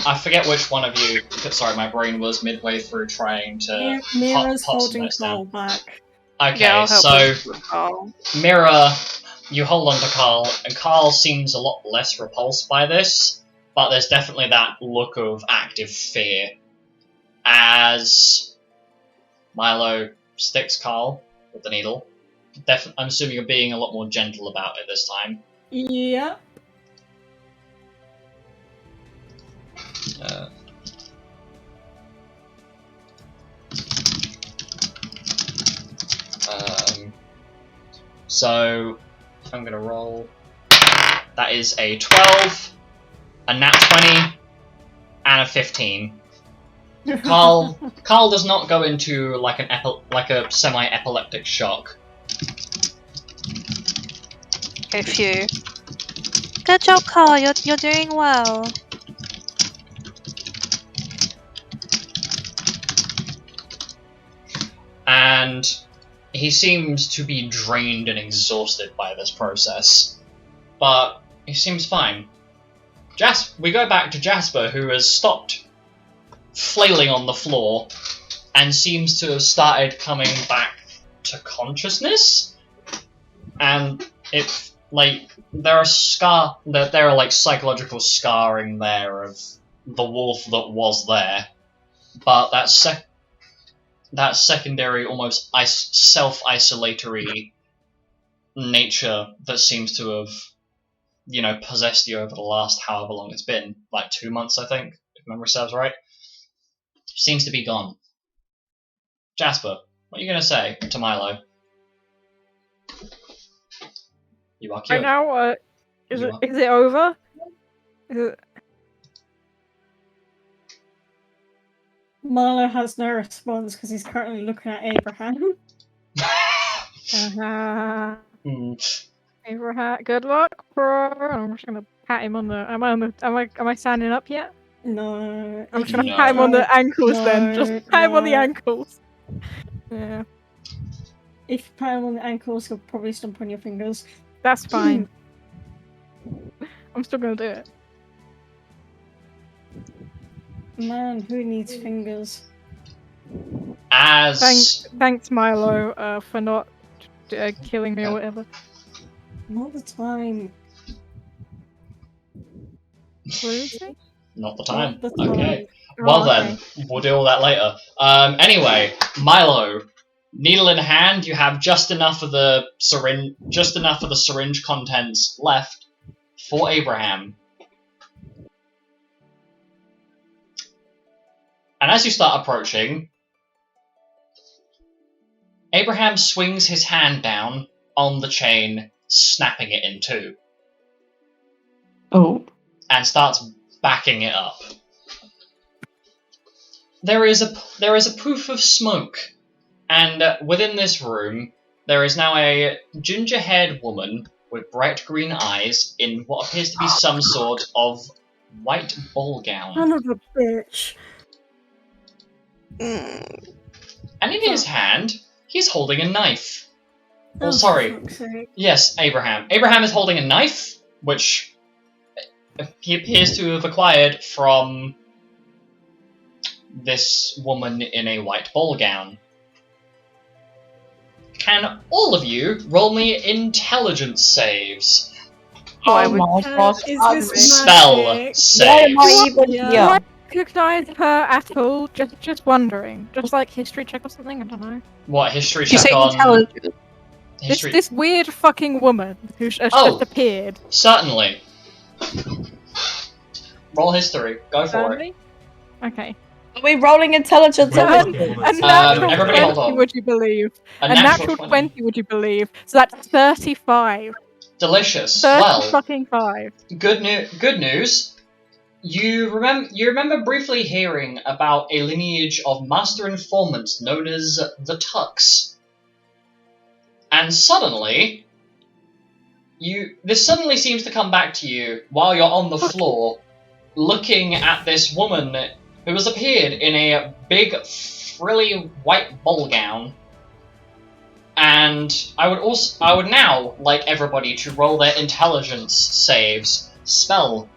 I forget which one of you. Sorry, my brain was midway through trying to. Mira's pop some holding notes down. Carl back. Okay, Yeah, I'll help so with Carl. Mira, you hold on to Carl, and Carl seems a lot less repulsed by this, but there's definitely that look of active fear as Milo sticks Carl with the needle. I'm assuming you're being a lot more gentle about it this time. Yeah. So I'm gonna roll. That is a 12, a nat 20, and a 15. Carl does not go into like a semi-epileptic shock. Okay, phew. Good job, Carl. You're doing well. And he seems to be drained and exhausted by this process. But he seems fine. We go back to Jasper, who has stopped flailing on the floor and seems to have started coming back to consciousness. and it like there are like psychological scarring there of the wolf that was there, but that secondary, almost self-isolatory nature that seems to have, possessed you over the last however long it's been, like 2 months, I think, if memory serves right, seems to be gone. Jasper, what are you going to say to Milo? You are Right cured. now, is You it over? Is it... Milo has no response because he's currently looking at Abraham. Abraham, good luck, bro. I'm just gonna pat him on the. Am I standing up yet? No. I'm just gonna No. pat him on the ankles then. No, Just pat him on the no. ankles. Yeah, If you pat him on the ankles, he'll probably stomp on your fingers. that's fine. I'm still gonna do it. Man, who needs fingers? Thanks, Milo, for not killing me or whatever. Not the time. What did he say? Not the time. Not the time. Okay. Well then, we'll do all that later. Anyway, Milo, needle in hand, you have just enough of the syringe contents left for Abraham. And as you start approaching, Abraham swings his hand down on the chain, snapping it in two. Oh. And starts backing it up. There is a poof of smoke, and within this room, there is now a ginger-haired woman with bright green eyes in what appears to be some sort of white ball gown. Son of a bitch. And in his hand, he's holding a knife. Oh, sorry. for fuck's sake. Yes, Abraham. Abraham is holding a knife, which he appears to have acquired from this woman in a white ball gown. Can all of you roll me intelligence saves? Oh my gosh. Is this Spell magic? Why saves. am I even Yeah. Do I here? recognize her at all? Just wondering. Just like history check or something. I don't know. What, history Did you check say on... intelligence? History... This weird fucking woman who's just Oh. appeared. Certainly. Roll history. Go for it. Suddenly? Okay. Are we rolling intelligence? Yeah. on this? A natural everybody hold 20, on. would you believe? A A natural 20, would you believe? So that's 35. Delicious. 30 Well, fucking 5. good news. You remember briefly hearing about a lineage of master informants known as the Tucks. And suddenly, this suddenly seems to come back to you while you're on the floor, looking at this woman who has appeared in a big, frilly white ball gown. And I would now like everybody to roll their intelligence saves, spell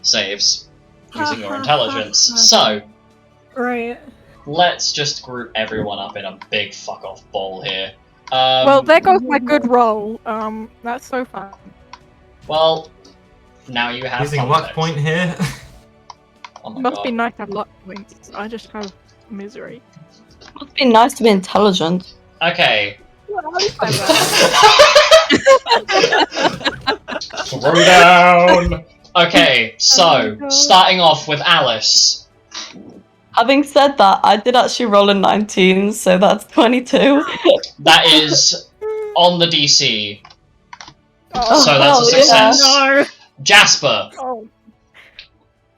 saves, using your intelligence. So, Right. let's just group everyone up in a big fuck off ball here. Well, there goes my good roll. That's so fun. Well, now you have Using context. luck point here. Oh my Must god. be nice to have luck points. I just have misery. Must be nice to be intelligent. Okay. Well, at least I'm Throw down! Okay, so, starting off with Alice. Having said that, I did actually roll a 19, so that's 22. That is on the DC. Oh, So that's a hell yeah. success. No. Jasper. oh.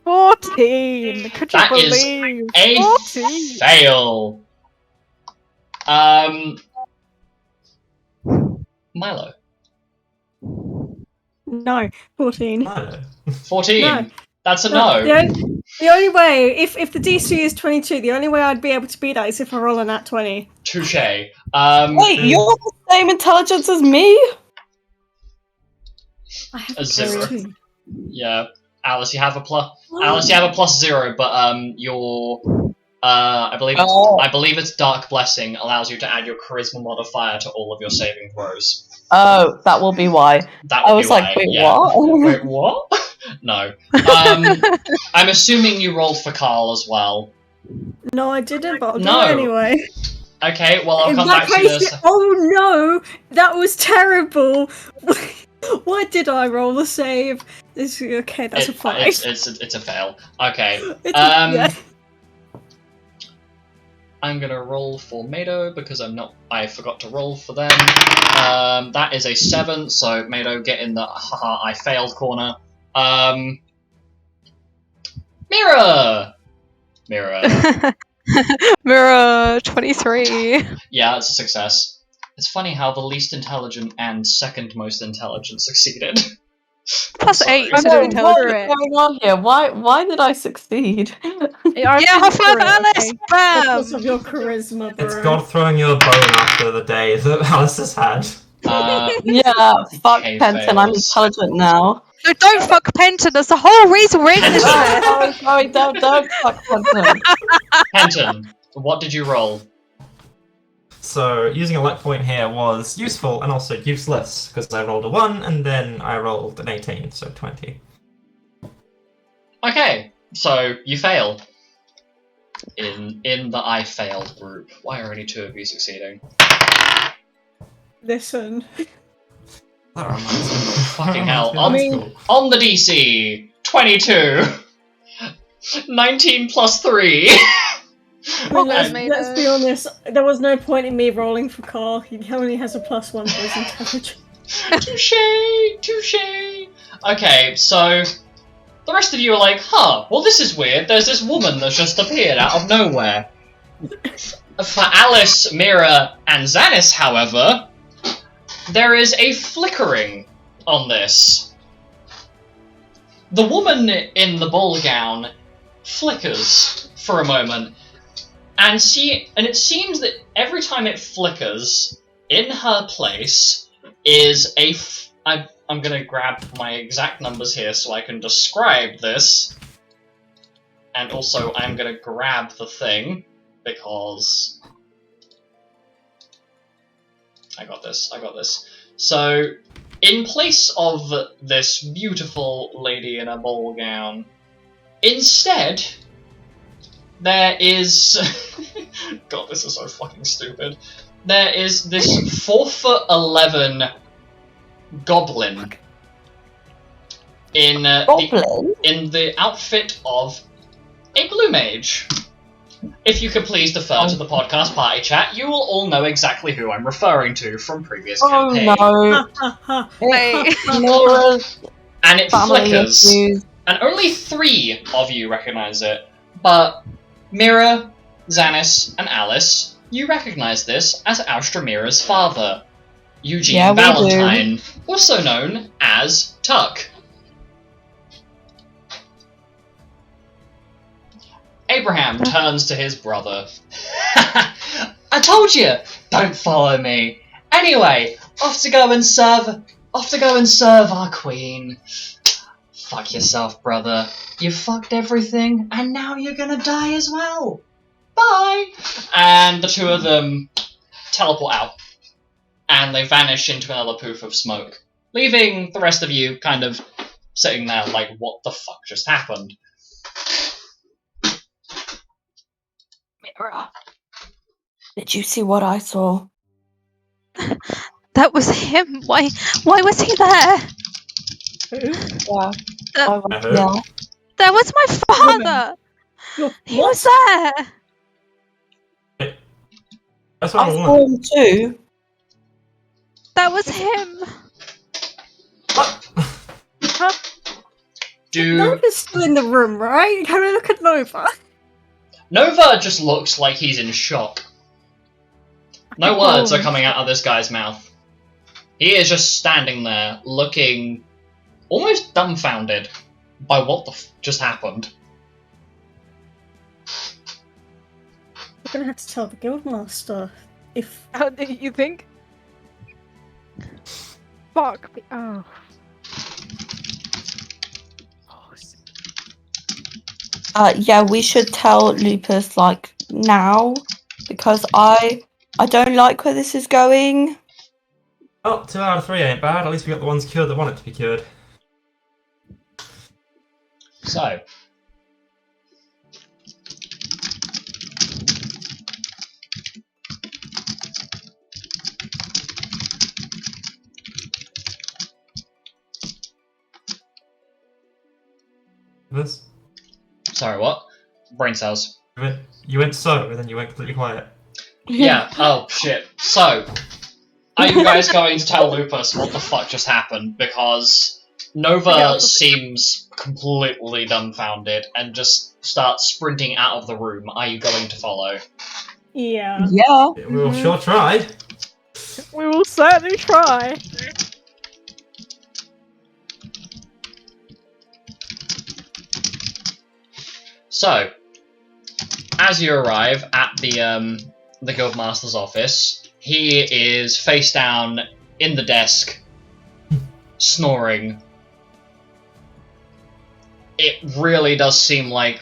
14! Could you That is believe? a 14! fail. Milo. No. 14. No. 14. No. That's a No, no. The only way, if the DC is 22, the only way I'd be able to beat that is if I roll a nat 20. Touche. Wait, you're the same intelligence as me? I have A zero. 2. Yeah. Alice, you have a plus. Alice, you have a +0, but I believe Oh. I believe it's Dark Blessing allows you to add your charisma modifier to all of your saving throws. Oh, that will be why. That I would was be like, why. wait, Yeah. what? Wait, what? No. I'm assuming you rolled for Carl as well. No, I didn't, but I'll do No. it anyway. Okay, well I'll In come that back to case, this. oh no, that was terrible. Why did I roll the save? Okay, that's a 5. It's a fail. Okay. Yeah. I'm gonna roll for Mado because I forgot to roll for them. That is a 7, so Mado get in the haha I failed corner. Mirror. Mirror 23. Yeah, it's a success. It's funny how the least intelligent and second most intelligent succeeded. Plus Sorry. 8 instead of What intelligent. is going on here? Why did I succeed? Yeah, high five, Alice! Okay. Bam! Because of your charisma, bro. It's God throwing you a bone after the day that Alice has had. Yeah, fuck Okay, Penton, I'm fails. intelligent now. No, don't fuck Penton. That's the whole reason we're in this Penton. mess. Sorry, don't fuck Penton. Penton, what did you roll? So using a luck point here was useful and also useless because I rolled a 1 and then I rolled an 18, so 20. Okay, so you fail. In the I failed group. Why are only 2 of you succeeding? Listen. That reminds me. Fucking hell. That reminds me of I mean- school. On the DC, 22. 19 plus 3. I mean, Let's let's be honest, there was no point in me rolling for Carl. He only has a +1 for his intelligence. Touche. Okay, so the rest of you are like, well this is weird. There's this woman that's just appeared out of nowhere. For Alice, Mira, and Xanis, however, there is a flickering on this. The woman in the ball gown flickers for a moment, and it seems that every time it flickers, in her place is I'm gonna grab my exact numbers here so I can describe this, and also I'm gonna grab the thing because I got this. So, in place of this beautiful lady in a ball gown, instead, there is... God, this is so fucking stupid. There is this 4'11" goblin in the outfit of a blue mage. If you could please defer to the podcast party chat, you will all know exactly who I'm referring to from previous campaign. Oh no. Hey. Mira's And it family flickers. issues. And only 3 of you recognize it. But Mira, Xanis, and Alice, you recognize this as Alstroemeria's father, Eugene Yeah, we Valentine, also known as Tuck. Abraham turns to his brother. I told you, don't follow me. Anyway, off to go and serve our queen. Fuck yourself, brother. You fucked everything, and now you're gonna die as well. Bye. And the 2 of them teleport out, and they vanish into another poof of smoke, leaving the rest of you kind of sitting there like, what the fuck just happened? Mira, did you see what I saw? That was him. Why was he there? Yeah. Uh, Yeah. That was my father. He was there. That's I what saw him too. That was him. Nova's still in the room, right? Can we look at Nova? Nova just looks like he's in shock. No words are coming out of this guy's mouth. He is just standing there, looking almost dumbfounded by what the just happened. We're gonna have to tell the guildmaster if. How do you think? Fuck me. Oh. Yeah, we should tell Lupus, like, now, because I don't like where this is going. Oh, 2 out of 3 ain't bad. At least we got the ones cured that want it to be cured. So, This? sorry, what? Brain cells. You went so, and then you went completely quiet. Yeah, oh shit. So, are you guys going to tell Lupus what the fuck just happened? Because Nova seems completely dumbfounded and just starts sprinting out of the room. Are you going to follow? Yeah. Yeah. We'll sure try. We will certainly try. So, as you arrive at the Guildmaster's office, he is face down in the desk, snoring. It really does seem like,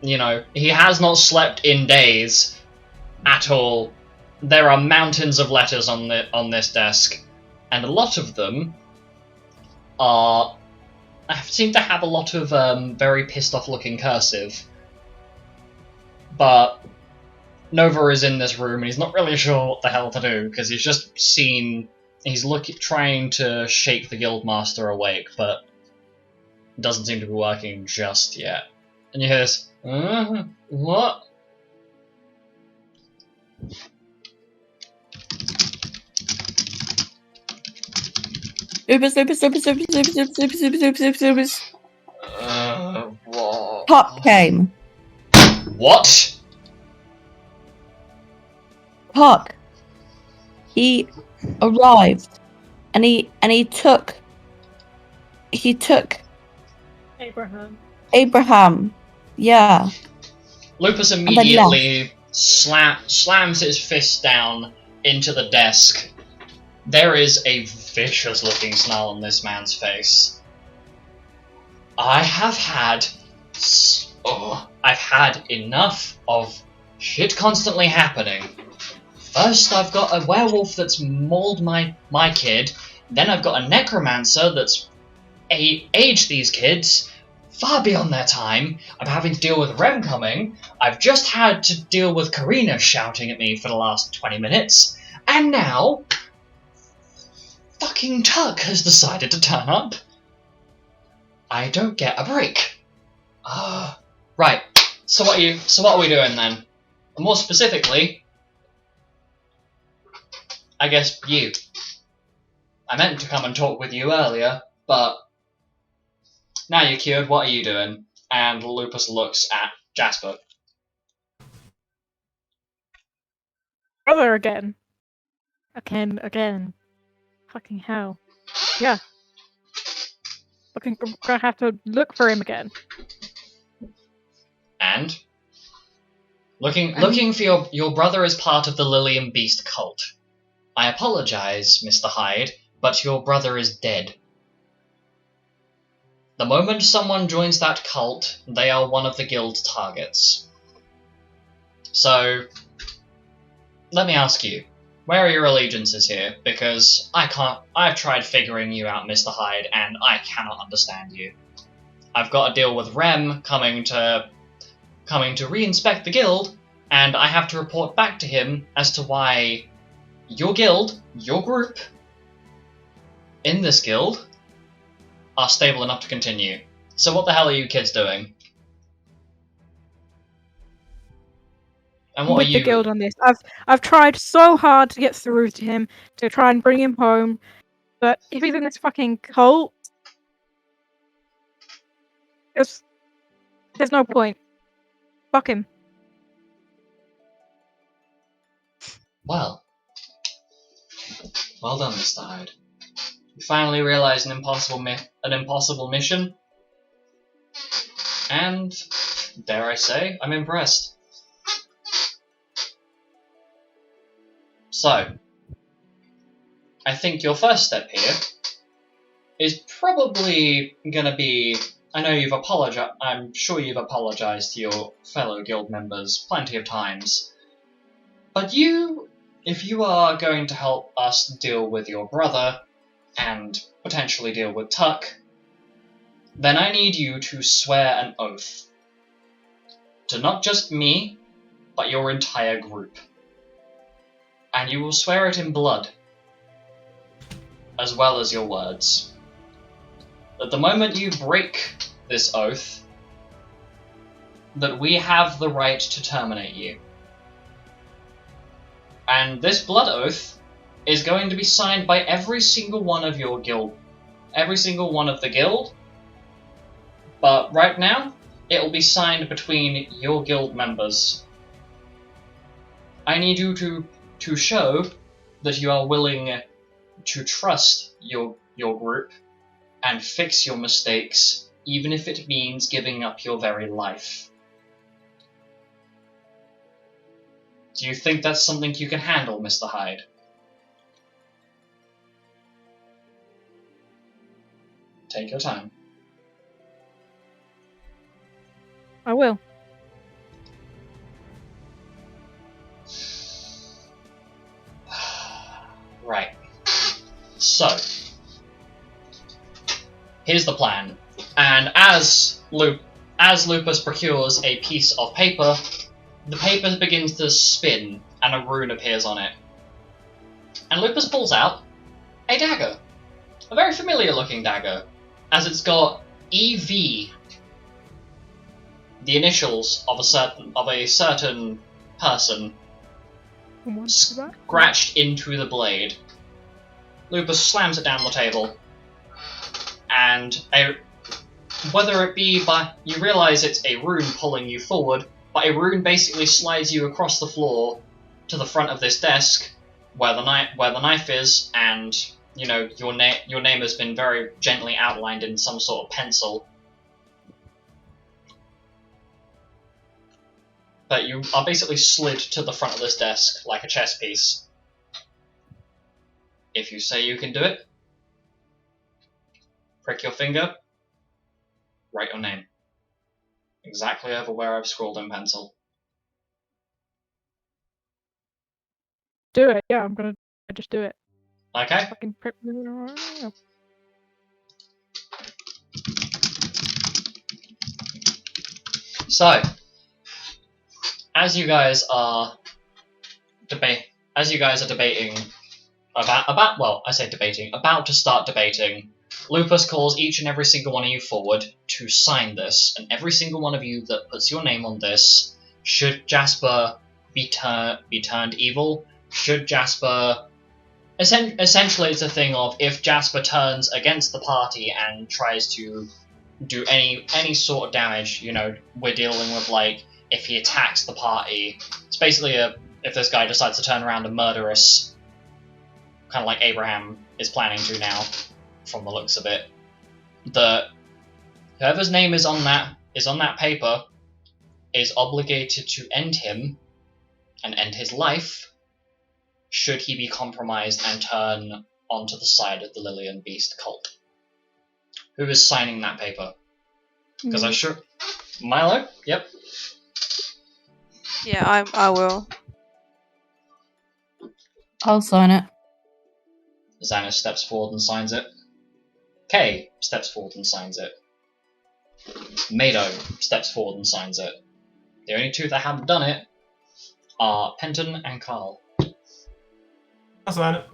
you know, he has not slept in days at all. There are mountains of letters on this desk, and a lot of them seem to have a lot of very pissed off looking cursive. But Nova is in this room and he's not really sure what the hell to do because he's just seen trying to shake the Guildmaster awake, but it doesn't seem to be working just yet. And you hear this, what? Lupus, Lupus, Lupus, Lupus, Lupus, Lupus, Lupus, Lupus, Lupus, Lupus. What? Puck came. What? Puck. He arrived, and he took Abraham. Yeah. Lupus immediately slams his fist down into the desk. There is a vicious-looking snarl on this man's face. I've had enough of shit constantly happening. First, I've got a werewolf that's mauled my kid. Then I've got a necromancer that's aged these kids far beyond their time. I'm having to deal with Rem coming. I've just had to deal with Karina shouting at me for the last 20 minutes. And now, fucking Tuck has decided to turn up. I don't get a break. Right. So what are we doing then? More specifically, I guess you. I meant to come and talk with you earlier, but now you're cured, what are you doing? And Lupus looks at Jasper. Brother again. Again. Fucking hell. Yeah. I'm gonna have to look for him again. And? Looking for your brother as part of the Lilium Beast cult. I apologize, Mr. Hyde, but your brother is dead. The moment someone joins that cult, they are one of the guild's targets. So, let me ask you, where are your allegiances here? Because I've tried figuring you out, Mr. Hyde, and I cannot understand you. I've got to deal with Rem coming to re-inspect the guild, and I have to report back to him as to why your guild, your group, in this guild, are stable enough to continue. So what the hell are you kids doing? And what With are you... the guild on this. I've tried so hard to get through to him, to try and bring him home, but if he's in this fucking cult, there's no point. Fuck him. Well done, Mr. Hyde. You finally realised an impossible mission, and, dare I say, I'm impressed. So, I think your first step here is probably going to be I know you've apologized. I'm sure you've apologized to your fellow guild members plenty of times. But if you are going to help us deal with your brother, and potentially deal with Tuck, then I need you to swear an oath. To not just me, but your entire group. And you will swear it in blood, as well as your words. That the moment you break this oath, that we have the right to terminate you. And this blood oath is going to be signed by every single one of your guild. Every single one of the guild. But right now, it will be signed between your guild members. I need you to show that you are willing to trust your group and fix your mistakes, even if it means giving up your very life. Do you think that's something you can handle, Mr. Hyde? Take your time. I will. Right. So, here's the plan. And as Lupus procures a piece of paper, the paper begins to spin and a rune appears on it. And Lupus pulls out a dagger. A very familiar looking dagger, as it's got EV, the initials of a certain person, scratched into the blade. Lupus slams it down the table, and whether it be you realise it's a rune pulling you forward, but a rune basically slides you across the floor to the front of this desk where the knife is, and you know your name has been very gently outlined in some sort of pencil. But you are basically slid to the front of this desk like a chess piece. If you say you can do it, prick your finger, write your name. Exactly over where I've scrawled in pencil. Do it. Yeah, I'm gonna just do it. Okay? Fucking prep. So, as you guys are debating about to start debating, Lupus calls each and every single one of you forward to sign this, and every single one of you that puts your name on this, should Jasper be turned evil, should Jasper... Essentially it's a thing of, if Jasper turns against the party and tries to do any sort of damage, you know, we're dealing with, like, if he attacks the party. It's basically if this guy decides to turn around and murder us, kind of like Abraham is planning to now, from the looks of it. That whoever's name is on that paper is obligated to end him and end his life should he be compromised and turn onto the side of the Lillian Beast cult. Who is signing that paper? Because Milo? Yep. Yeah, I will. I'll sign it. Xanis steps forward and signs it. Kay steps forward and signs it. Mado steps forward and signs it. The only two that haven't done it are Penton and Carl. I'll sign it.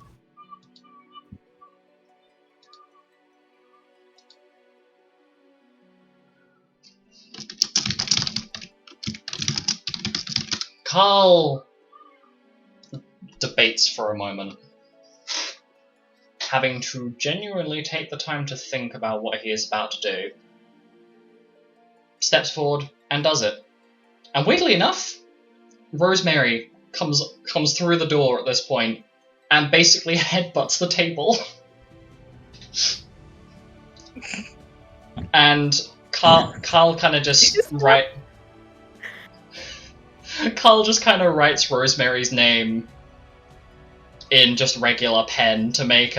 Carl debates for a moment, having to genuinely take the time to think about what he is about to do. Steps forward and does it. And weirdly enough, Rosemary comes through the door at this point and basically headbutts the table. And Carl kind of just Carl just kind of writes Rosemary's name in just regular pen to make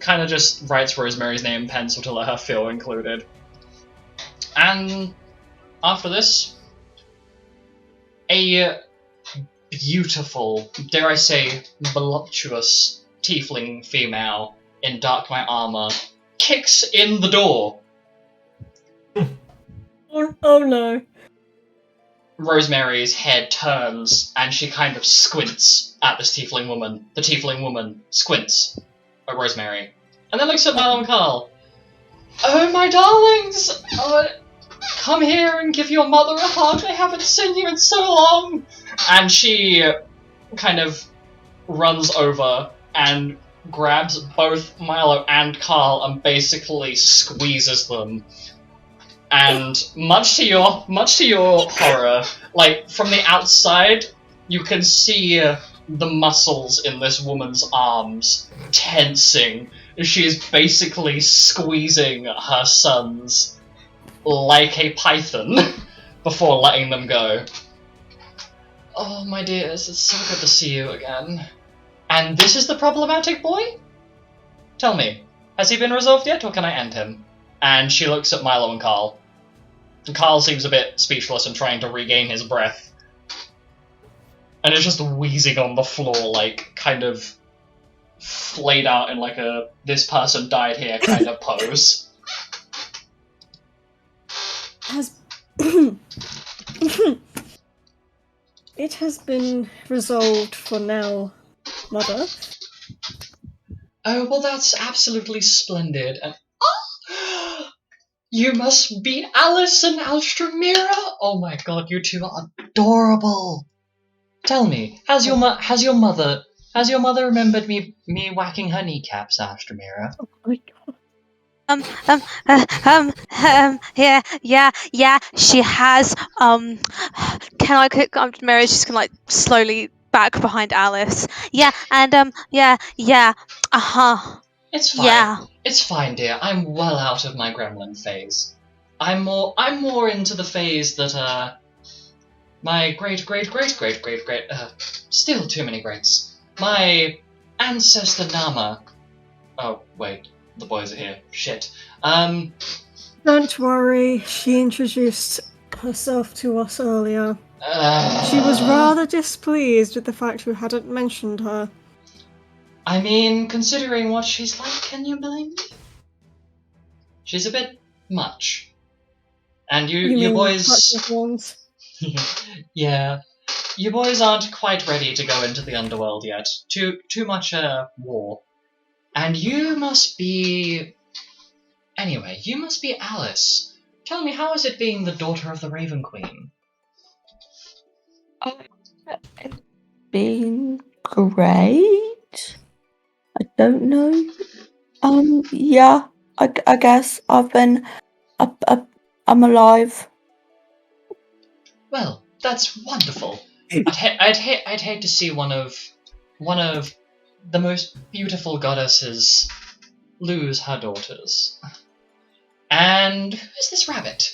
kind of just writes Rosemary's name in pencil to let her feel included. And after this, a beautiful, dare I say, voluptuous tiefling female in dark knight armor kicks in the door. Oh no. Rosemary's head turns and she kind of squints at this tiefling woman. The tiefling woman squints at Rosemary. And then looks at Milo and Carl. Oh, my darlings! Come here and give your mother a hug. I haven't seen you in so long. And she kind of runs over and grabs both Milo and Carl and basically squeezes them. And much to your horror, like from the outside, you can see the muscles in this woman's arms tensing. She's basically squeezing her sons like a python before letting them go. Oh, my dears, it's so good to see you again. And this is the problematic boy? Tell me, has he been resolved yet, or can I end him? And she looks at Milo and Carl. And Carl seems a bit speechless and trying to regain his breath. And is just wheezing on the floor, like, kind of flayed out in like a this person died here kind of pose. It has been resolved for now, Mother. Oh, well, that's absolutely splendid. And you must be Alice and Alstroemeria? Oh my god, you two are adorable. Tell me, has your mother remembered me whacking her kneecaps, Alstroemeria? Oh my god. Yeah, she has, can I click, Mary's just gonna, like, slowly back behind Alice. Yeah, and, yeah, uh-huh. It's fine. Yeah. It's fine, dear. I'm well out of my gremlin phase. I'm more into the phase that, my great, still too many greats. My ancestor Nama. Oh, wait. The boys are here. Shit. Don't worry, she introduced herself to us earlier. She was rather displeased with the fact we hadn't mentioned her. I mean, considering what she's like, can you blame me? She's a bit much. And you boys... Yeah. You boys aren't quite ready to go into the underworld yet. Too much, war. And you must be... Anyway, you must be Alice. Tell me, how is it being the daughter of the Raven Queen? It's been great. I don't know. Yeah, I guess I've been... I'm alive. Well, that's wonderful. I'd hate to see one of the most beautiful goddesses lose her daughters. And who is this rabbit?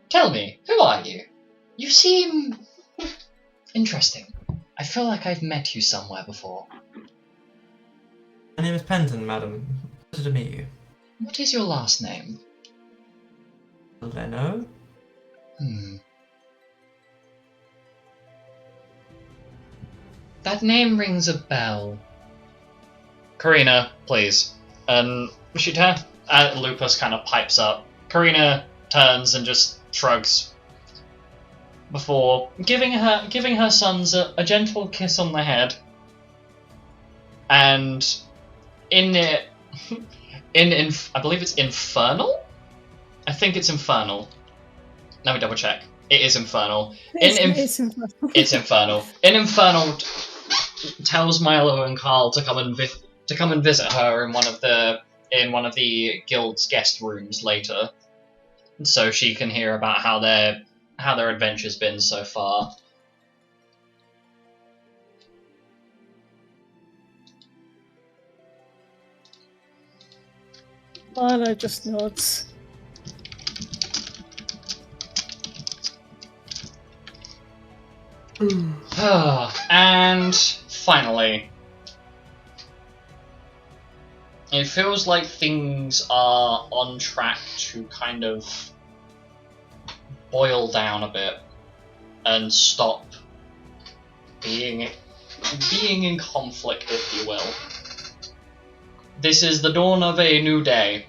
Tell me, who are you? You seem interesting. I feel like I've met you somewhere before. My name is Penton, madam. Pleasure to meet you. What is your last name? Leno? That name rings a bell. Karina, please. And Lupus kind of pipes up. Karina turns and just shrugs before giving her sons a gentle kiss on the head. And in I believe it's Infernal? I think it's Infernal. Let me double check. It is Infernal. It's Infernal. It's Infernal. In Infernal, tells Milo and Carl to come and visit her in one of the guild's guest rooms later, so she can hear about how their adventure's been so far. Milo just nods. And finally, It feels like things are on track to kind of boil down a bit and stop being in conflict, if you will. This is the dawn of a new day,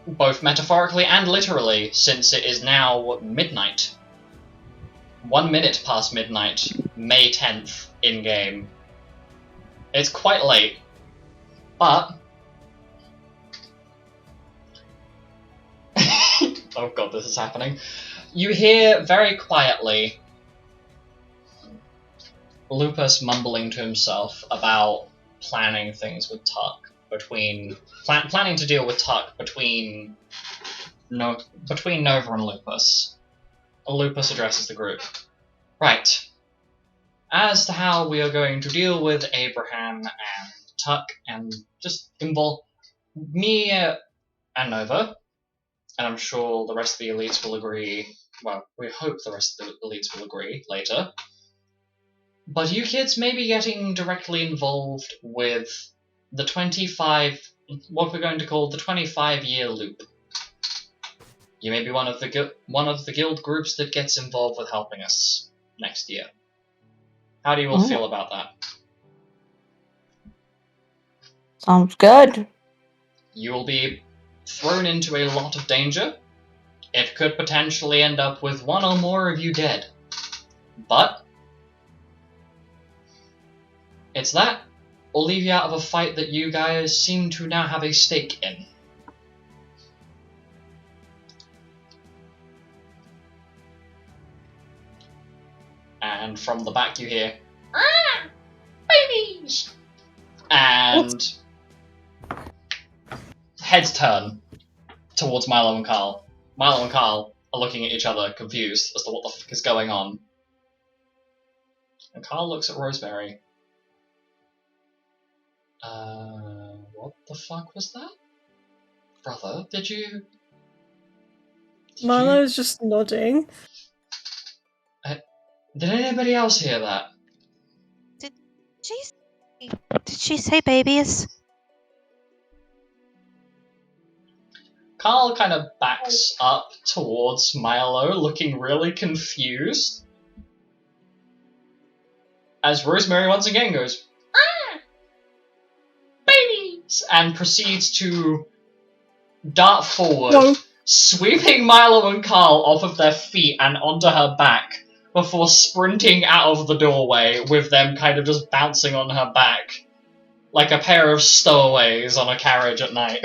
both metaphorically and literally, since it is now midnight. 1 minute past midnight, May 10th, in-game. It's quite late, but... oh god, this is happening. You hear very quietly Lupus mumbling to himself about planning things with Tuck planning to deal with Tuck between Nova and Lupus. Lupus addresses the group. Right. As to how we are going to deal with Abraham and Tuck and just involve me and Nova, and I'm sure the rest of the elites will agree. Well, we hope the rest of the elites will agree later. But you kids may be getting directly involved with the what we're going to call the 25-year loop. You may be one of the guild groups that gets involved with helping us next year. How do you all feel about that? Sounds good. You will be thrown into a lot of danger. It could potentially end up with one or more of you dead. But it's that, or leave you out of a fight that you guys seem to now have a stake in. And from the back you hear, "Ah! Babies!" And heads turn towards Milo and Carl. Milo and Carl are looking at each other, confused as to what the fuck is going on. And Carl looks at Rosemary. What the fuck was that? Brother, did you... Milo's just nodding. Did anybody else hear that? Did she say babies? Carl kind of backs up towards Milo, looking really confused. As Rosemary once again goes, "Ah! Babies!" and proceeds to dart forward, No. sweeping Milo and Carl off of their feet and onto her back, before sprinting out of the doorway with them kind of just bouncing on her back, like a pair of stowaways on a carriage at night.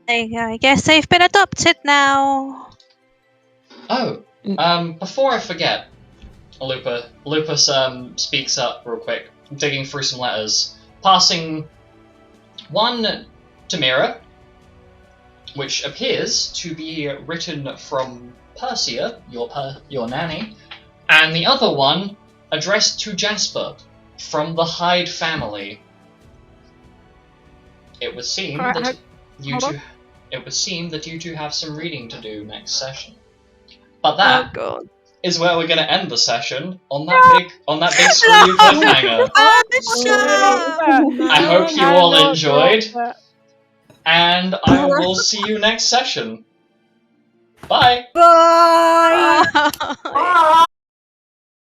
I guess they've been adopted now. Oh, before I forget, Lupus speaks up real quick, digging through some letters, passing one to Mira, which appears to be written from Persia, your nanny, and the other one addressed to Jasper from the Hyde family. It would seem that you two have some reading to do next session. But that is where we're going to end the session on that big screw you cliffhanger. I hope you all enjoyed, and I will see you next session. Bye. Bye. Bye.